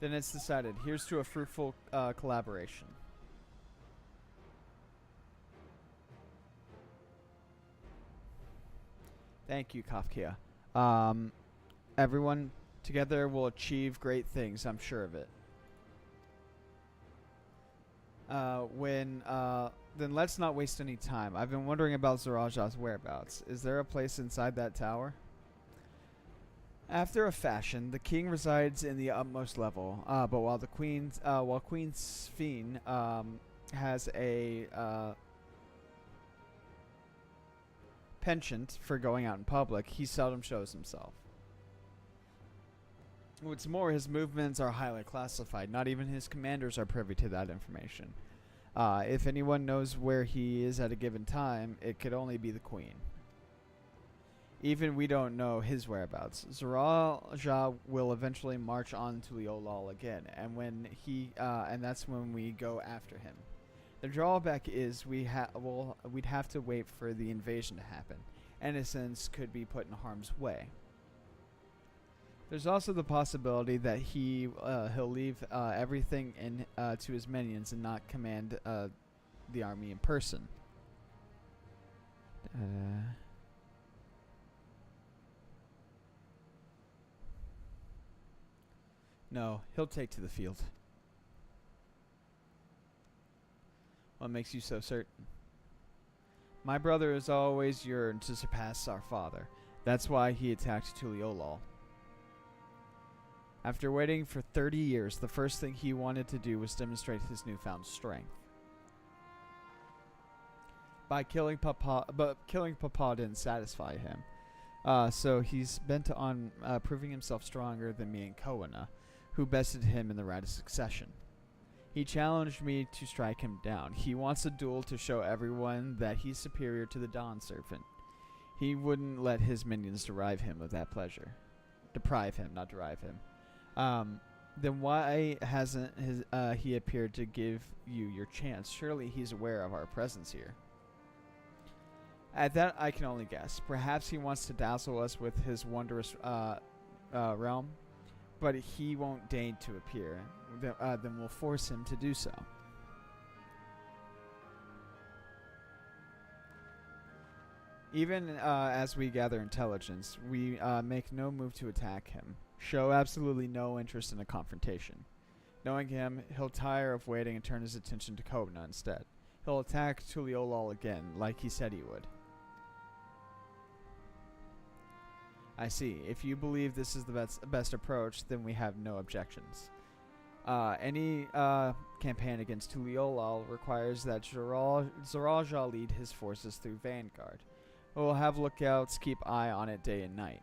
A: Then it's decided. Here's to a fruitful collaboration. Thank you, Kafka. Everyone together will achieve great things, I'm sure of it. Then let's not waste any time. I've been wondering about Zaraja's whereabouts. Is there a place inside that tower? After a fashion, the king resides in the utmost level. But while Queen Sphene has a penchant for going out in public, he seldom shows himself. What's more, his movements are highly classified. Not even his commanders are privy to that information. If anyone knows where he is at a given time, it could only be the queen. Even we don't know his whereabouts. Zaraja will eventually march on to Leolal again, and that's when we go after him. The drawback is we'd have to wait for the invasion to happen. Innocents could be put in harm's way. There's also the possibility that he'll leave everything to his minions and not command the army in person. No, he'll take to the field. What makes you so certain? My brother has always yearned to surpass our father. That's why he attacked Tuliolal. After waiting for 30 years, the first thing he wanted to do was demonstrate his newfound strength. But killing Papa didn't satisfy him. So he's bent on proving himself stronger than me and Koana, who bested him in the right of succession. He challenged me to strike him down. He wants a duel to show everyone that he's superior to the Dawn Serpent. He wouldn't let his minions deprive him of that pleasure. Deprive him, not derive him. Then why hasn't he appeared to give you your chance? Surely he's aware of our presence here. At that, I can only guess. Perhaps he wants to dazzle us with his wondrous realm, but he won't deign to appear. Then we'll force him to do so. Even as we gather intelligence, we make no move to attack him. Show absolutely no interest in a confrontation. Knowing him, he'll tire of waiting and turn his attention to Kobna instead. He'll attack Tuliolal again, like he said he would. I see. If you believe this is the best approach, then we have no objections. Any campaign against Tuliolal requires that Zoraja lead his forces through Vanguard. We'll have lookouts, keep eye on it day and night.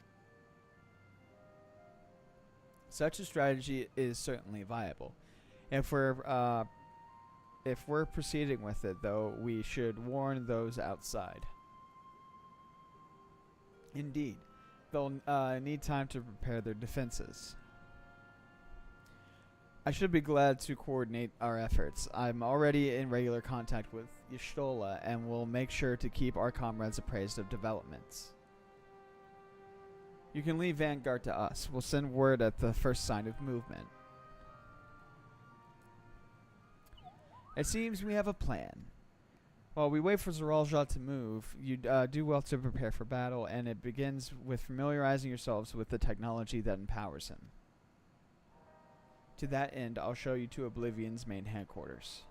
A: Such a strategy is certainly viable. If we're proceeding with it, though, we should warn those outside. Indeed, they'll need time to prepare their defenses. I should be glad to coordinate our efforts. I'm already in regular contact with Y'shtola, and will make sure to keep our comrades appraised of developments. You can leave Vanguard to us. We'll send word at the first sign of movement. It seems we have a plan. While we wait for Zoraja to move, you do well to prepare for battle, and it begins with familiarizing yourselves with the technology that empowers him. To that end, I'll show you to Oblivion's main headquarters.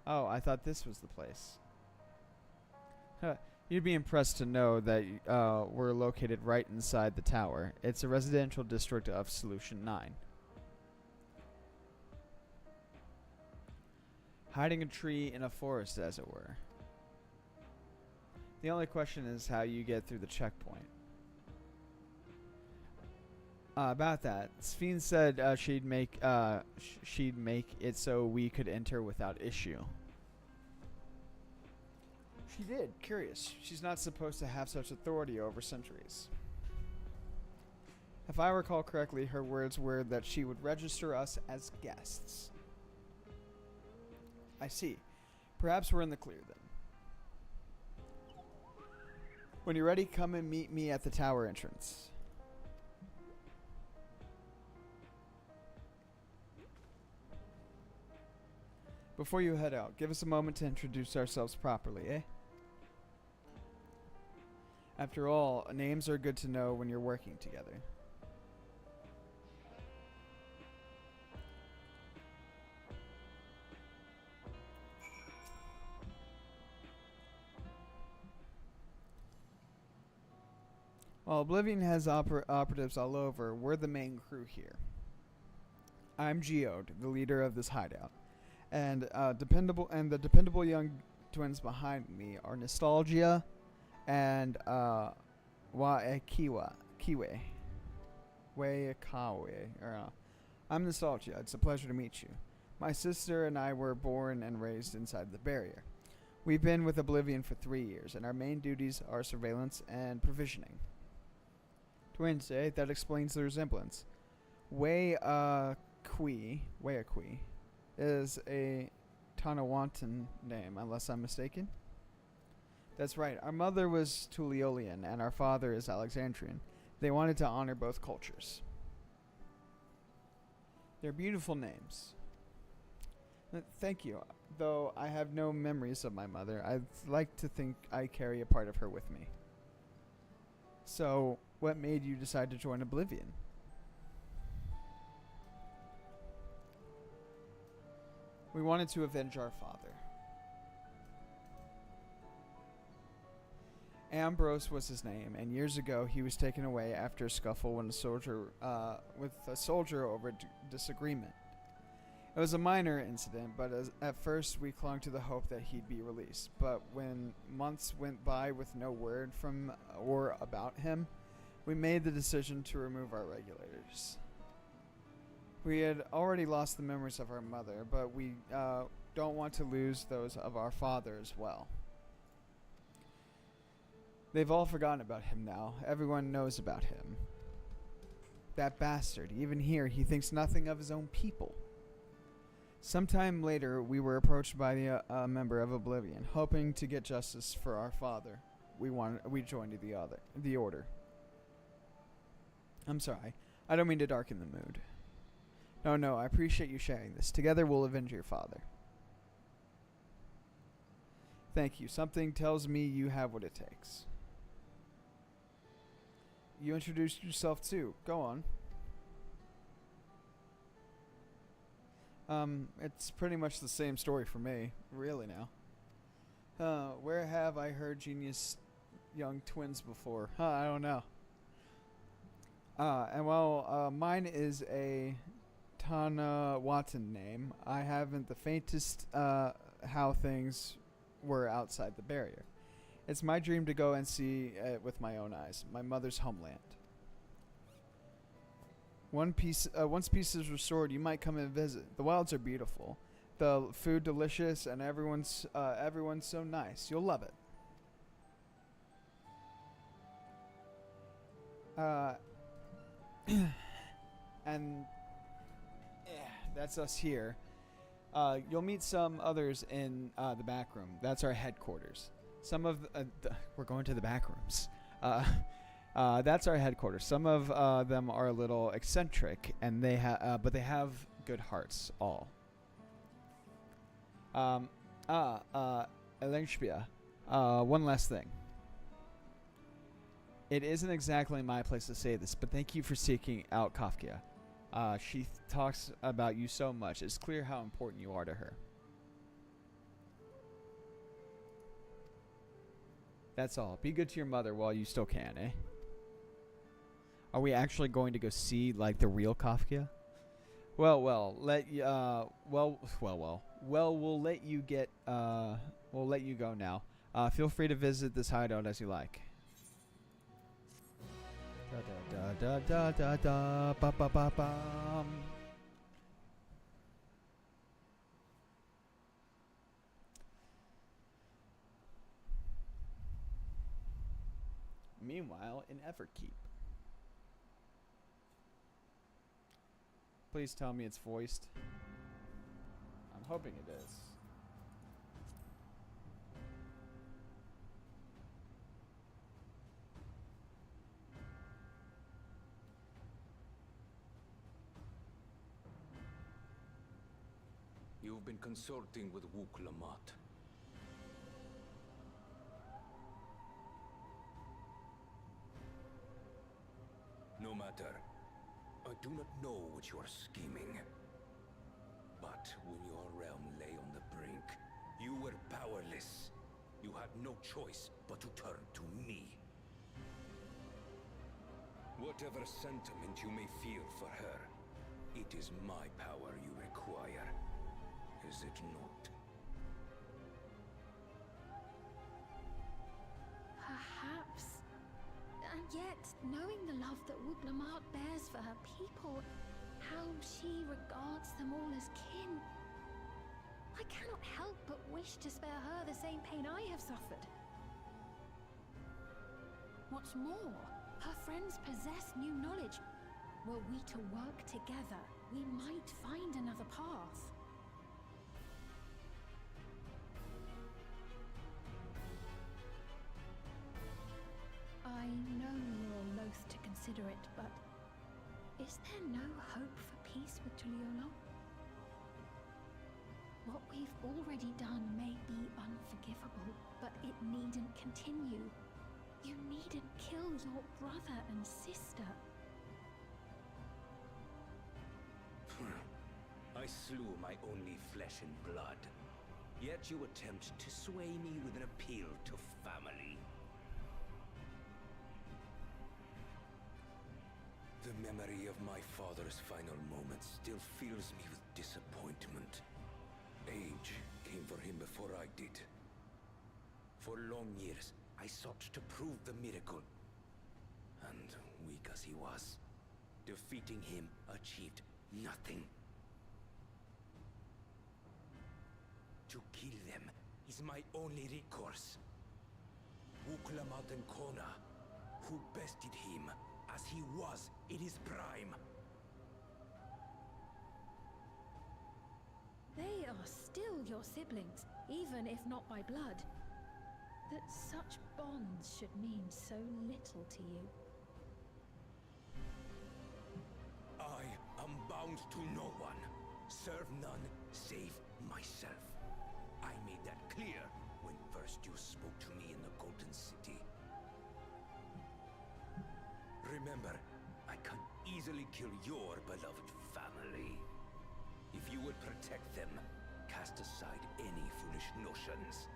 A: Oh, I thought this was the place. You'd be impressed to know that we're located right inside the tower. It's a residential district of Solution 9. Hiding a tree in a forest, as it were. The only question is how you get through the checkpoint. About that, Sphene said she'd make it so we could enter without issue. She did. Curious. She's not supposed to have such authority over sentries. If I recall correctly, her words were that she would register us as guests. I see. Perhaps we're in the clear then. When you're ready, come and meet me at the tower entrance. Before you head out, give us a moment to introduce ourselves properly, eh? After all, names are good to know when you're working together. While Oblivion has operatives all over, we're the main crew here. I'm Geode, the leader of this hideout. And the dependable young twins behind me are Nostalgia and Kiwe. I'm Nostalgia. It's a pleasure to meet you. My sister and I were born and raised inside the barrier. We've been with Oblivion for 3 years, and our main duties are surveillance and provisioning. Twins, eh? That explains the resemblance. Wayakwi is a Tanawantan name, unless I'm mistaken. That's right. Our mother was Tuliolian, and our father is Alexandrian. They wanted to honor both cultures. They're beautiful names. Thank you. Though I have no memories of my mother, I'd like to think I carry a part of her with me. So, what made you decide to join Oblivion? We wanted to avenge our father. Ambrose was his name, and years ago he was taken away after a scuffle when with a soldier over disagreement. It was a minor incident, but at first we clung to the hope that he'd be released. But when months went by with no word from or about him, we made the decision to remove our regulators. We had already lost the memories of our mother, but we don't want to lose those of our father as well. They've all forgotten about him now. Everyone knows about him. That bastard, even here, he thinks nothing of his own people. Sometime later, we were approached by a member of Oblivion, hoping to get justice for our father. We joined the order. I'm sorry. I don't mean to darken the mood. No, I appreciate you sharing this. Together we'll avenge your father. Thank you. Something tells me you have what it takes. You introduced yourself too. Go on. It's pretty much the same story for me, really now. Where have I heard genius young twins before? I don't know. Mine is a Tana Watson name. I haven't the faintest how things were outside the barrier. It's my dream to go and see it with my own eyes, my mother's homeland. Once peace is restored, you might come and visit. The wilds are beautiful, the food delicious, and everyone's so nice. You'll love it. And that's us here. You'll meet some others in the back room. That's our headquarters. We're going to the back rooms. That's our headquarters. Some of them are a little eccentric, and but they have good hearts. All. Elenspia. One last thing. It isn't exactly my place to say this, but thank you for seeking out Kafka. She talks about you so much. It's clear how important you are to her. That's all. Be good to your mother while you still can, eh? Are we actually going to go see, like, the real Kafka? Well, we'll let you go now. Feel free to visit this hideout as you like. Da da da da da ba ba ba bum. Meanwhile, in Everkeep. Please tell me it's voiced. I'm hoping it is.
B: You've been consulting with Wook Lamont. No matter. I do not know what you are scheming. But when your realm lay on the brink, you were powerless. You had no choice but to turn to me. Whatever sentiment you may feel for her, it is my power you require. Is it not?
C: Perhaps. And yet, knowing the love that Wook Lamont bears for her people, how she regards them all as kin, I cannot help but wish to spare her the same pain I have suffered. What's more, her friends possess new knowledge. Were we to work together, we might find another path. I know you're loath to consider it, but is there no hope for peace with Tuliolo? What we've already done may be unforgivable, but it needn't continue. You needn't kill your brother and sister.
B: I slew my only flesh and blood. Yet you attempt to sway me with an appeal to family. The memory of my father's final moments still fills me with disappointment. Age came for him before I did. For long years, I sought to prove the miracle. And weak as he was, defeating him achieved nothing. To kill them is my only recourse. Wuklamat and Kona, who bested him as he was in his prime.
C: They are still your siblings, even if not by blood. That such bonds should mean so little to you.
B: I am bound to no one. Serve none save myself. I made that clear when first you spoke to me in the Golden City. Remember, I can easily kill your beloved family. If you would protect them, cast aside any foolish notions.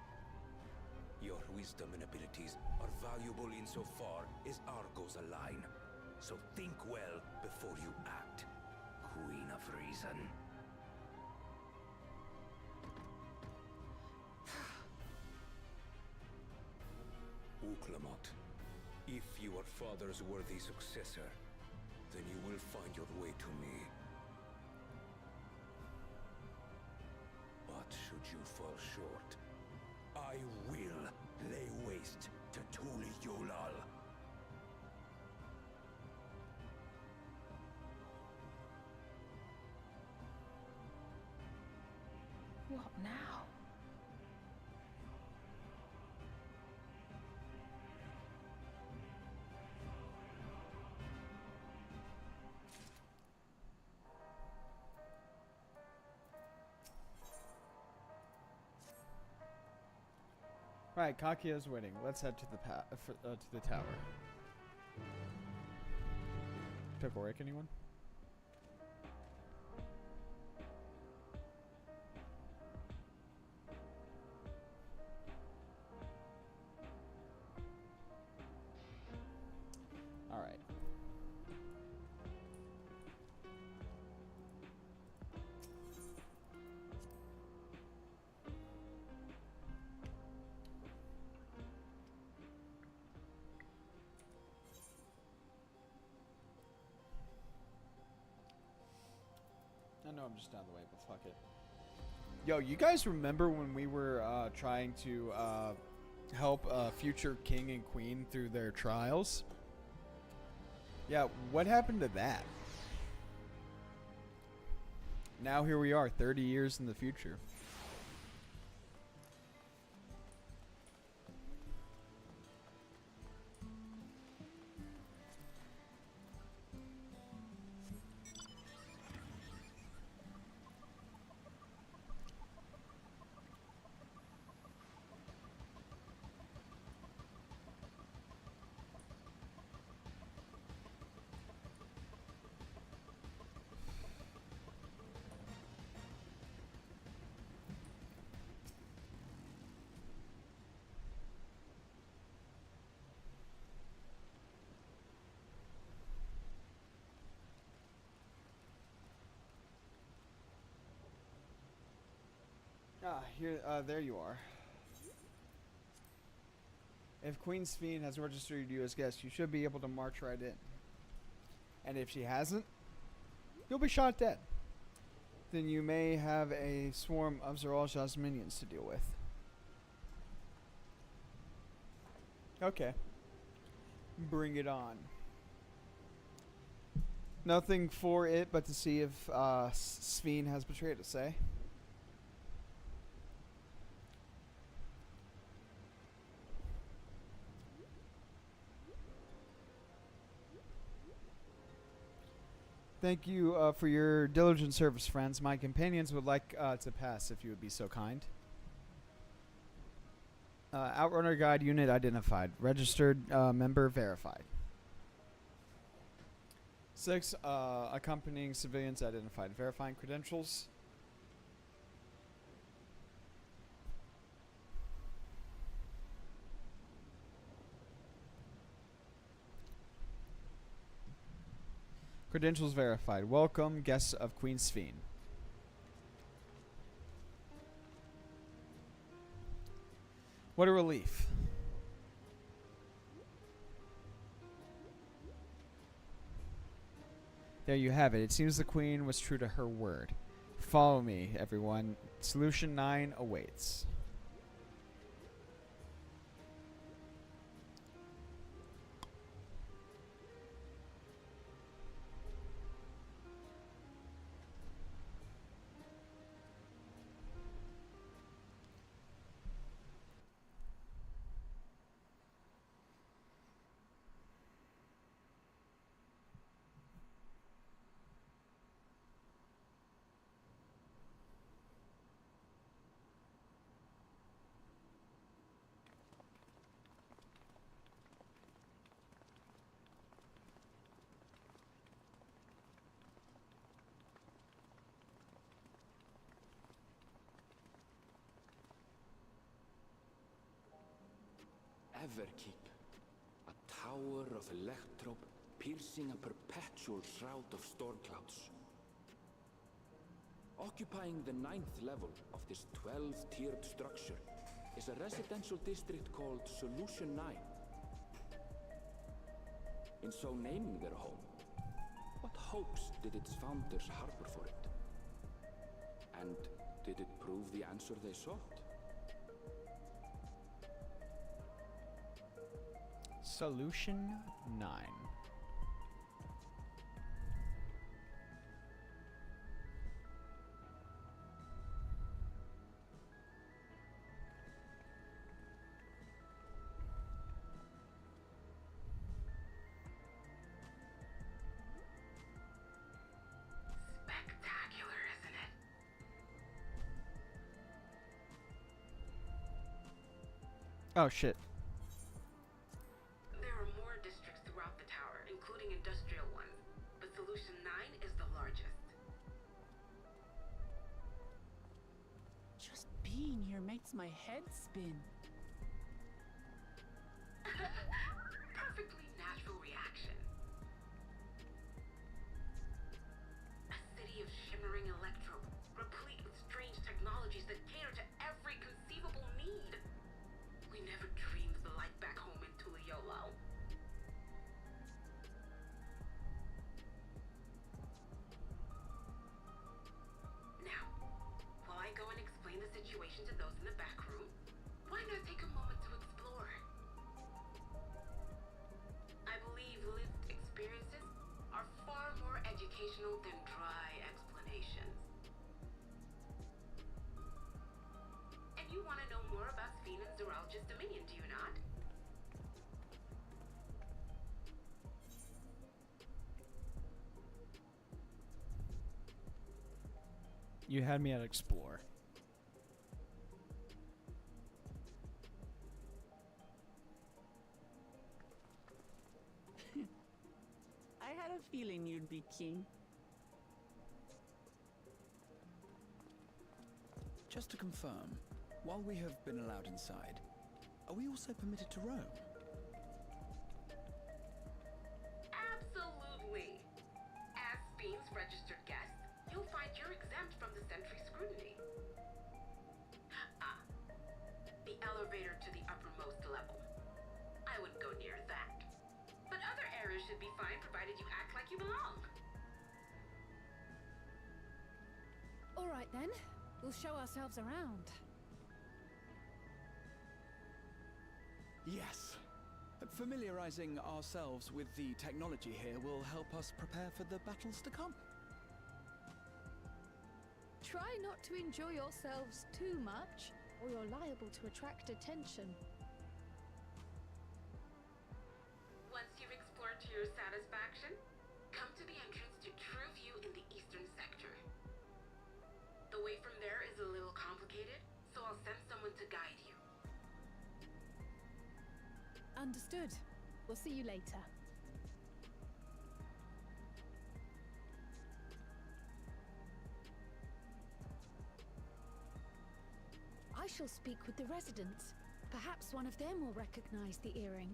B: Your wisdom and abilities are valuable insofar as our goals align. So think well before you act, Queen of Reason. Uklamat, if you are father's worthy successor, then you will find your way to me. But should you fall short, I will lay waste to Tuli Yolal.
C: What now?
A: Right, Kakia's winning. Let's head to the tower. Took a break, anyone? All right. I know I'm just down the way, but fuck it. Yo, you guys remember when we were trying to help future king and queen through their trials? Yeah, what happened to that? Now here we are, 30 years in the future. Ah, here, there you are. If Queen Sphene has registered you as guest, you should be able to march right in. And if she hasn't, you'll be shot dead. Then you may have a swarm of Zeralja's minions to deal with. Okay. Bring it on. Nothing for it but to see if Sphene has betrayed us, eh? Thank you for your diligent service, friends. My companions would like to pass if you would be so kind. Outrunner guide unit identified. Registered member verified. 6 accompanying civilians identified. Verifying credentials. Credentials verified. Welcome, guests of Queen Sphene. What a relief. There you have it. It seems the Queen was true to her word. Follow me, everyone. Solution 9 awaits.
B: Everkeep, a tower of electrope piercing a perpetual shroud of storm clouds. Occupying the 9th level of this 12-tiered structure is a residential district called Solution 9. In so naming their home, what hopes did its founders harbor for it? And did it prove the answer they sought?
A: Solution 9.
L: Spectacular, isn't it?
A: Oh shit.
L: There are more districts throughout the tower, including industrial ones, but Solution 9 is the largest.
E: Just being here makes my head spin.
L: Perfectly natural reaction. A city of shimmering electro, replete with strange technologies that cater to every conceivable need. We never dreamed of the light back home in Tuliyolo. Now, while I go and explain the situation to those in the back room, why not take a moment to explore? I believe lived experiences are far more educational than dry explanations. And you want to know more about Sphene and Zoralj's Dominion, do you not?
A: You had me at explore.
E: I had a feeling you'd be king.
G: Just to confirm, while we have been allowed inside, are we also permitted to roam?
L: Absolutely. As Sphene's registered guest, you'll find you're exempt from the sentry scrutiny. The elevator to the uppermost level. I wouldn't go near that. But other areas should be fine provided you act like you belong.
H: All right then, we'll show ourselves around.
G: Yes. Familiarizing ourselves with the technology here will help us prepare for the battles to come.
F: Try not to enjoy yourselves too much, or you're liable to attract attention.
L: Once you've explored to your satisfaction, come to the entrance to True
H: Understood. We'll see you later.
F: I shall speak with the residents. Perhaps one of them will recognize the earring.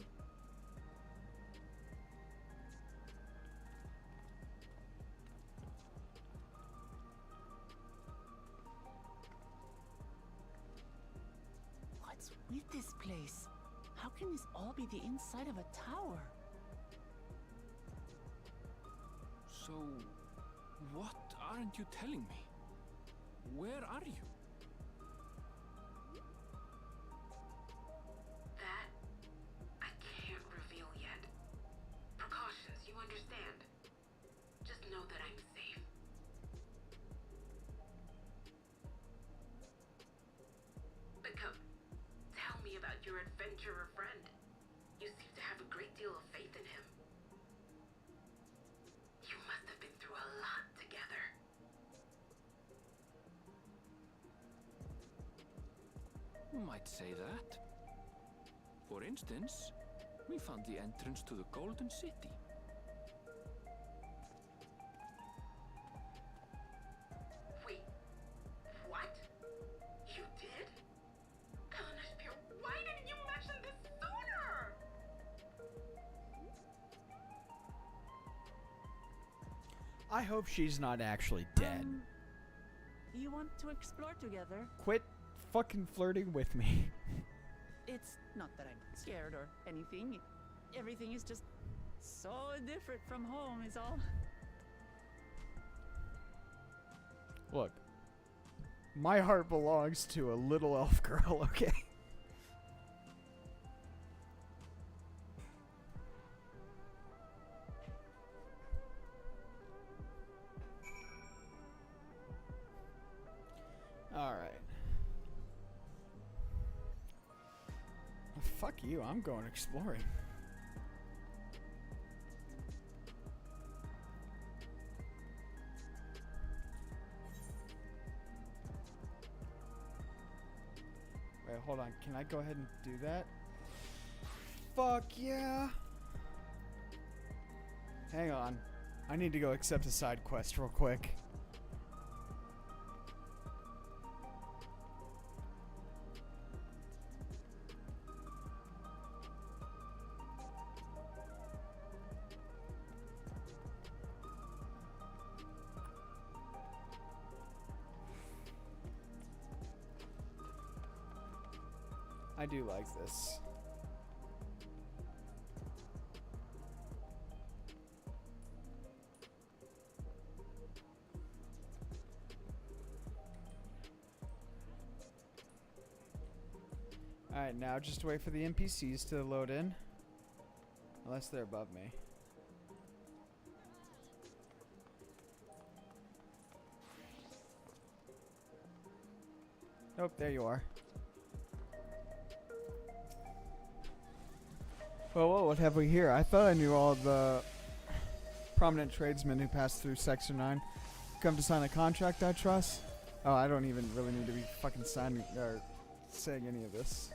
E: What's with this place? How can this all be the inside of a tower?
G: So, what aren't you telling me? Where are you?
L: That I can't reveal yet. Precautions, you understand. Just know that I'm safe. But come, tell me about your adventurer friend. You seem to have a great deal of faith in him. You must have been through a lot together.
G: Might say that. For instance, we found the entrance to the Golden City.
L: Wait, what? You did? Elanasphere, why didn't you mention this sooner?
A: I hope she's not actually dead.
E: You want to explore together?
A: Quit fucking flirting with me.
E: It's not that I'm scared or anything. Everything is just so different from home is all.
A: Look, my heart belongs to a little elf girl, okay? Alright. Fuck you, I'm going exploring. Wait, hold on. Can I go ahead and do that? Fuck yeah! Hang on. I need to go accept a side quest real quick. I do like this. Alright, now just wait for the NPCs to load in. Unless they're above me. Nope, there you are. Well, what have we here? I thought I knew all the prominent tradesmen who passed through Section 9. Come to sign a contract, I trust? Oh, I don't even really need to be fucking signing or saying any of this.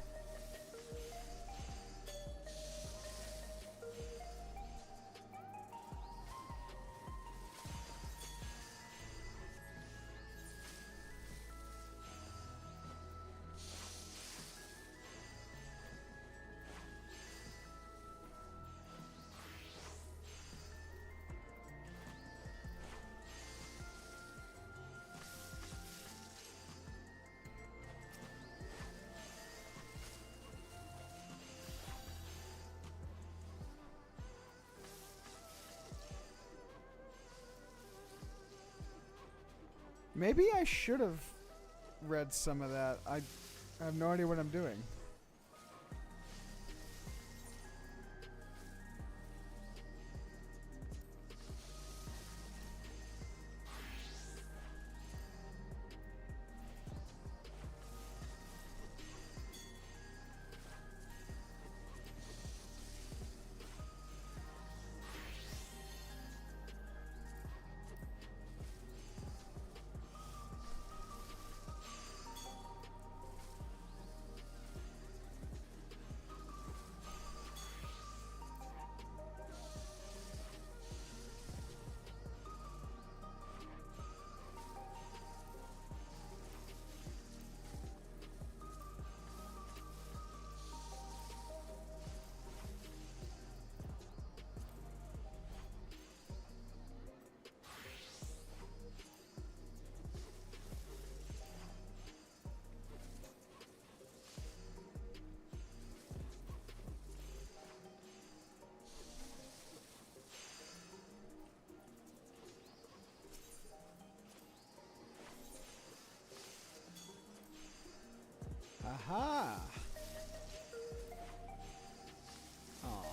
A: Maybe I should have read some of that. I have no idea what I'm doing. Aha! Oh.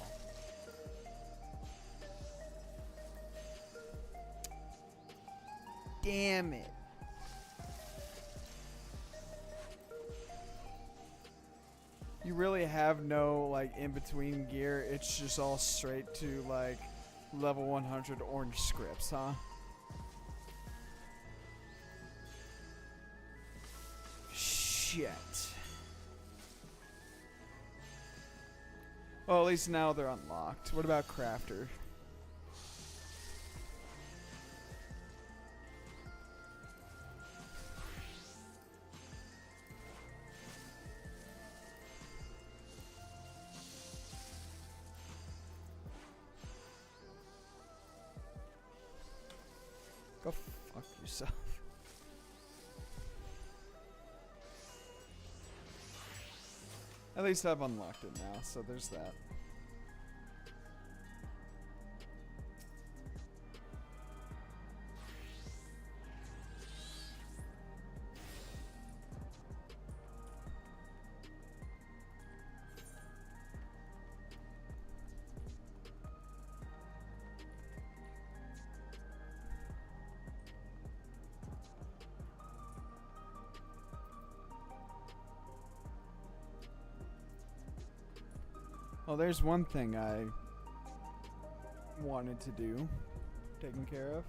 A: Damn it. You really have no, like, in-between gear. It's just all straight to, like, level 100 orange scripts, huh? Shit. Well, at least now they're unlocked. What about Crafter? Go fuck yourself. At least I've unlocked it now, so there's that. Well, there's one thing I wanted to do, taken care of.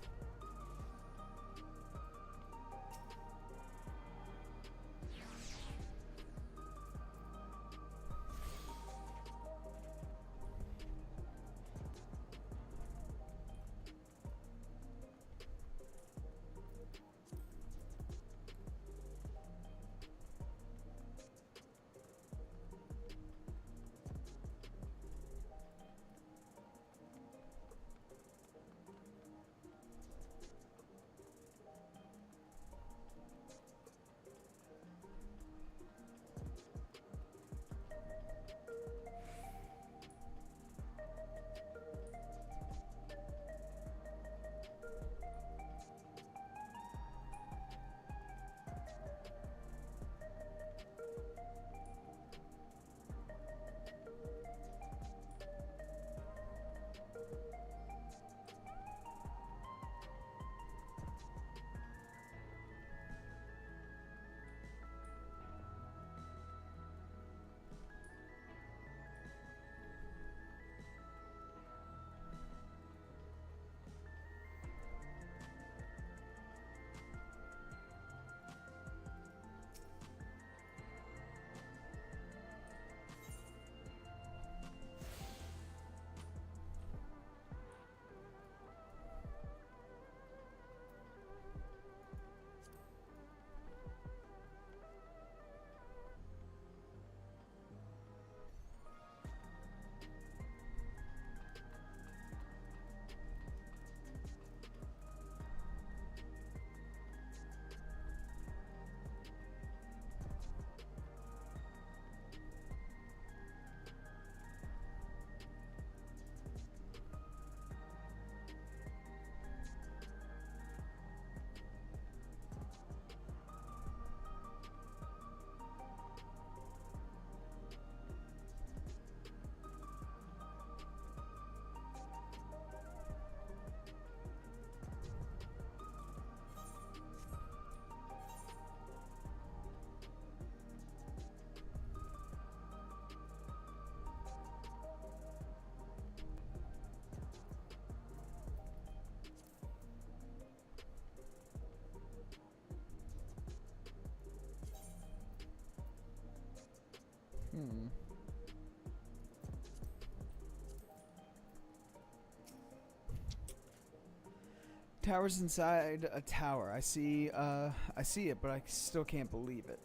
A: Tower's inside a tower. I see it, but I still can't believe it.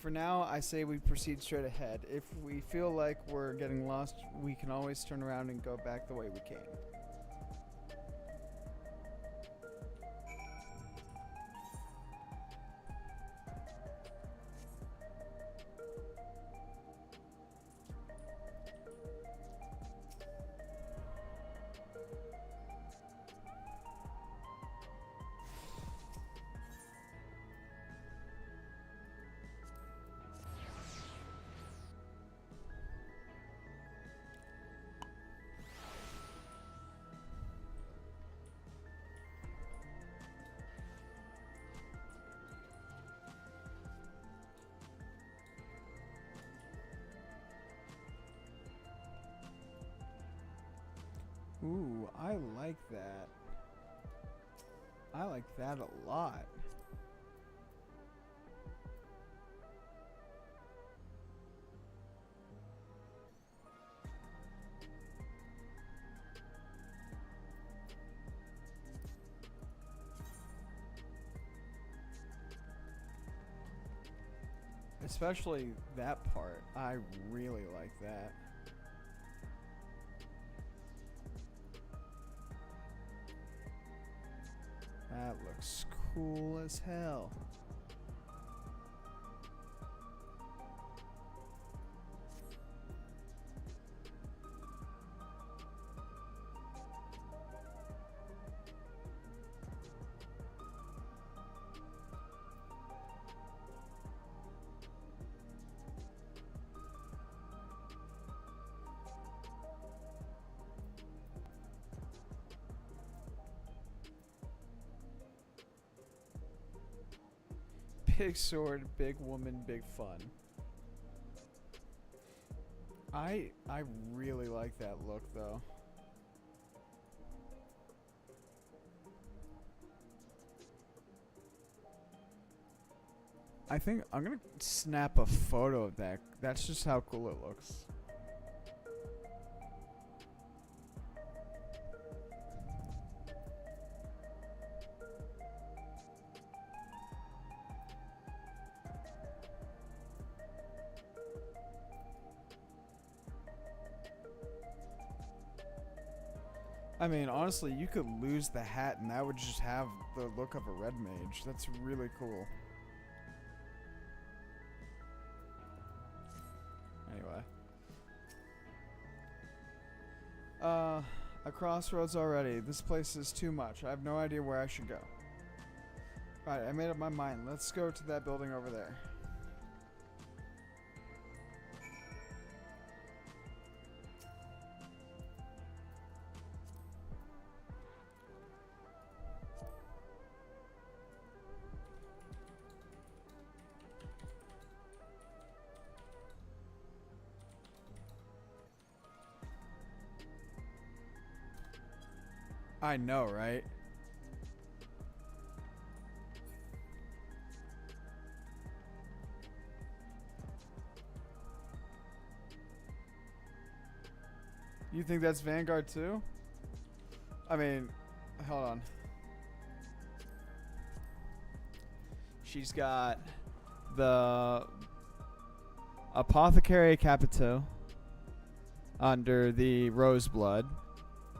A: For now, I say we proceed straight ahead. If we feel like we're getting lost, we can always turn around and go back the way we came. Ooh, I like that. I like that a lot. Especially that part. I really like that. That looks cool as hell. Big sword, big woman, big fun. I really like that look though. I think I'm gonna snap a photo of that. That's just how cool it looks. I mean, honestly, you could lose the hat and that would just have the look of a red mage. That's really cool. Anyway. A crossroads already. This place is too much. I have no idea where I should go. Alright, I made up my mind. Let's go to that building over there. I know, right? You think that's Vanguard too? I mean, hold on. She's got the Apothecary Capito under the Roseblood.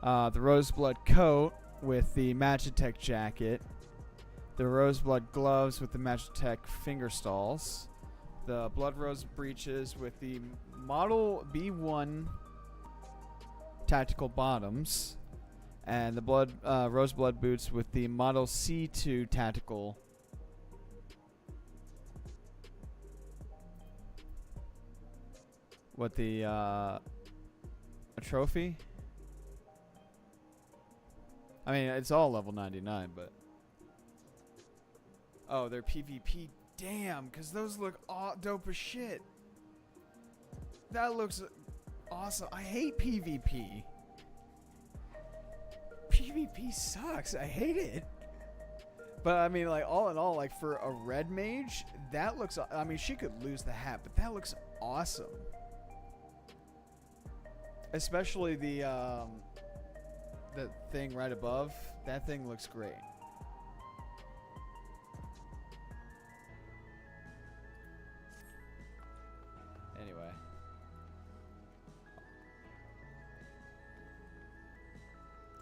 A: The Roseblood coat with the Magitech jacket. The Roseblood gloves with the Magitech finger stalls. The Blood Rose breeches with the Model B1 tactical bottoms. And the Roseblood boots with the Model C2 tactical. What the a trophy? I mean, it's all level 99, but... Oh, they're PvP. Damn, because those look dope as shit. That looks awesome. I hate PvP. PvP sucks. I hate it. But, I mean, like, all in all, like, for a red mage, that looks... I mean, she could lose the hat, but that looks awesome. Especially the thing right above. That thing looks great. Anyway.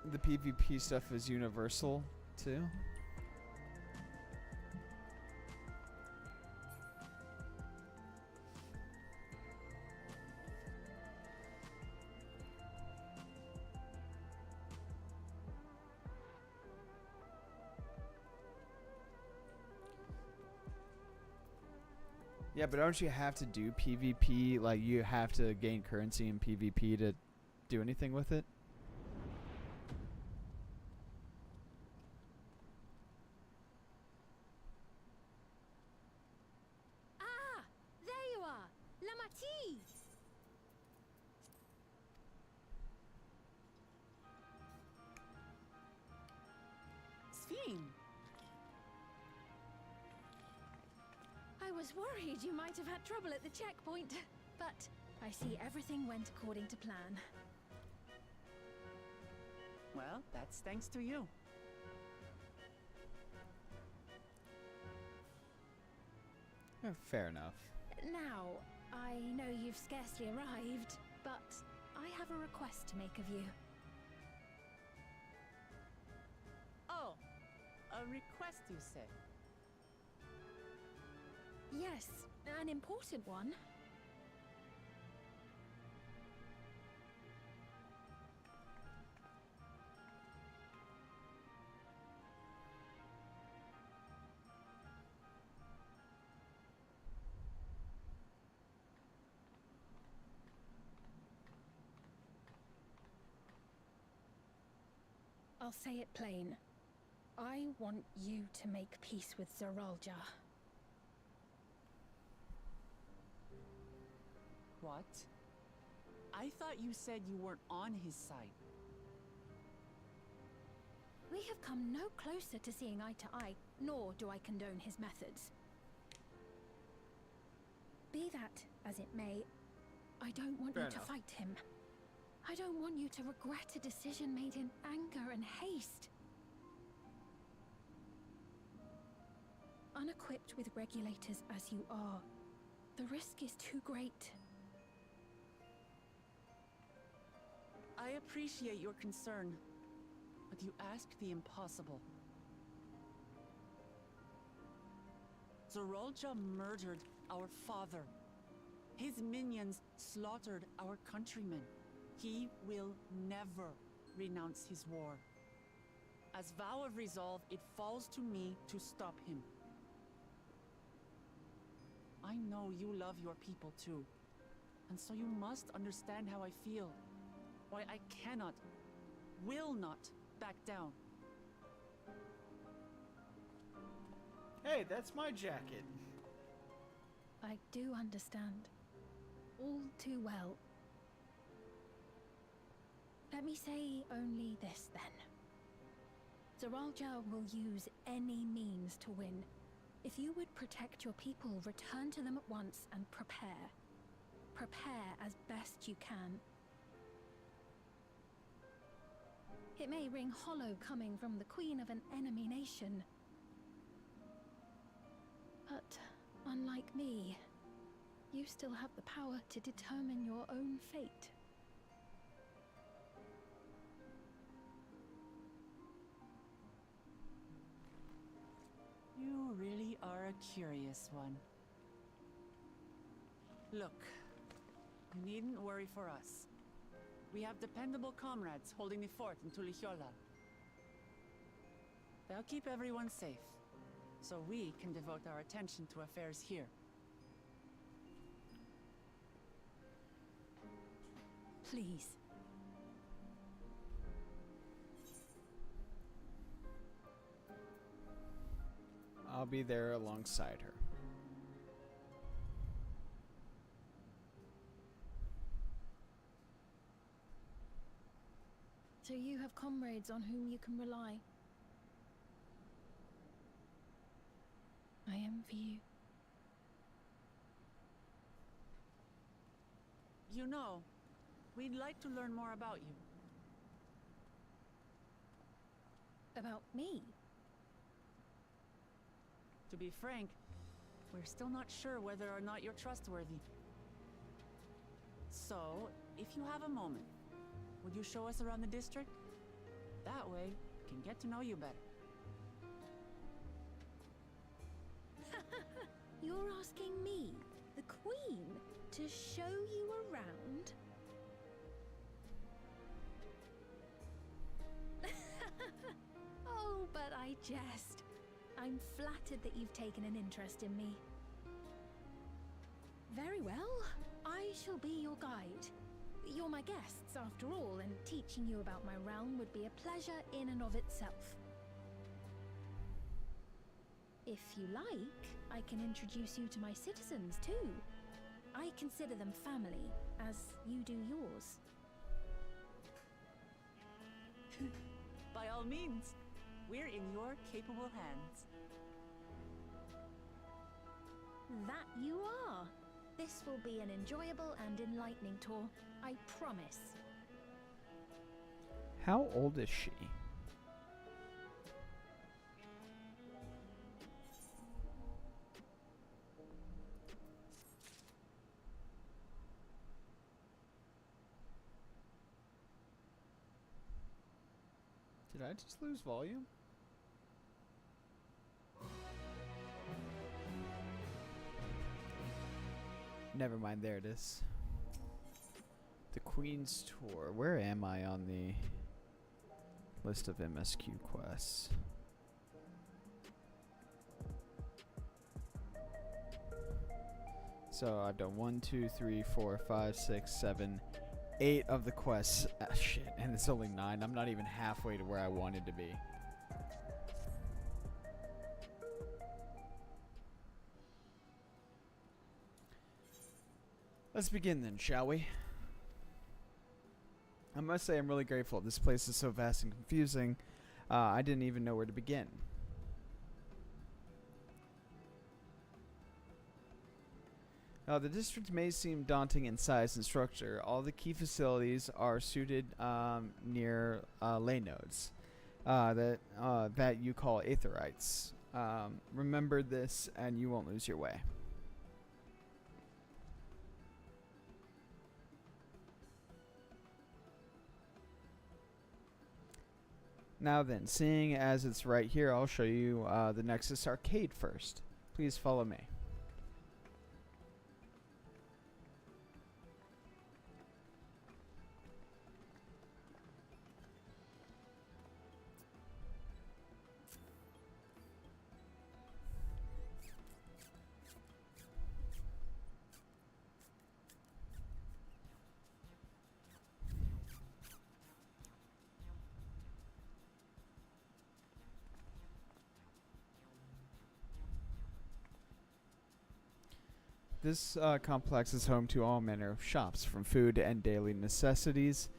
A: The PvP stuff is universal too. Yeah, but don't you have to do PvP? Like, you have to gain currency in PvP to do anything with it?
C: Ah! There you are! La Matisse!
E: fine.
C: I was worried you might have had trouble at the checkpoint, but I see everything went according to plan.
E: Well, that's thanks to you.
A: Fair enough.
C: Now, I know you've scarcely arrived, but I have a request to make of you.
E: Oh, a request, you say?
C: Yes, an important one. I'll say it plain. I want you to make peace with Zeralja.
E: What? I thought you said you weren't on his side.
C: We have come no closer to seeing eye to eye, nor do I condone his methods. Be that as it may, I don't want
A: Fair
C: you
A: enough.
C: to fight him. I don't want you to regret a decision made in anger and haste. Unequipped with regulators as you are, the risk is too great.
E: I appreciate your concern, but you ask the impossible. Zeralja murdered our father. His minions slaughtered our countrymen. He will never renounce his war. As vow of resolve, it falls to me to stop him. I know you love your people too, and so you must understand how I feel. Why I cannot, will not back down.
A: Hey, that's my jacket.
C: I do understand. All too well. Let me say only this then. Zeralja will use any means to win. If you would protect your people, return to them at once and prepare. Prepare as best you can. It may ring hollow coming from the queen of an enemy nation. But unlike me, you still have the power to determine your own fate.
E: You really are a curious one. Look, you needn't worry for us. We have dependable comrades holding the fort in Tulihiola. They'll keep everyone safe, so we can devote our attention to affairs here.
C: Please.
A: I'll be there alongside her.
C: So you have comrades on whom you can rely. I envy you.
E: You know, we'd like to learn more about you.
C: About me?
E: To be frank, we're still not sure whether or not you're trustworthy. So, if you have a moment, would you show us around the district? That way, we can get to know you better.
C: You're asking me, the Queen, to show you around? Oh, but I jest. I'm flattered that you've taken an interest in me. Very well. I shall be your guide. You're my guests, after all, and teaching you about my realm would be a pleasure in and of itself. If you like, I can introduce you to my citizens, too. I consider them family, as you do yours.
E: By all means. We're in your capable hands.
C: That you are. This will be an enjoyable and enlightening tour, I promise.
A: How old is she? Did I just lose volume? Never mind, there it is. The Queen's Tour. Where am I on the list of MSQ quests? So I've done 1, 2, 3, 4, 5, 6, 7, 8 of the quests. Ah, shit, and it's only 9. I'm not even halfway to where I wanted to be. Let's begin then, shall we? I must say I'm really grateful. This place is so vast and confusing. I didn't even know where to begin. The district may seem daunting in size and structure. All the key facilities are suited near ley nodes that you call aetherites. Remember this and you won't lose your way. Now then, seeing as it's right here, I'll show you the Nexus Arcade first. Please follow me. This complex is home to all manner of shops, from food and daily necessities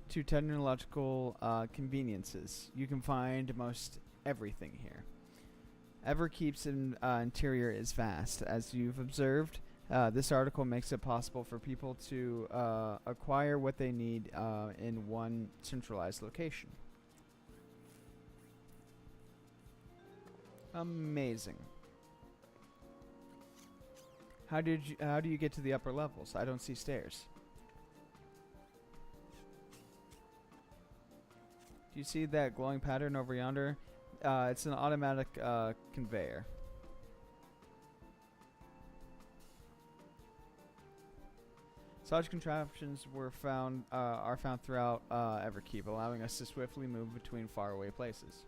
A: to technological conveniences. You can find most everything here. Everkeep's interior is vast. As you've observed, this article makes it possible for people to acquire what they need in one centralized location. Amazing. How do you get to the upper levels? I don't see stairs. Do you see that glowing pattern over yonder? It's an automatic conveyor. Such contraptions are found throughout Everkeep, allowing us to swiftly move between faraway places.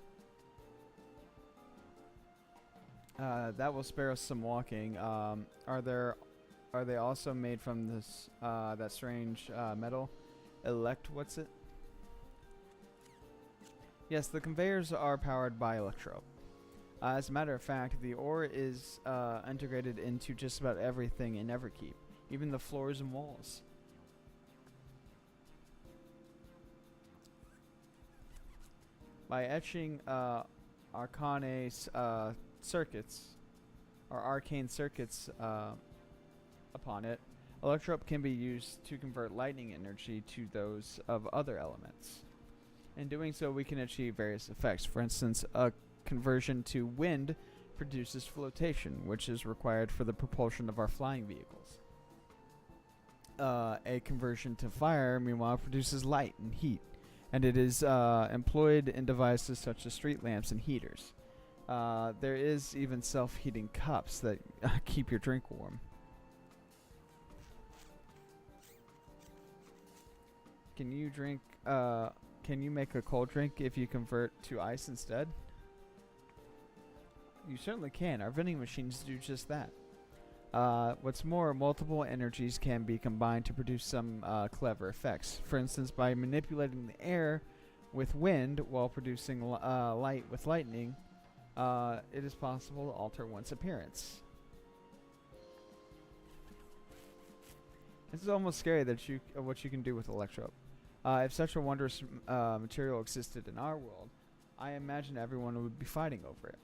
A: That will spare us some walking. Are they also made from this that strange metal? What's it? Yes, the conveyors are powered by electro. As a matter of fact, the ore is integrated into just about everything in Everkeep, even the floors and walls. By etching arcane circuits upon it, electrope can be used to convert lightning energy to those of other elements. In doing so, we can achieve various effects. For instance, a conversion to wind produces flotation, which is required for the propulsion of our flying vehicles. A conversion to fire, meanwhile, produces light and heat, and it is employed in devices such as street lamps and heaters. There is even self-heating cups that keep your drink warm. Can you make a cold drink if you convert to ice instead? You certainly can. Our vending machines do just that. What's more, multiple energies can be combined to produce some clever effects. For instance, by manipulating the air with wind while producing light with lightning, it is possible to alter one's appearance. This is almost scary that what you can do with electrope. If such a wondrous material existed in our world, I imagine everyone would be fighting over it.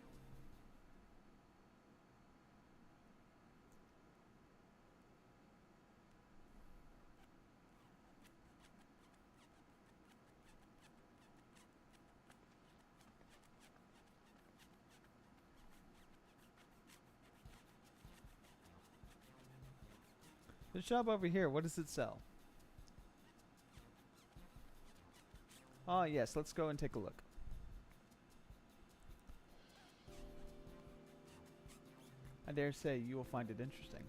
A: The shop over here, what does it sell? Oh, yes, let's go and take a look. I dare say you will find it interesting.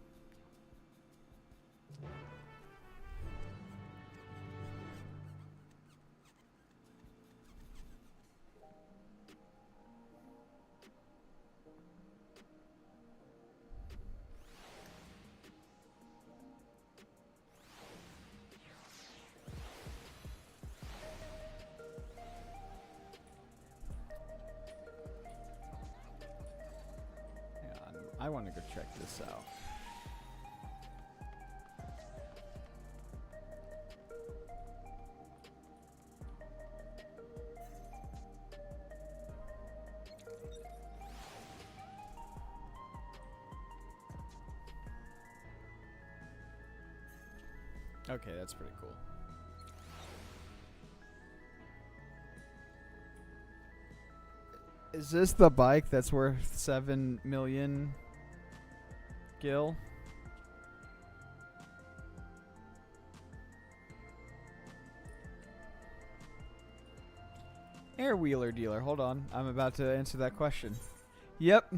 A: I want to go check this out. Okay, that's pretty cool. Is this the bike that's worth 7 million gil? Air wheeler dealer. Hold on. I'm about to answer that question. Yep.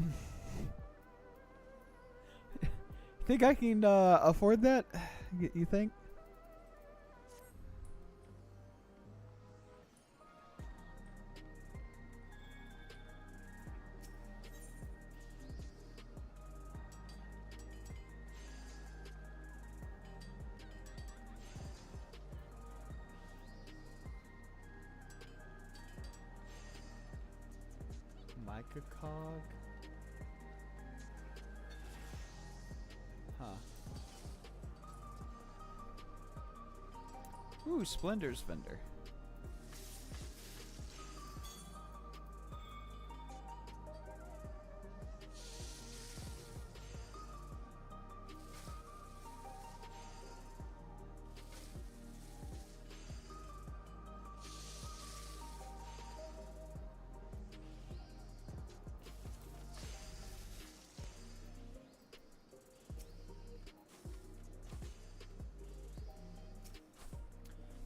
A: Think I can afford that? You think? Mica cog. Huh. Ooh, Splendor's vendor.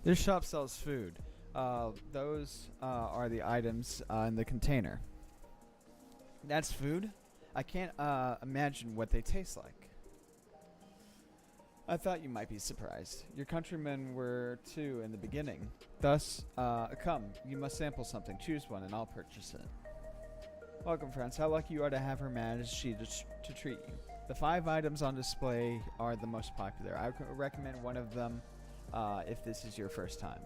A: This shop sells food. Those are the items in the container. That's food? I can't imagine what they taste like. I thought you might be surprised. Your countrymen were too in the beginning. Thus, come, you must sample something. Choose one and I'll purchase it. Welcome, friends. How lucky you are to have Her Majesty to treat you. The 5 items on display are the most popular. I would recommend one of them if this is your first time.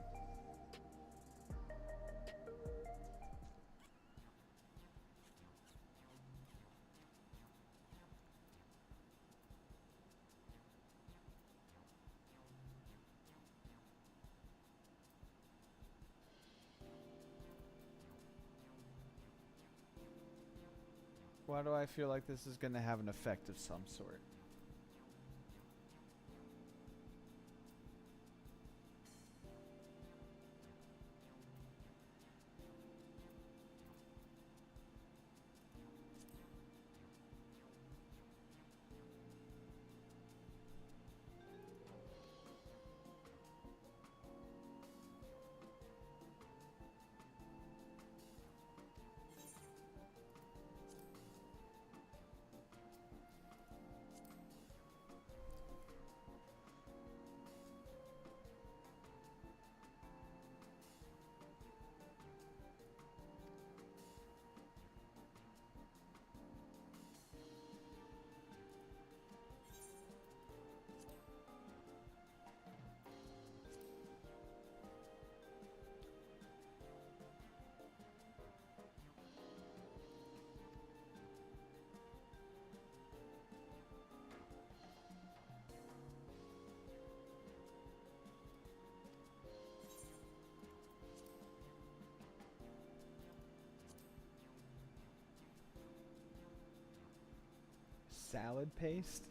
A: Why do I feel like this is going to have an effect of some sort? salad paste?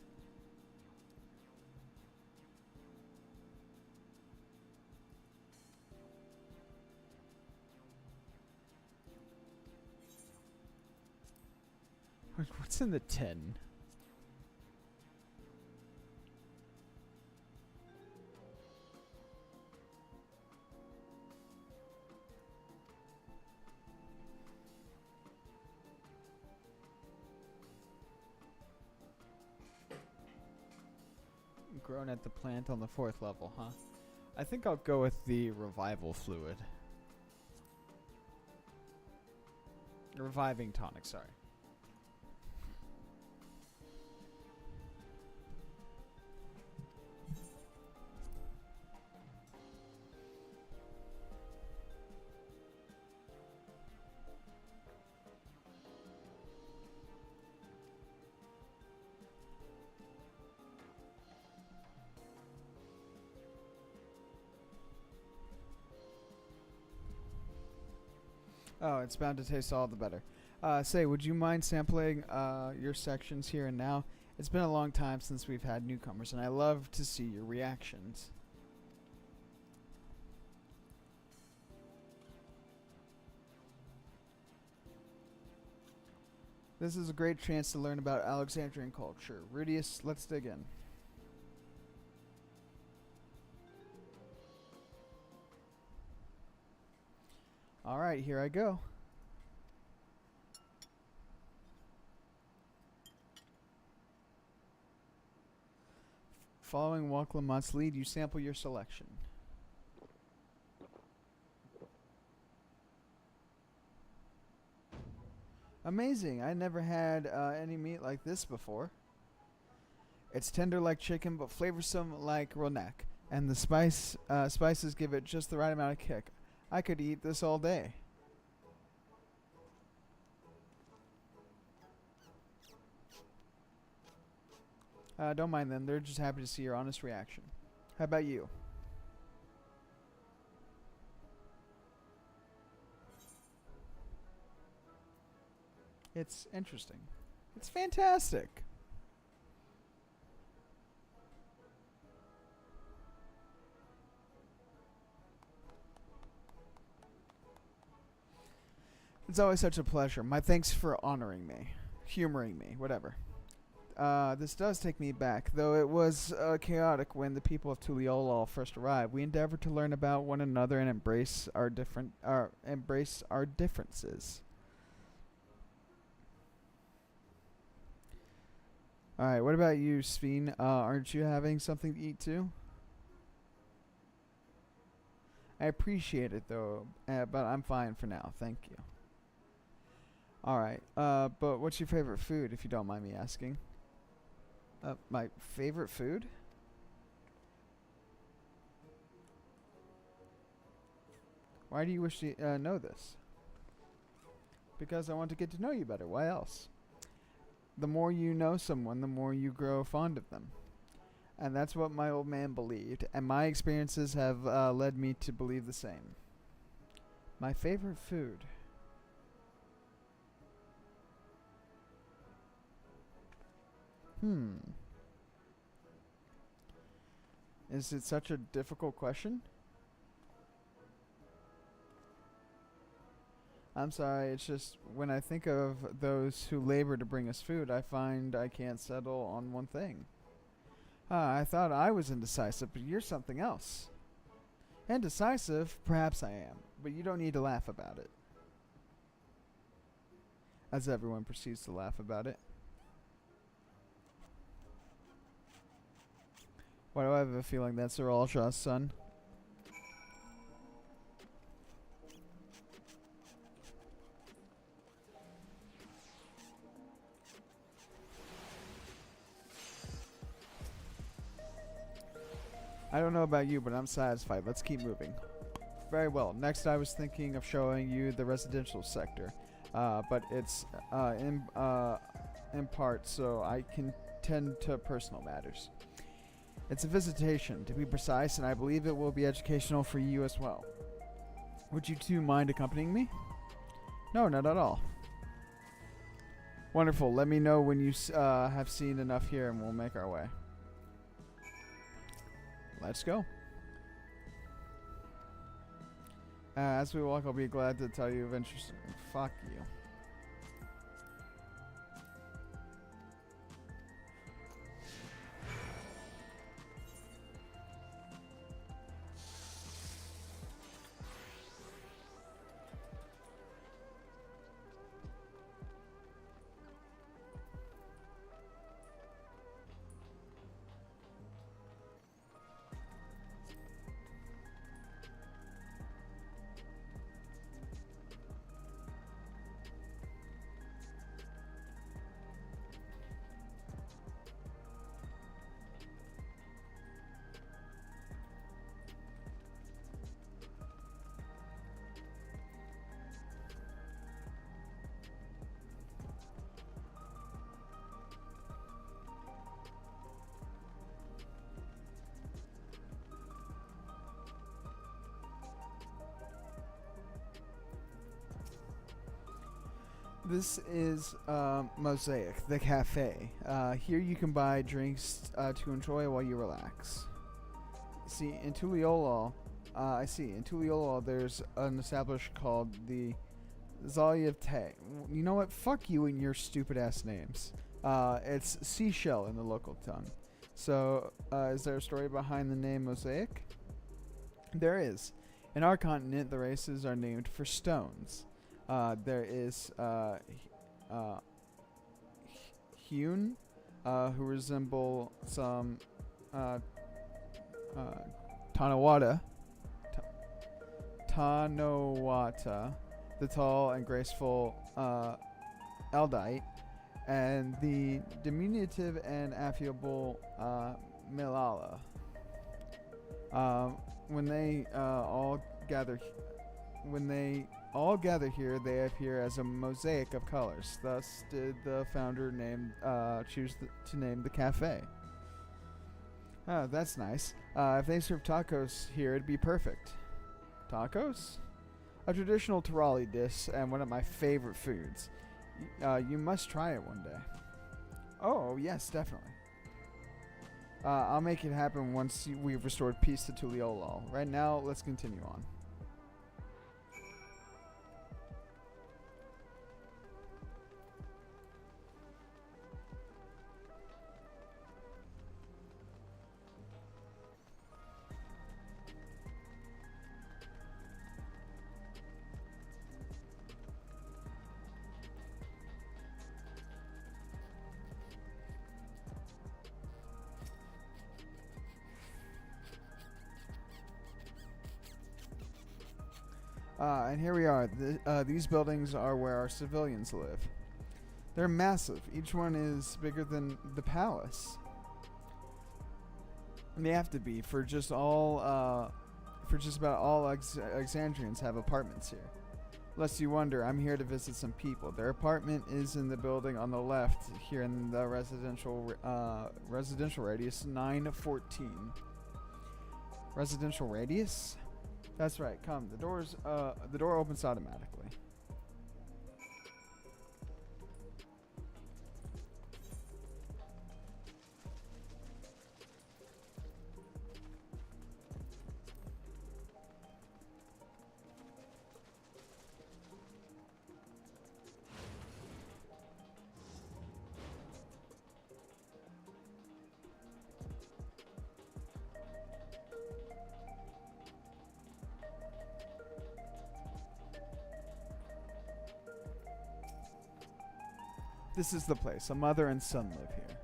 A: What's in the tin? Grown at the plant on the 4th level, huh? I think I'll go with the revival fluid. Reviving tonic, sorry. Oh, it's bound to taste all the better. Say, would you mind sampling your sections here and now? It's been a long time since we've had newcomers, and I love to see your reactions. This is a great chance to learn about Alexandrian culture. Rudius, let's dig in. Alright, here I go. Following Walk Lamont's lead, you sample your selection. Amazing! I never had any meat like this before. It's tender like chicken, but flavorsome like ronak, and the spices give it just the right amount of kick. I could eat this all day. Don't mind them. They're just happy to see your honest reaction. How about you? It's interesting. It's fantastic. It's always such a pleasure. My thanks for honoring me, humoring me, whatever. This does take me back, though it was chaotic when the people of Tuliolol first arrived. We endeavored to learn about one another and embrace our differences. All right, what about you, Sveen? Aren't you having something to eat too? I appreciate it though, but I'm fine for now. Thank you. All right, but what's your favorite food, if you don't mind me asking? My favorite food? Why do you wish to know this? Because I want to get to know you better. Why else? The more you know someone, the more you grow fond of them. And that's what my old man believed, and my experiences have led me to believe the same. My favorite food. Is it such a difficult question? I'm sorry, it's just when I think of those who labor to bring us food, I find I can't settle on one thing. I thought I was indecisive, but you're something else. Indecisive? Perhaps I am, but you don't need to laugh about it. As everyone proceeds to laugh about it. Why do I have a feeling that's Zeralja's son? I don't know about you, but I'm satisfied. Let's keep moving. Very well. Next, I was thinking of showing you the residential sector, but it's in part, so I can tend to personal matters. It's a visitation, to be precise, and I believe it will be educational for you as well. Would you two mind accompanying me? No, not at all. Wonderful. Let me know when you have seen enough here, and we'll make our way. Let's go. As we walk, I'll be glad to tell you of interesting. Fuck you. This is Mosaic, the cafe. Here you can buy drinks to enjoy while you relax. See, in Tuliolol, in Tuliolol there's an establishment called the Zaliev Te. You know what? Fuck you and your stupid ass names. It's seashell in the local tongue. So, is there a story behind the name Mosaic? There is. In our continent, the races are named for stones. There is Hewn, who resemble some Tanawata, the tall and graceful Eldite, and the diminutive and affable Milala. When they all gather here, they appear as a mosaic of colors. Thus did the founder choose to name the cafe. Oh, that's nice. If they serve tacos here, it'd be perfect. Tacos? A traditional Tirali dish and one of my favorite foods. You must try it one day. Oh, yes, definitely. I'll make it happen once we've restored peace to Tuliolol. Right now, let's continue on. And here we are. These buildings are where our civilians live. They're massive. Each one is bigger than the palace. And they have to be for just about all Alexandrians have apartments here. Lest you wonder, I'm here to visit some people. Their apartment is in the building on the left here in the residential radius 914. Residential radius? That's right. Come. The door opens automatically. This is the place. A mother and son live here.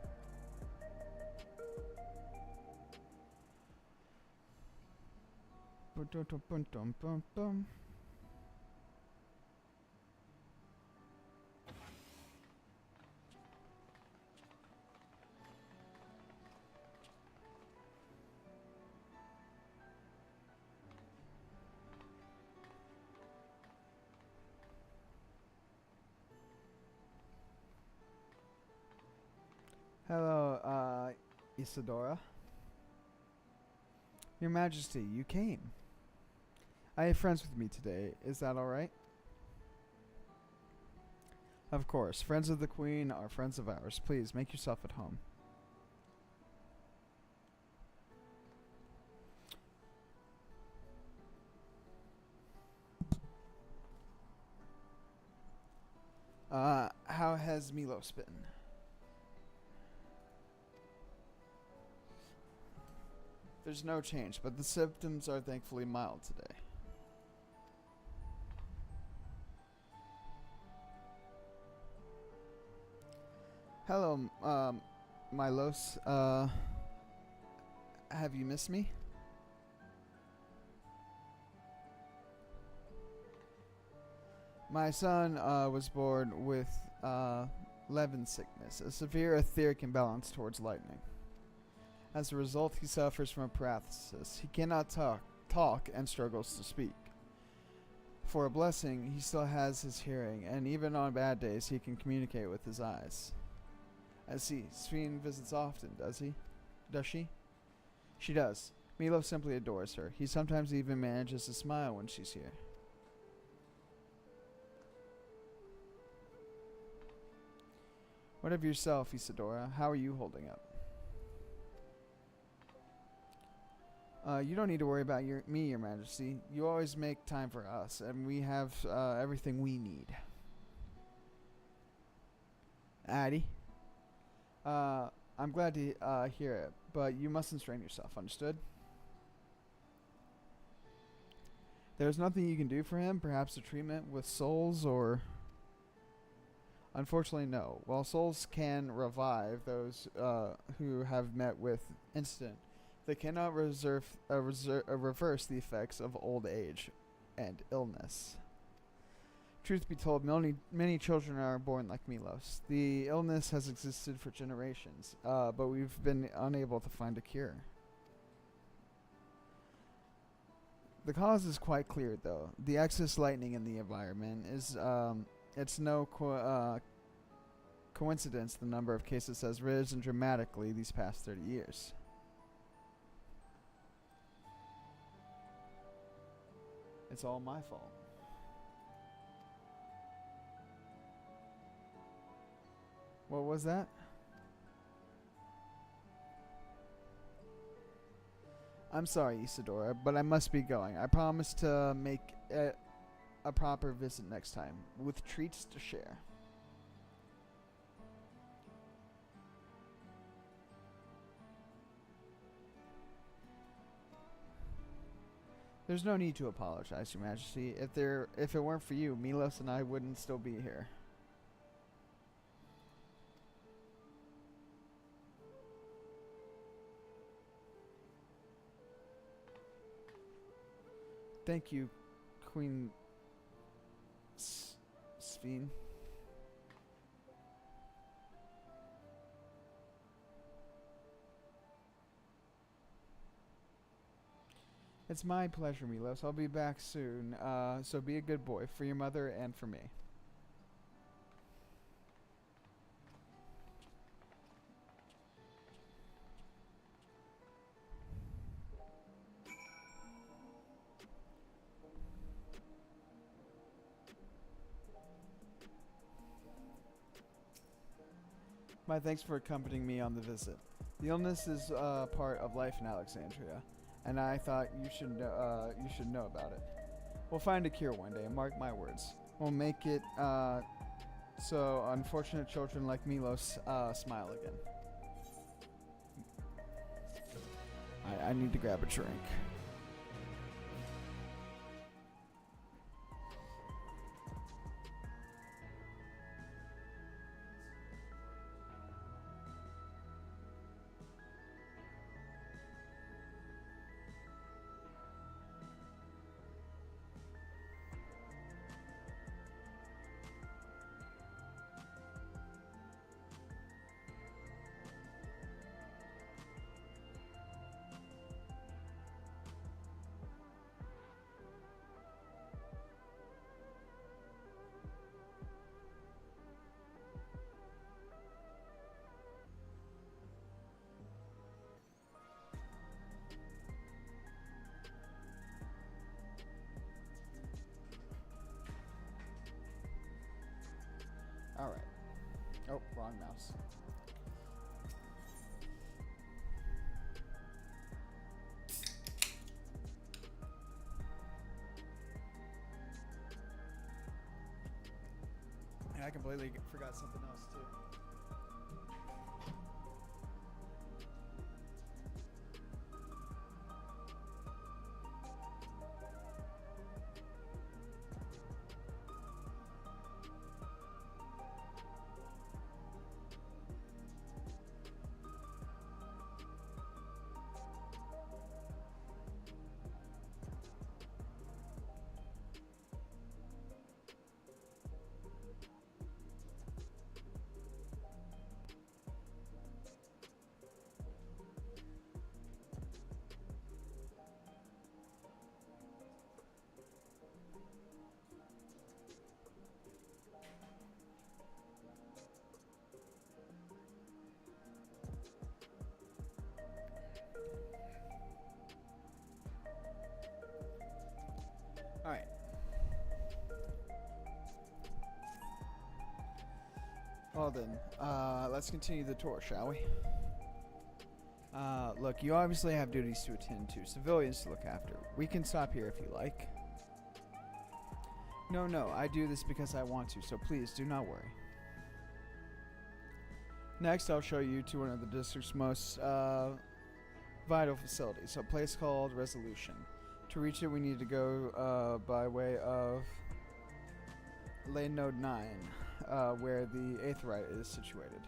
A: Hello, Isadora. Your Majesty, you came. I have friends with me today. Is that alright? Of course, friends of the Queen are friends of ours. Please, make yourself at home. How has Milos been? There's no change, but the symptoms are thankfully mild today. Hello, Milos. Have you missed me? My son was born with Levin sickness, a severe etheric imbalance towards lightning. As a result, he suffers from a paralysis. He cannot talk and struggles to speak. For a blessing, he still has his hearing, and even on bad days, he can communicate with his eyes. I see. Sphene visits often, does he? Does she? She does. Milo simply adores her. He sometimes even manages to smile when she's here. What of yourself, Isadora? How are you holding up? You don't need to worry about me, Your Majesty. You always make time for us, and we have everything we need. Addie? I'm glad to hear it, but you mustn't strain yourself, understood? There's nothing you can do for him? Perhaps a treatment with souls, or... Unfortunately, no. While souls can revive those who have met with incident, they cannot reverse the effects of old age and illness. Truth be told, many children are born like Milos. The illness has existed for generations, but we've been unable to find a cure. The cause is quite clear, though. The excess lightning in the environment is... it's no coincidence the number of cases has risen dramatically these past 30 years. It's all my fault. What was that? I'm sorry, Isadora, but I must be going. I promise to make a proper visit next time, with treats to share. There's no need to apologize, Your Majesty. If it weren't for you, Milos and I wouldn't still be here. Thank you, Queen Sphene. It's my pleasure, Milos. I'll be back soon, so be a good boy for your mother and for me. My thanks for accompanying me on the visit. The illness is part of life in Alexandria, and I thought you should know about it. We'll find a cure one day, mark my words. We'll make it so unfortunate children like Milos smile again. I need to grab a drink. Oh, wrong mouse. And I completely forgot something else too. Alright. Well then, let's continue the tour, shall we? Look, you obviously have duties to attend to, civilians to look after. We can stop here if you like. No, I do this because I want to, so please do not worry. Next, I'll show you to one of the district's most vital facilities, a place called Resolution. To reach it, we need to go by way of Lane Node 9, where the Aetherite is situated.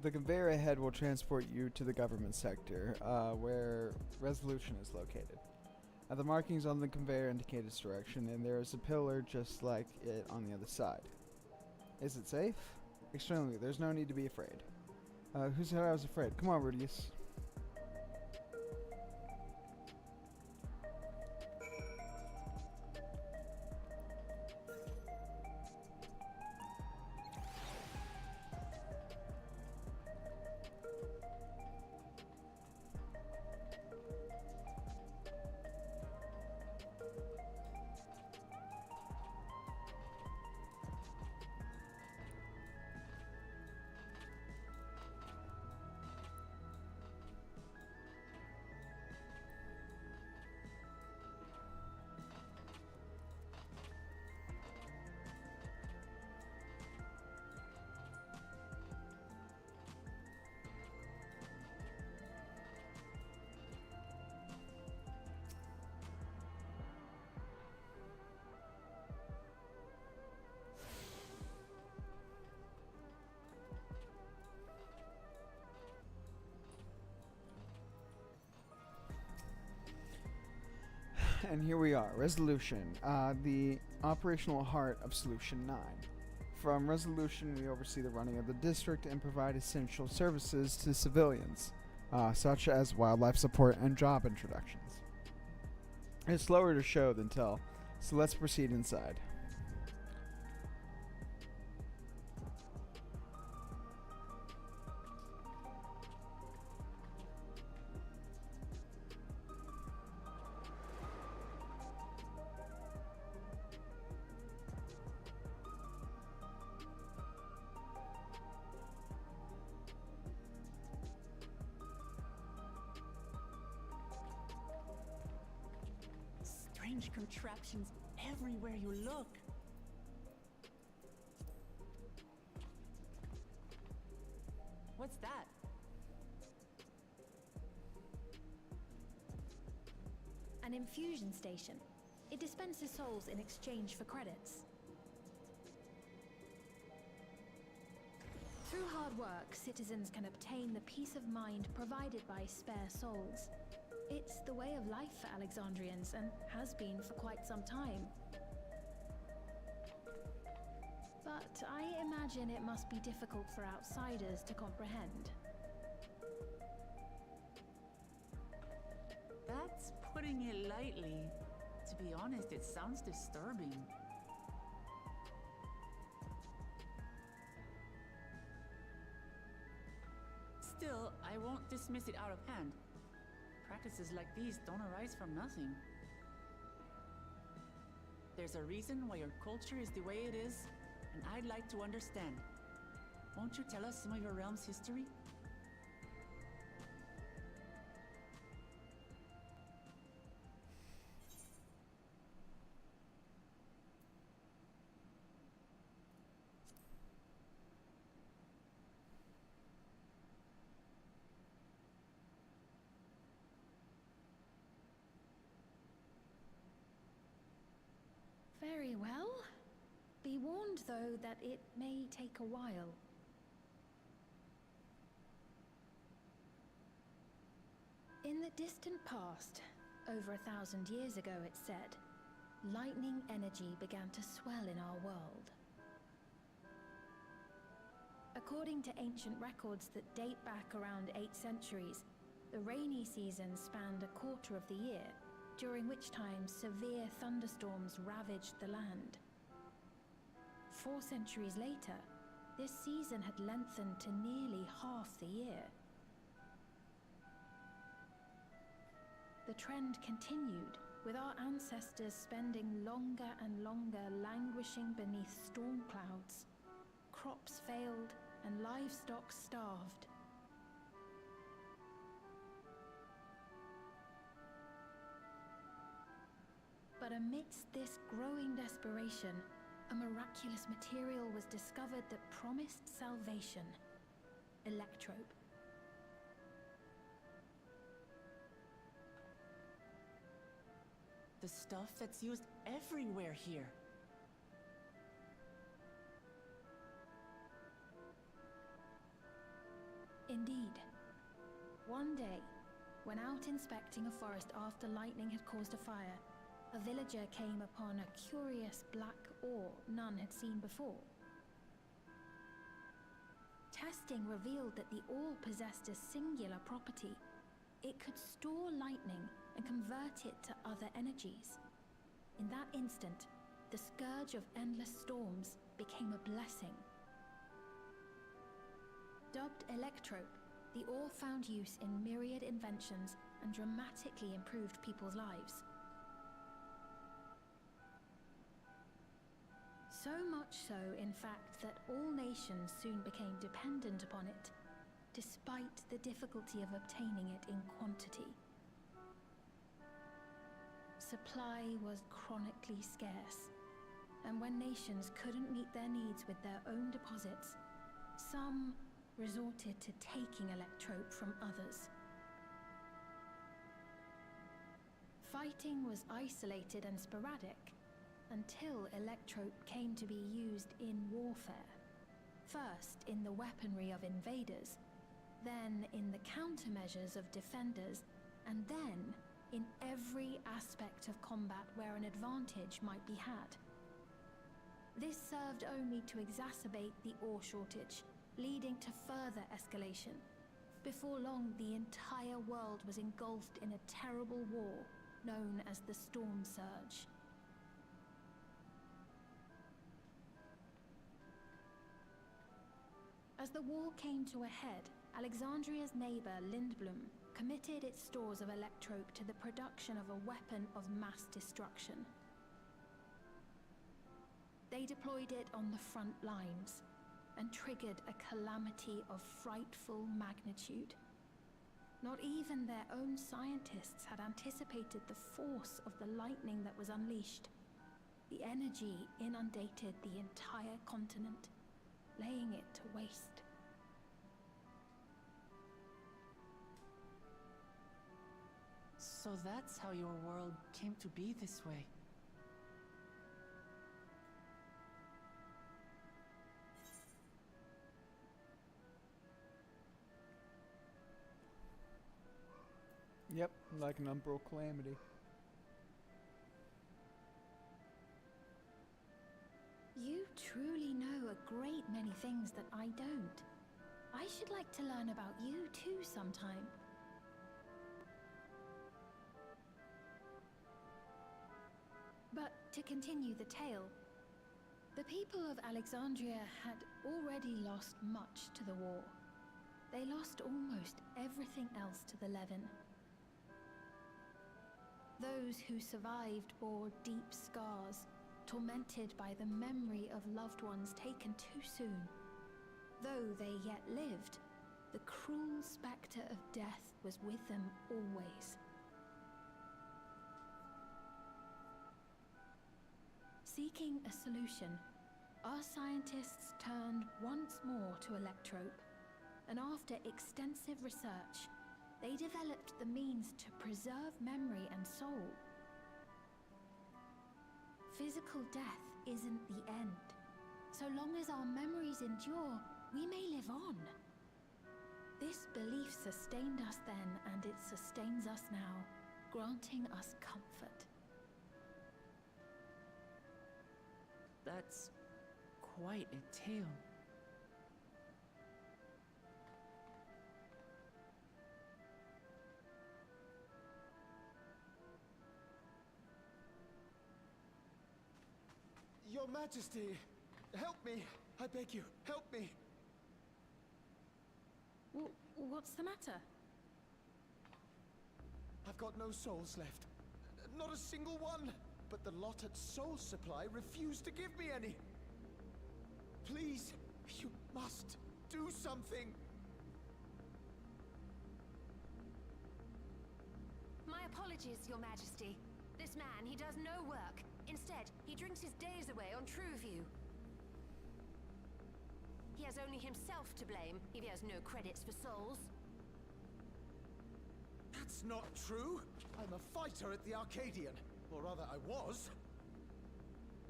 A: The conveyor ahead will transport you to the government sector, where Resolution is located. The markings on the conveyor indicate its direction, and there is a pillar just like it on the other side. Is it safe? Extremely. There's no need to be afraid. Who said I was afraid? Come on, Rudius. And here we are, Resolution, the operational heart of Solution 9. From Resolution, we oversee the running of the district and provide essential services to civilians, such as wildlife support and job introductions. It's slower to show than tell, so let's proceed inside.
E: strange contraptions everywhere you look. What's that?
C: An infusion station. It dispenses souls in exchange for credits. Through hard work, citizens can obtain the peace of mind provided by spare souls. It's the way of life for Alexandrians, and has been for quite some time. But I imagine it must be difficult for outsiders to comprehend.
E: That's putting it lightly. To be honest, it sounds disturbing. Still, I won't dismiss it out of hand. Practices like these don't arise from nothing. There's a reason why your culture is the way it is, and I'd like to understand. Won't you tell us some of your realm's history?
C: Very well. Be warned, though, that it may take a while. In the distant past, over 1,000 years ago it's said, lightning energy began to swell in our world. According to ancient records that date back around 8 centuries, the rainy season spanned a quarter of the year, during which time severe thunderstorms ravaged the land. 4 centuries later, this season had lengthened to nearly half the year. The trend continued, with our ancestors spending longer and longer languishing beneath storm clouds. Crops failed and livestock starved. But amidst this growing desperation, a miraculous material was discovered that promised salvation: electrope.
E: The stuff that's used everywhere here.
C: Indeed. One day, when out inspecting a forest after lightning had caused a fire, a villager came upon a curious black ore none had seen before. Testing revealed that the ore possessed a singular property. It could store lightning and convert it to other energies. In that instant, the scourge of endless storms became a blessing. Dubbed electrope, the ore found use in myriad inventions and dramatically improved people's lives. So much so, in fact, that all nations soon became dependent upon it, despite the difficulty of obtaining it in quantity. Supply was chronically scarce, and when nations couldn't meet their needs with their own deposits, some resorted to taking electrope from others. Fighting was isolated and sporadic, until electrope came to be used in warfare. First in the weaponry of invaders, then in the countermeasures of defenders, and then in every aspect of combat where an advantage might be had. This served only to exacerbate the ore shortage, leading to further escalation. Before long, the entire world was engulfed in a terrible war known as the Storm Surge. As the war came to a head, Alexandria's neighbor, Lindblum, committed its stores of electrope to the production of a weapon of mass destruction. They deployed it on the front lines and triggered a calamity of frightful magnitude.
D: Not even their own scientists had anticipated the force of the lightning that was unleashed. The energy inundated the entire continent, laying it to waste.
E: So that's how your world came to be this way.
A: Yep, like an umbral calamity.
D: You truly know a great many things that I don't. I should like to learn about you too sometime. But to continue the tale, the people of Alexandria had already lost much to the war. They lost almost everything else to the Levin. Those who survived bore deep scars, tormented by the memory of loved ones taken too soon. Though they yet lived, the cruel spectre of death was with them always. Seeking a solution, our scientists turned once more to Electrope, and after extensive research, they developed the means to preserve memory and soul. Physical death isn't the end. So long as our memories endure, we may live on. This belief sustained us then, and it sustains us now, granting us comfort.
E: That's quite a tale.
M: Your Majesty, help me! I beg you, help me!
D: What's the matter?
M: I've got no souls left. Not a single one! But the lot at Soul Supply refused to give me any! Please, you must do something!
N: My apologies, Your Majesty. This man, he does no work. Instead, he drinks his days away on Trueview. He has only himself to blame if he has no credits for souls.
M: That's not true! I'm a fighter at the Arcadian. Or rather, I was.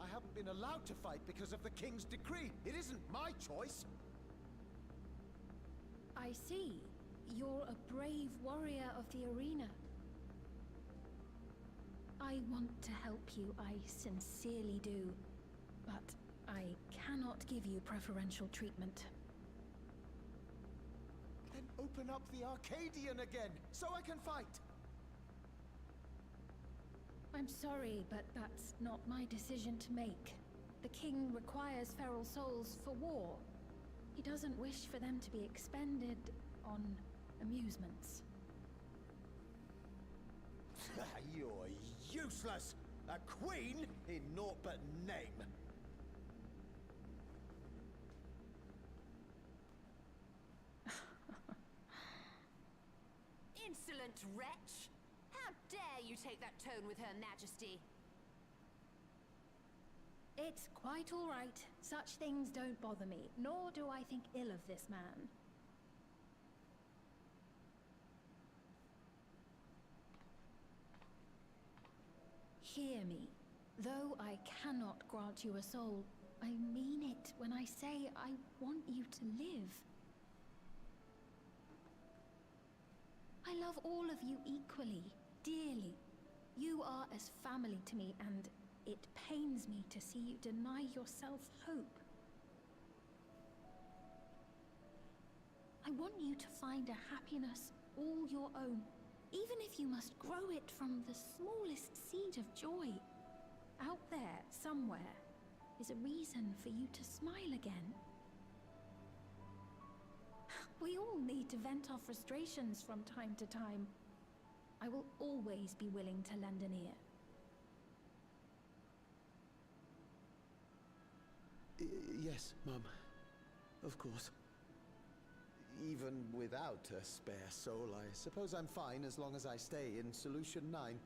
M: I haven't been allowed to fight because of the King's decree. It isn't my choice.
D: I see. You're a brave warrior of the arena. I want to help you, I sincerely do. But I cannot give you preferential treatment.
M: Then open up the Arcadian again, so I can fight!
D: I'm sorry, but that's not my decision to make. The king requires feral souls for war. He doesn't wish for them to be expended on amusements.
M: You're useless! A queen in naught but name!
N: Insolent wretch! How dare you take that tone with Her Majesty?
D: It's quite all right. Such things don't bother me, nor do I think ill of this man. Hear me. Though I cannot grant you a soul, I mean it when I say I want you to live. I love all of you equally, dearly. You are as family to me, and it pains me to see you deny yourself hope. I want you to find a happiness all your own, even if you must grow it from the smallest seed of joy. Out there, somewhere, is a reason for you to smile again. We all need to vent our frustrations from time to time. I will always be willing to lend an ear.
M: Yes, Mum. Of course. even without a spare soul, I suppose I'm fine as long as I stay in Solution 9.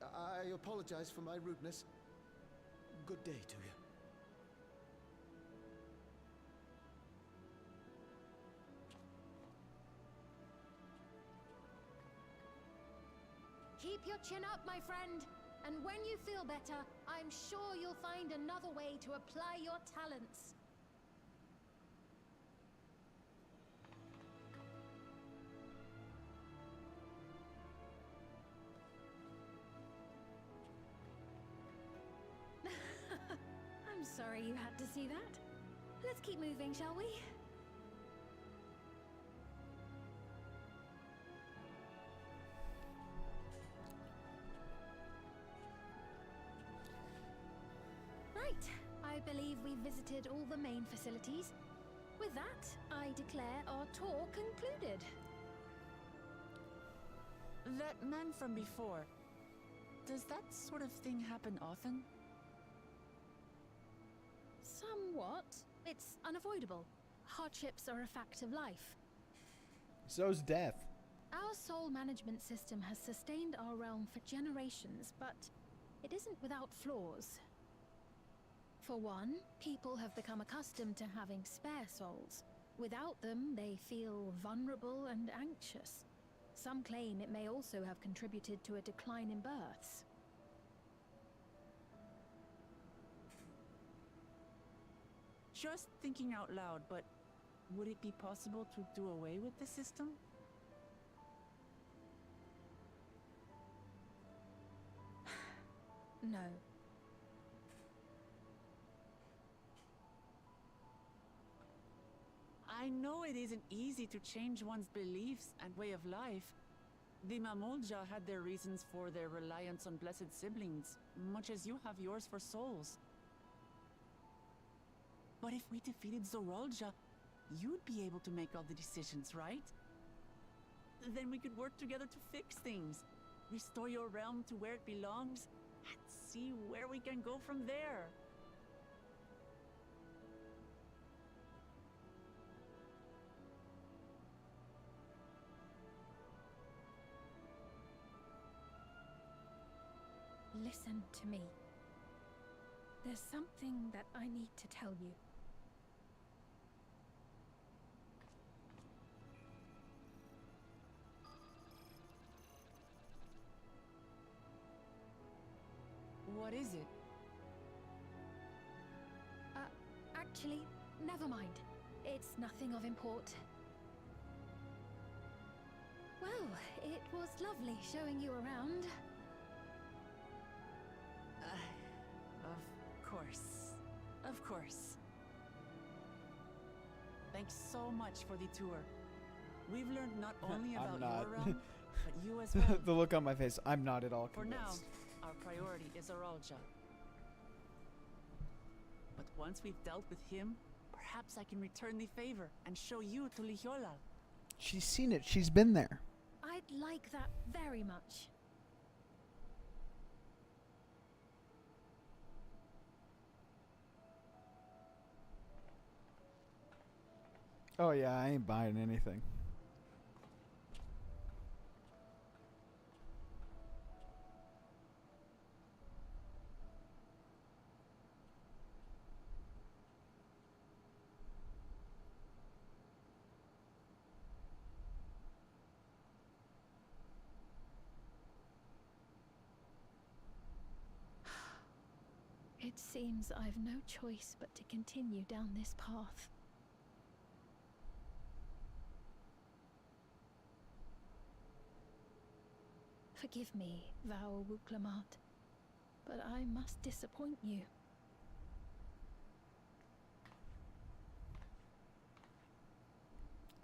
M: I apologize for my rudeness. Good day to you.
C: Keep your chin up, my friend. And when you feel better, I'm sure you'll find another way to apply your talents. I'm sorry you had to see that. Let's keep moving, shall we? Right. I believe we've visited all the main facilities. With that, I declare our tour concluded.
E: That man from before, does that sort of thing happen often?
C: Somewhat. It's unavoidable. Hardships are a fact of life.
A: So's death.
C: Our soul management system has sustained our realm for generations, but it isn't without flaws. For one, people have become accustomed to having spare souls. Without them, they feel vulnerable and anxious. Some claim it may also have contributed to a decline in births.
E: Just thinking out loud, but would it be possible to do away with the system?
C: No.
E: I know it isn't easy to change one's beliefs and way of life. The Mamolja had their reasons for their reliance on blessed siblings, much as you have yours for souls. But if we defeated Zoralja, you'd be able to make all the decisions, right? Then we could work together to fix things, restore your realm to where it belongs, and see where we can go from there.
F: Listen to me. There's something that I need to tell you.
E: What is it?
C: Actually, never mind. It's nothing of import. Well, it was lovely showing you around.
E: Of course. Of course. Thanks so much for the tour. We've learned not only about your realm, but you as well.
A: The look on my face, I'm not at all
E: For
A: convinced.
E: now, our priority is Aralja. But once we've dealt with him, perhaps I can return the favor and show you to Lihiolal.
A: She's seen it. She's been there.
C: I'd like that very much.
A: Oh yeah, I ain't buying anything.
C: It seems I've no choice but to continue down this path. Forgive me, Val Wuklamat, but I must disappoint you.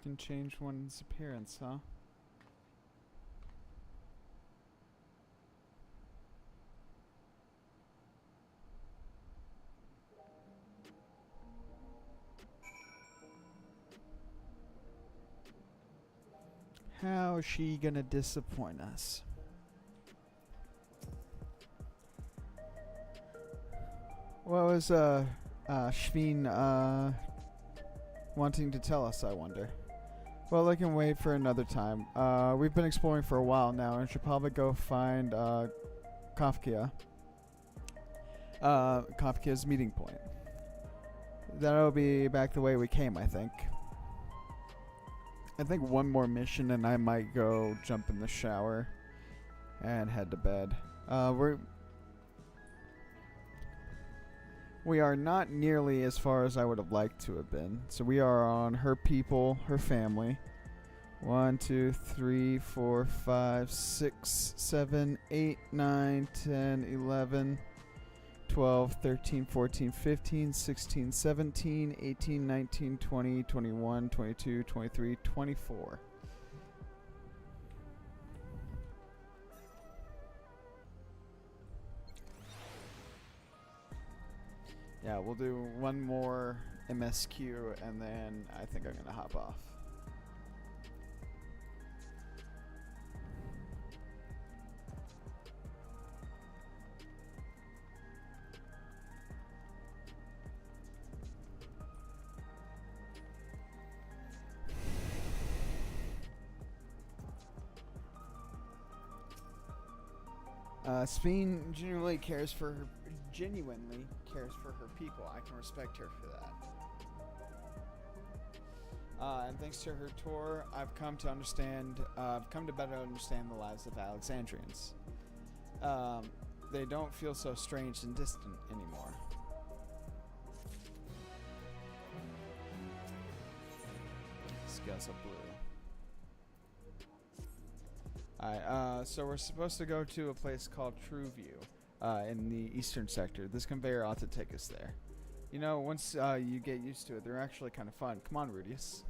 A: Can change one's appearance, huh? How is she gonna disappoint us? What was Shveen wanting to tell us, I wonder? Well, I can wait for another time. We've been exploring for a while now and should probably go find Kafka. Kafka's meeting point. That'll be back the way we came, I think. I think one more mission and I might go jump in the shower and head to bed. We are not nearly as far as I would have liked to have been. So we are on her people, her family. 1, 2, 3, 4, 5, 6, 7, 8, 9, 10, 11, 12, 13, 14, 15, 16, 17, 18, 19, 20, 21, 22, 23, 24. Yeah, we'll do one more MSQ and then I think I'm going to hop off. Speen genuinely cares for her people. I can respect her for that. And thanks to her tour, I've come to better understand the lives of Alexandrians. They don't feel so strange and distant anymore. Scales up blue. Alright, so we're supposed to go to a place called True View in the eastern sector. This conveyor ought to take us there. You know, once you get used to it, they're actually kind of fun. Come on, Rudius.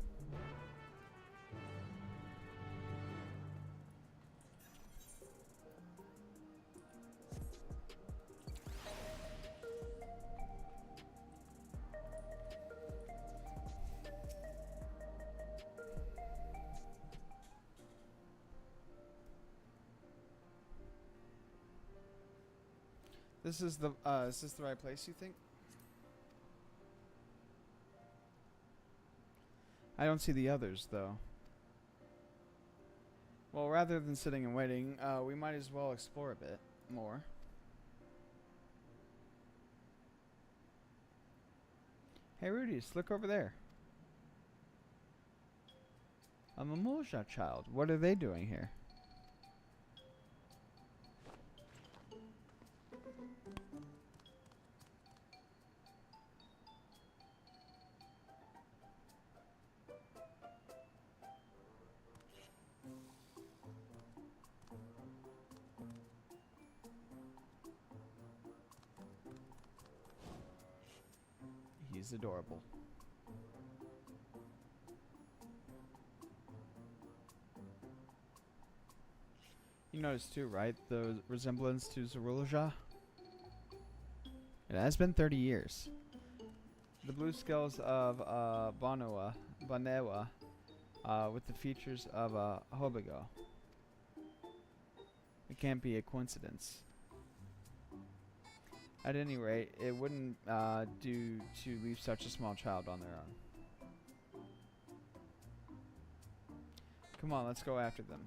A: Is this the right place, you think? I don't see the others, though. Well, rather than sitting and waiting, we might as well explore a bit more. Hey, Rudius, look over there. A Mimosa child. What are they doing here? He's adorable. You noticed too, right? The resemblance to Zorulja? It has been 30 years. The blue scales of Banewa, with the features of a Hobigo. It can't be a coincidence. At any rate, it wouldn't do to leave such a small child on their own. Come on, let's go after them.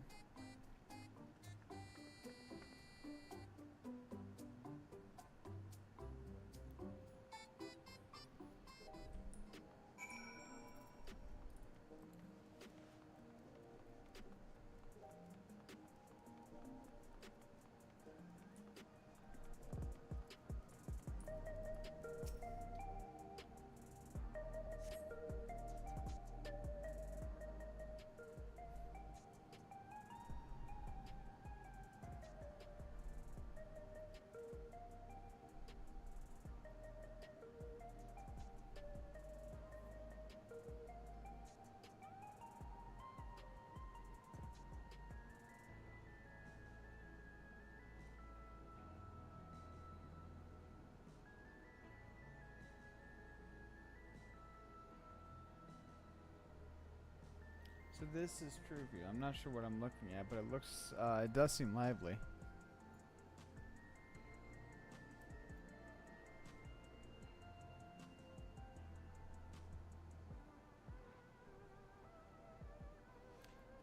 A: So this is True View. I'm not sure what I'm looking at, but it looks, it does seem lively.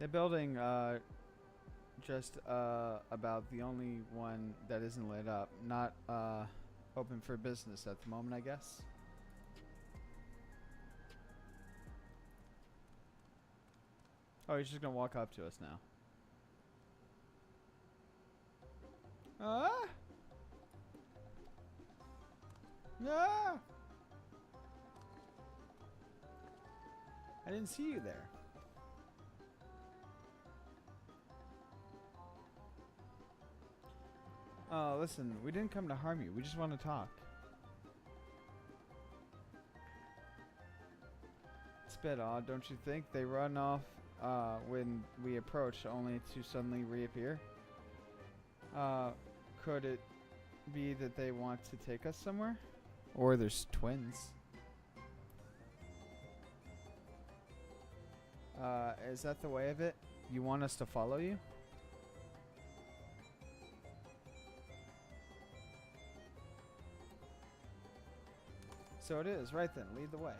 A: They're building just about the only one that isn't lit up. Not open for business at the moment, I guess. Oh, he's just gonna walk up to us now. Ah! Ah! I didn't see you there. Listen, we didn't come to harm you. We just want to talk. It's a bit odd, don't you think? They run off when we approach, only to suddenly reappear. Could it be that they want to take us somewhere? Or there's twins. Is that the way of it? You want us to follow you? So it is. Right then, lead the way.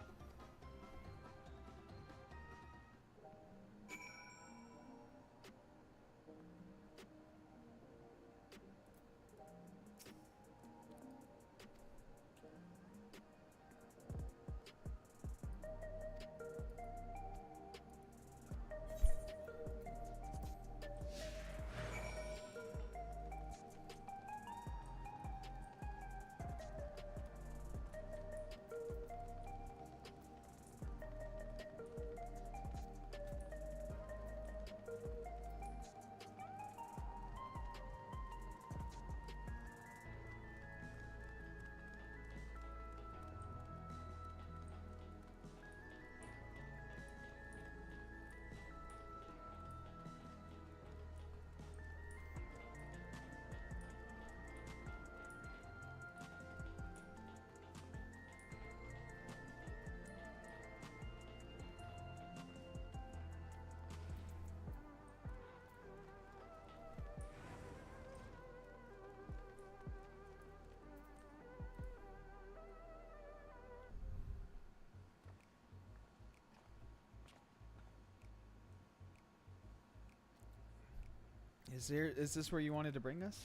A: Is this where you wanted to bring us?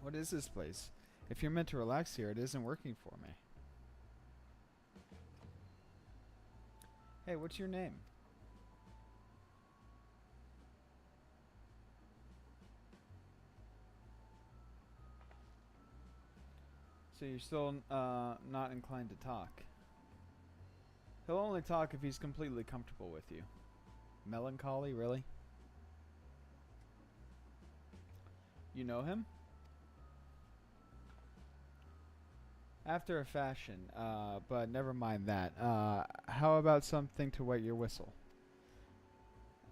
A: What is this place? If you're meant to relax here, it isn't working for me. Hey, what's your name? So you're still not inclined to talk. He'll only talk if he's completely comfortable with you. Melancholy, really? You know him? After a fashion, but never mind that. How about something to wet your whistle?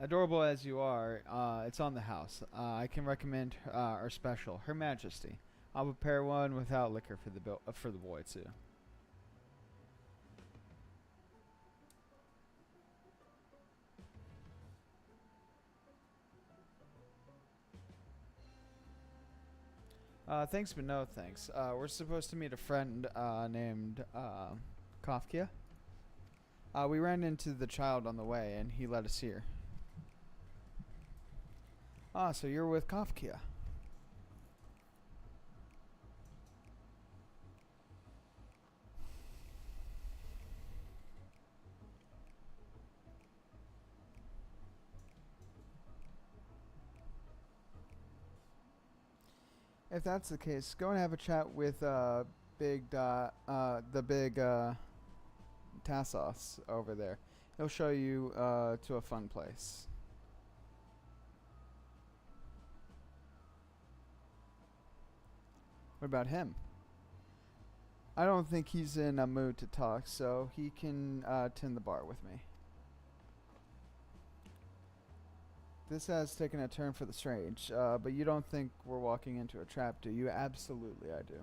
A: Adorable as you are, it's on the house. I can recommend our special, Her Majesty. I'll prepare one without liquor for the boy too. Thanks, but no thanks. We're supposed to meet a friend named Kafka. We ran into the child on the way, and he led us here. Ah, so you're with Kafka. If that's the case, go and have a chat with the big Tassos over there. He'll show you to a fun place. What about him? I don't think he's in a mood to talk, so he can tend the bar with me. This has taken a turn for the strange, but you don't think we're walking into a trap, do you? Absolutely, I do.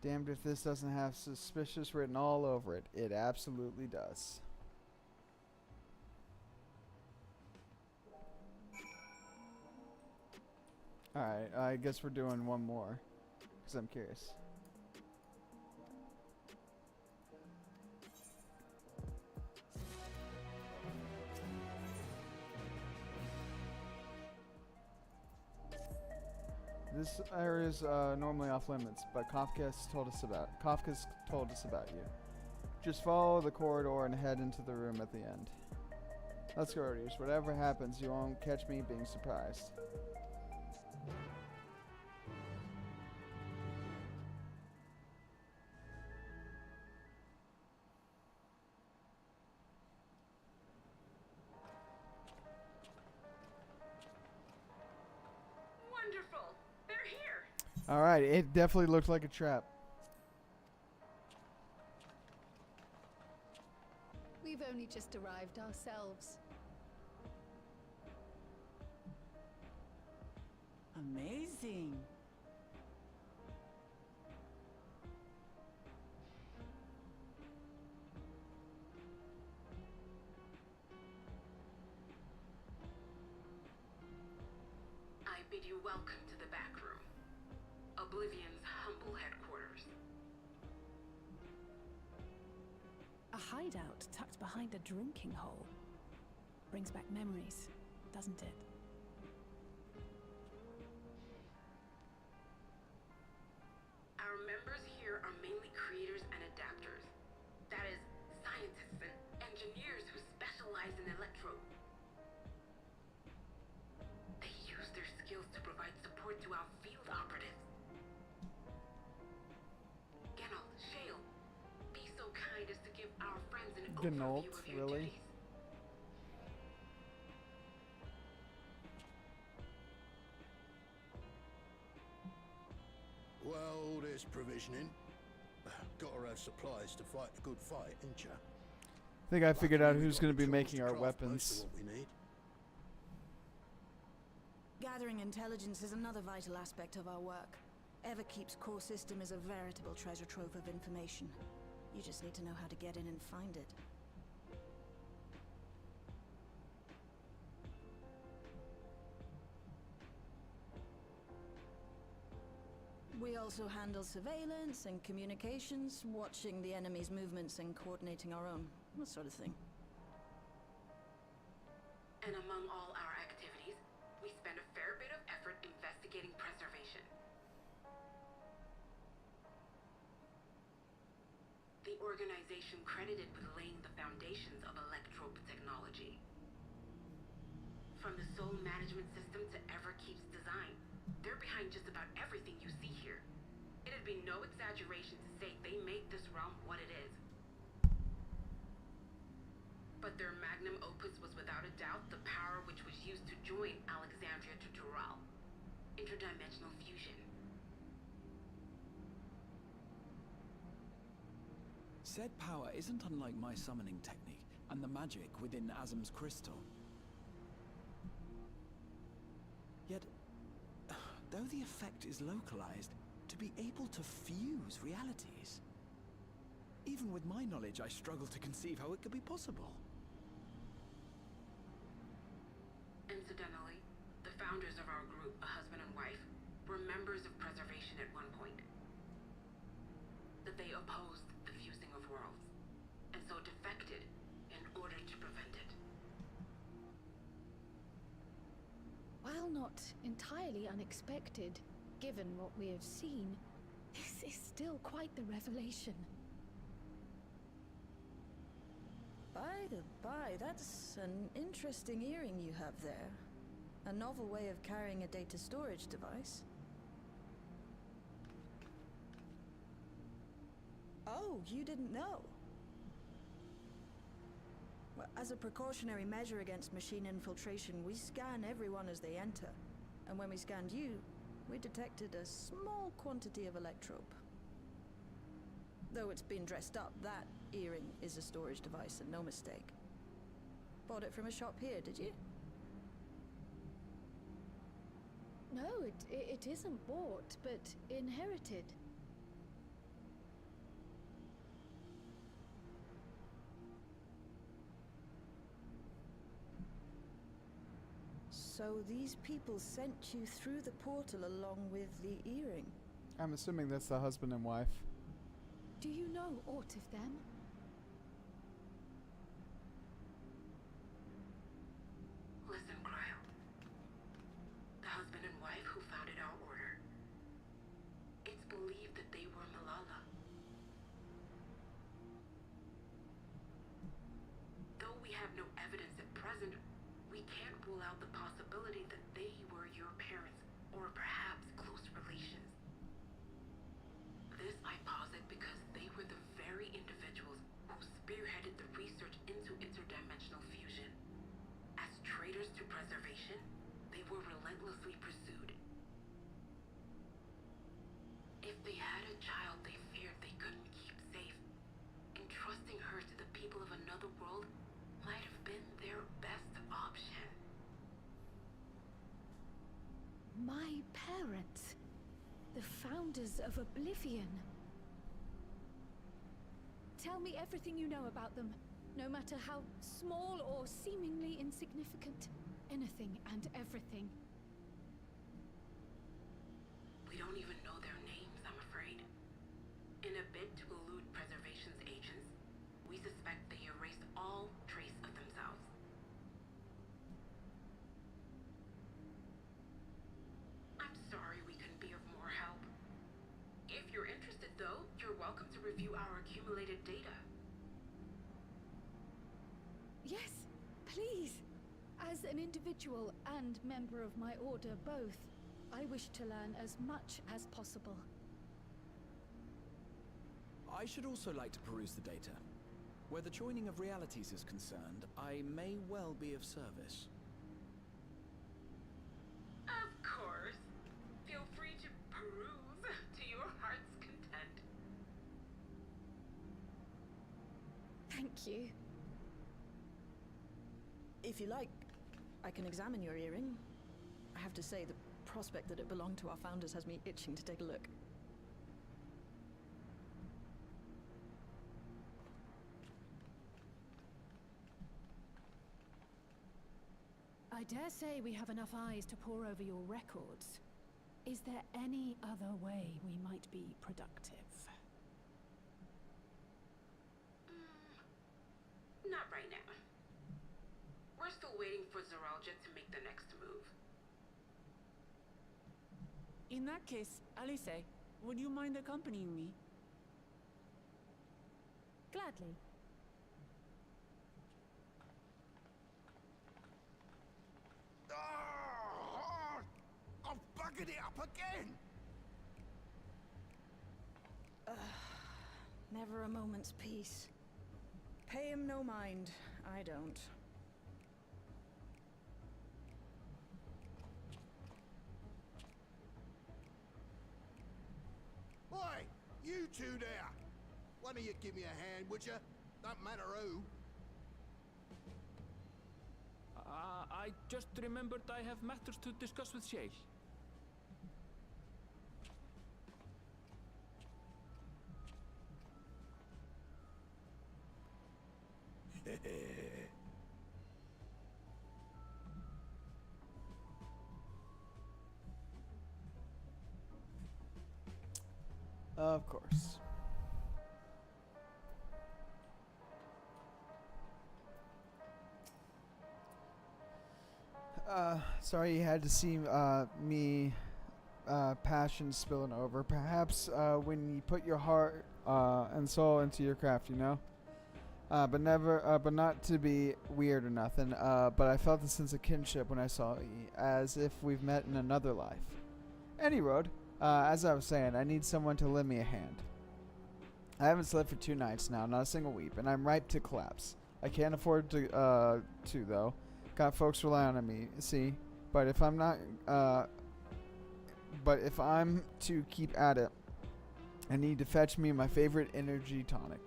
A: Damned if this doesn't have suspicious written all over it. It absolutely does. Alright, I guess we're doing one more. Because I'm curious. This area is normally off limits, but Kafka's told us about you. Just follow the corridor and head into the room at the end. Let's go, Readers. Whatever happens, you won't catch me being surprised.
L: Wonderful. They're here.
A: Alright, it definitely looked like a trap.
F: We've only just arrived ourselves.
E: Amazing.
L: I bid you welcome to the back room. Oblivion's humble headquarters.
H: A hideout tucked behind a drinking hole. Brings back memories, doesn't it?
L: Our members here are mainly creators and adapters. That is, scientists and engineers who specialize in electro. They use their skills to provide support to our field operatives. Geralt, Shale, be so kind as to give our friends an
A: Geralt,
L: overview of your
A: really?
L: duties.
O: Well, all this provisioning. Gotta have supplies to fight a good fight, ain't ya?
A: I think I figured out who's going to be making our
O: Craft most
A: weapons.
O: of what we need.
P: Gathering intelligence is another vital aspect of our work. Everkeep's core system is a veritable treasure trove of information. You just need to know how to get in and find it. We also handle surveillance and communications, watching the enemy's movements and coordinating our own, that sort of thing.
L: And among all our activities, we spend a fair bit of effort investigating preservation. The organization credited with laying the foundations of electrope technology. From the soul management system to Everkeep's design, they're behind just about everything you see here. It'd be no exaggeration to say they make this realm what it is. But their magnum opus was without a doubt the power which was used to join Alexandria to Tural. Interdimensional fusion.
G: Said power isn't unlike my summoning technique and the magic within Azam's crystal. Yet, though the effect is localized, to be able to fuse realities. Even with my knowledge, I struggle to conceive how it could be possible.
L: Incidentally, the founders of our group, a husband and wife, were members of preservation at one point. That they opposed the fusing of worlds, and so defected in order to prevent it.
F: While not entirely unexpected, given what we have seen, this is still quite the revelation.
P: By the by, that's an interesting earring you have there. A novel way of carrying a data storage device. Oh, you didn't know? Well, as a precautionary measure against machine infiltration, we scan everyone as they enter. And when we scanned you, we detected a small quantity of electrope. Though it's been dressed up, that earring is a storage device and no mistake. Bought it from a shop here, did you?
F: No, it isn't bought, but inherited.
P: So these people sent you through the portal along with the earring?
A: I'm assuming that's the husband and wife.
F: Do you know aught of them?
L: Listen, Cryo. The husband and wife who founded our order. It's believed that they were Malala. Though we have no evidence at present, we can't rule out the possibility that they were your parents, or perhaps close relations. This I posit because they were the very individuals who spearheaded the research into interdimensional fusion. As traitors to preservation, they were relentlessly pursued. If they had a child they feared they couldn't keep safe, entrusting her to the people of another world might have been their best option.
F: My parents, the founders of Oblivion. Tell me everything you know about them, no matter how small or seemingly insignificant. Anything and everything.
L: We don't even know their names, I'm afraid. In a bid to elude preservation's agents, we suspect they erased all trace of themselves. I'm sorry we couldn't be of more help. If you're interested, though, you're welcome to review our accumulated data.
F: Yes, please. As an individual and member of my order both, I wish to learn as much as possible.
G: I should also like to peruse the data. Where the joining of realities is concerned, I may well be of service.
L: Of course. Feel free to peruse to your heart's content.
F: Thank you.
P: If you like, I can examine your earring. I have to say, the prospect that it belonged to our founders has me itching to take a look.
H: I dare say we have enough eyes to pore over your records. Is there any other way we might be productive?
L: Not right now. We're still waiting for Zoralja to make the next move.
E: In that case, Alice, would you mind accompanying me?
H: Gladly.
O: I've buggered it up again!
P: Never a moment's peace. Pay him no mind. I don't.
O: Oi! You two there! Why don't you give me a hand, would you? Don't matter who.
Q: I just remembered I have matters to discuss with Shale.
A: Of course. Sorry you had to see me passion spilling over. Perhaps when you put your heart and soul into your craft, you know? But not to be weird or nothing. But I felt a sense of kinship when I saw you, as if we've met in another life. Any road. As I was saying, I need someone to lend me a hand. I haven't slept for 2 nights now, not a single weep, and I'm ripe to collapse. I can't afford to though. Got folks relying on me, see? But if I'm to keep at it, I need to fetch me my favorite energy tonic.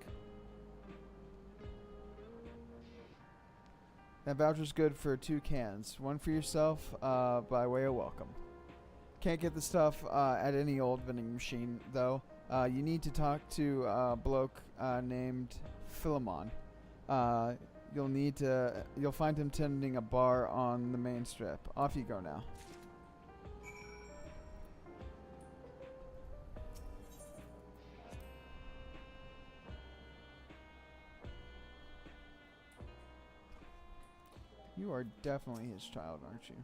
A: That voucher's good for 2 cans. One for yourself, by way of welcome. Can't get the stuff at any old vending machine, though. You need to talk to a bloke named Philemon. You'll find him tending a bar on the main strip. Off you go now. You are definitely his child, aren't you?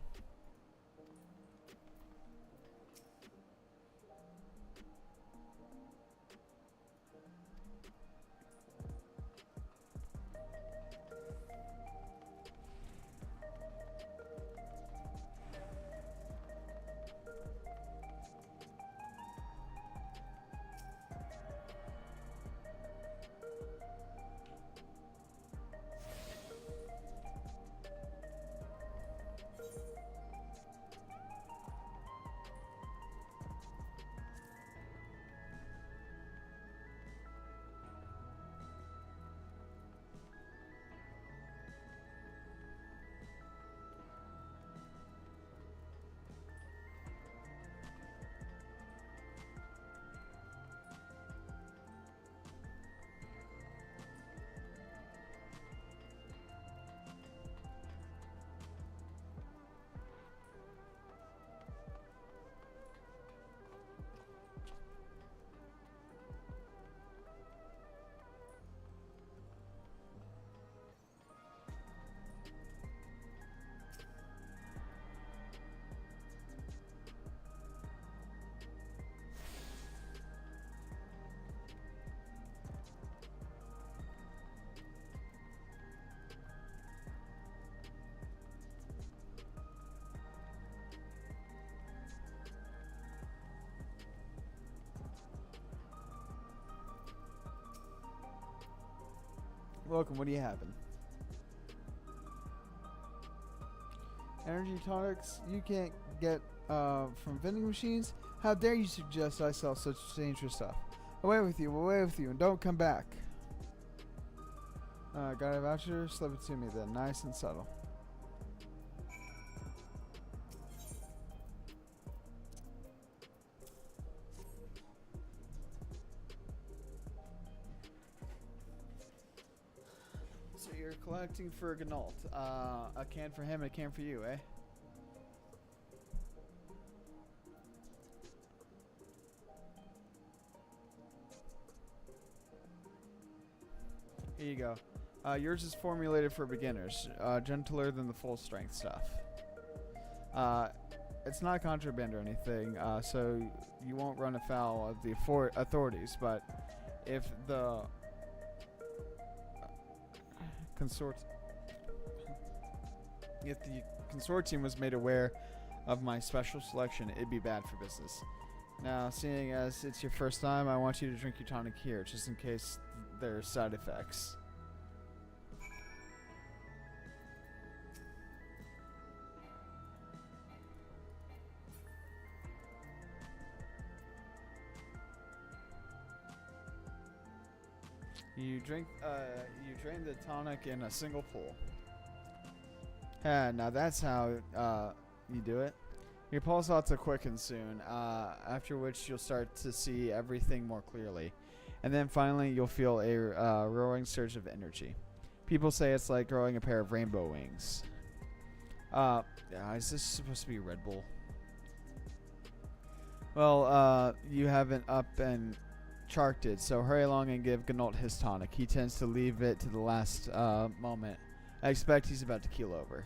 A: Welcome, what do you having? Energy tonics you can't get from vending machines? How dare you suggest I sell such dangerous stuff? Away with you, and don't come back. Got a voucher? Slip it to me then, nice and subtle. So you're collecting for Gnault. A can for him and a can for you, eh? Here you go. Yours is formulated for beginners, gentler than the full strength stuff. It's not contraband or anything, so you won't run afoul of the authorities, but if the consortium was made aware of my special selection, it'd be bad for business. Now, seeing as it's your first time, I want you to drink your tonic here, just in case there are side effects. You drain the tonic in a single pull. Yeah, now that's how you do it. Your pulse ought to quicken soon, after which you'll start to see everything more clearly. And then finally you'll feel a roaring surge of energy. People say it's like growing a pair of rainbow wings. Yeah, is this supposed to be Red Bull? Well, you haven't up and charked it, so hurry along and give Gnault his tonic. He tends to leave it to the last moment. I expect he's about to keel over.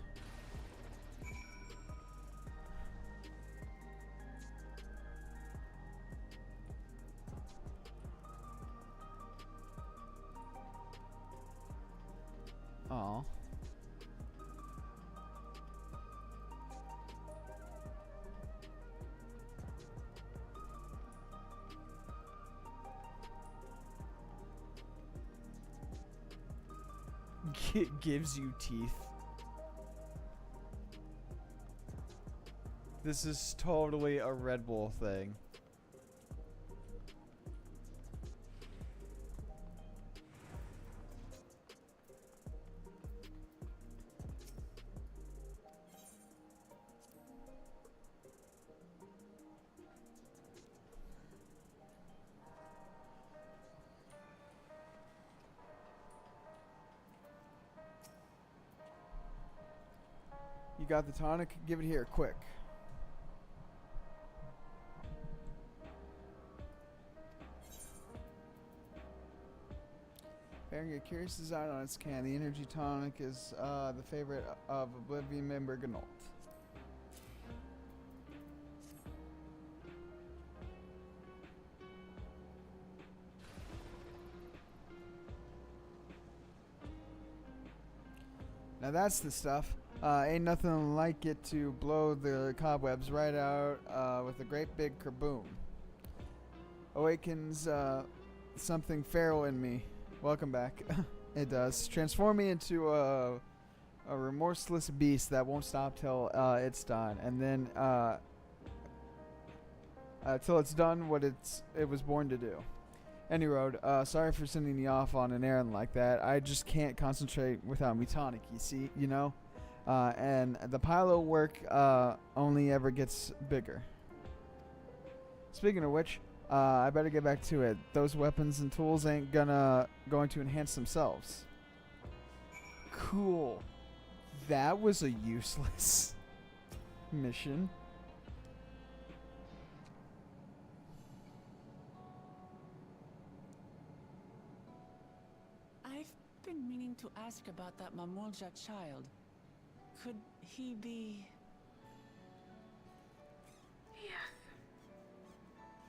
A: Aw. Gives you teeth. This is totally a Red Bull thing. got the tonic? Give it here, quick. Bearing a curious design on its can, the energy tonic is the favorite of Oblivion member Gnault. Now that's the stuff. Ain't nothing like it to blow the cobwebs right out with a great big kerboom. Awakens something feral in me. Welcome back. It does. Transform me into a remorseless beast that won't stop till it's done. And then till it's done what it was born to do. Any road, sorry for sending you off on an errand like that. I just can't concentrate without me tonic, you see, you know? And the pile of work only ever gets bigger. Speaking of which, I better get back to it. Those weapons and tools ain't going to enhance themselves. Cool. That was a useless mission.
E: I've been meaning to ask about that Mamulja child. Could he be...
L: Yes.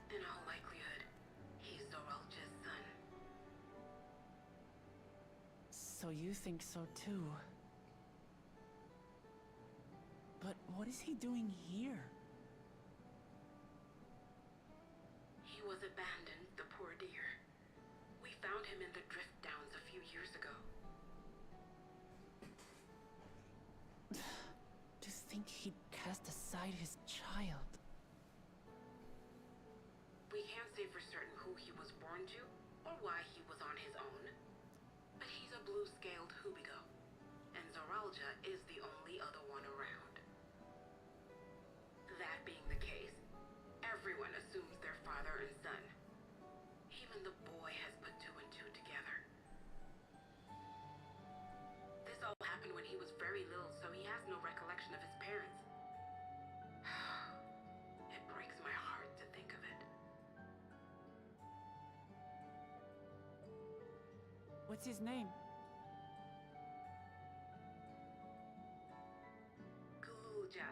L: In all likelihood, he's Zoralja's son.
E: So you think so too? But what is he doing here?
L: He was abandoned, the poor dear. We found him in the Drift Downs a few years ago.
E: To think he'd cast aside his child.
L: We can't say for certain who he was born to, or why he was on his own. But he's a blue-scaled Hubigo, and Zoralja is the only other one around. That being the case, everyone assumes they're father and son. Even the boy has put two and two together. This all happened when he was very little, so he has no recollection of his parents. It breaks my heart to think of it.
E: What's his name?
L: Gulja.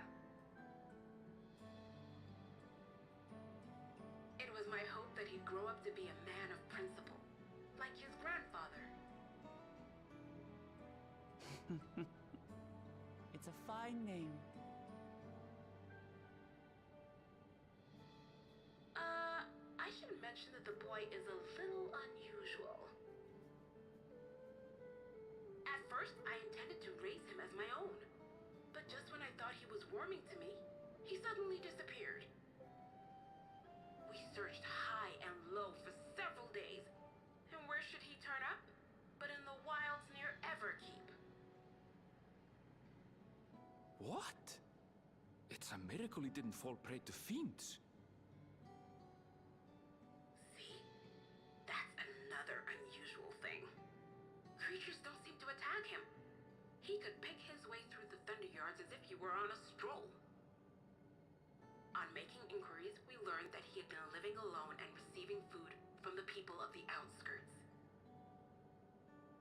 L: It was my hope that he'd grow up to be a man of principle, like his grandfather.
E: It's a fine name.
L: I should mention that the boy is a little unusual. At first, I intended to raise him as my own. But just when I thought he was warming to me, he suddenly disappeared. We searched high and low for several days. And where should he turn up? But in the wilds near Everkeep.
Q: What? It's a miracle he didn't fall prey to fiends.
L: See? That's another unusual thing. Creatures don't seem to attack him. He could pick his way through the Thunder Yards as if he were on a stroll. On making inquiries, we learned that he had been living alone and receiving food from the people of the outskirts.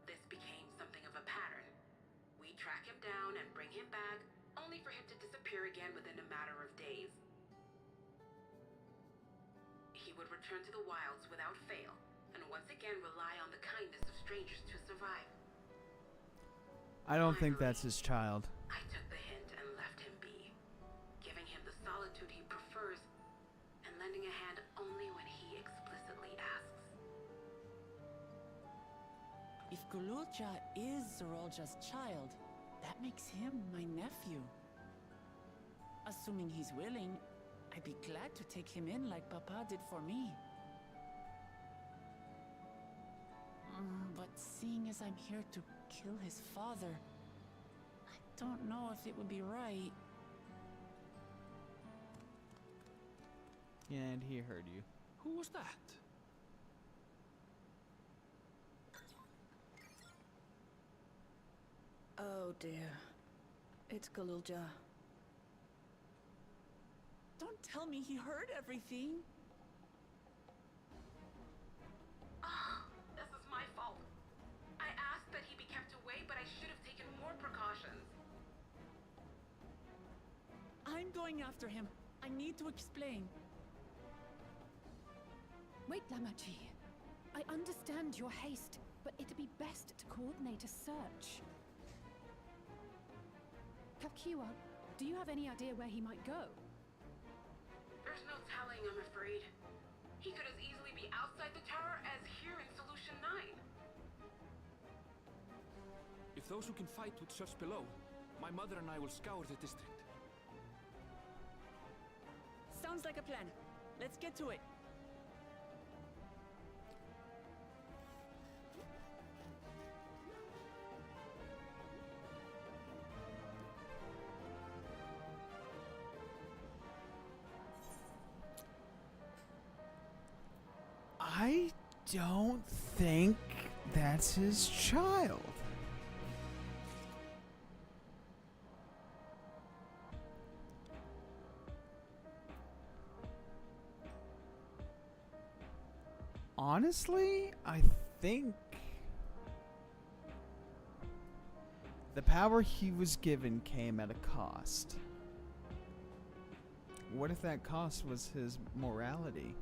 L: This became something of a pattern. We track him down and bring him back, only for him to disappear again within a matter of days. He would return to the wilds without fail, and once again rely on the kindness of strangers to survive.
A: I don't think that's his child.
L: I took the hint and left him be, giving him the solitude he prefers, and lending a hand only when he explicitly asks.
E: If Gululja is Zoralja's child, that makes him my nephew. Assuming he's willing, I'd be glad to take him in like Papa did for me. But seeing as I'm here to kill his father, I don't know if it would be right.
A: And he heard you.
Q: Who was that?
P: Oh dear. It's Galulja.
E: Don't tell me he heard everything.
L: This is my fault. I asked that he be kept away, but I should have taken more precautions.
E: I'm going after him. I need to explain.
H: Wait, Lamaji. I understand your haste, but it'd be best to coordinate a search. Kapkiwa, do you have any idea where he might go?
L: There's no telling, I'm afraid. He could as easily be outside the tower as here in Solution 9.
Q: If those who can fight would search below, my mother and I will scour the district.
E: Sounds like a plan. Let's get to it.
A: I don't think that's his child. Honestly, I think the power he was given came at a cost. What if that cost was his morality?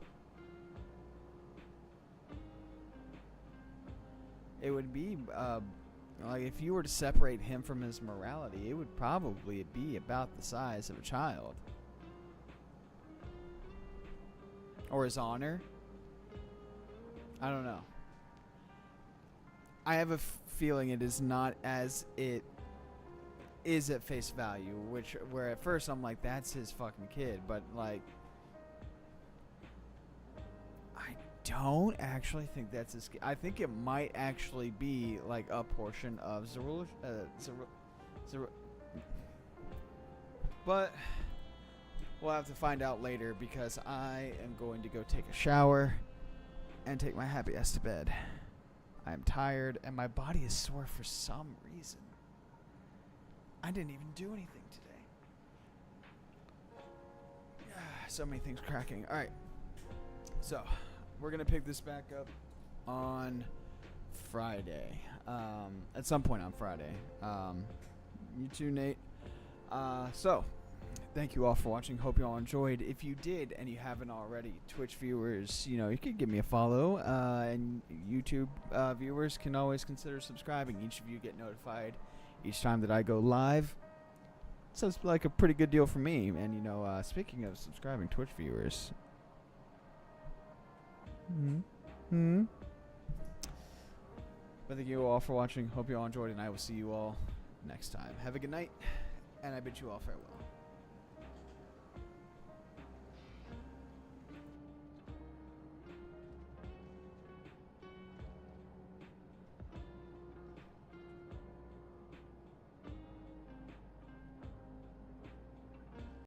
A: It would be, like, if you were to separate him from his morality, it would probably be about the size of a child. Or his honor. I don't know. I have a feeling it is not as it is at face value, where at first I'm like, that's his fucking kid, but like, I don't actually think that's his kid. I think it might actually be like a portion of Zerul, but we'll have to find out later, because I am going to go take a shower and take my happy ass to bed. I'm tired and my body is sore for some reason. I didn't even do anything today. So many things cracking. Alright. So, we're going to pick this back up on Friday. At some point on Friday. You too, Nate. So, thank you all for watching. Hope you all enjoyed. If you did and you haven't already, Twitch viewers, you could give me a follow. And YouTube viewers can always consider subscribing. Each of you get notified each time that I go live. Sounds like a pretty good deal for me. And, speaking of subscribing Twitch viewers. But thank you all for watching. Hope you all enjoyed, and I will see you all next time. Have a good night, and I bid you all farewell.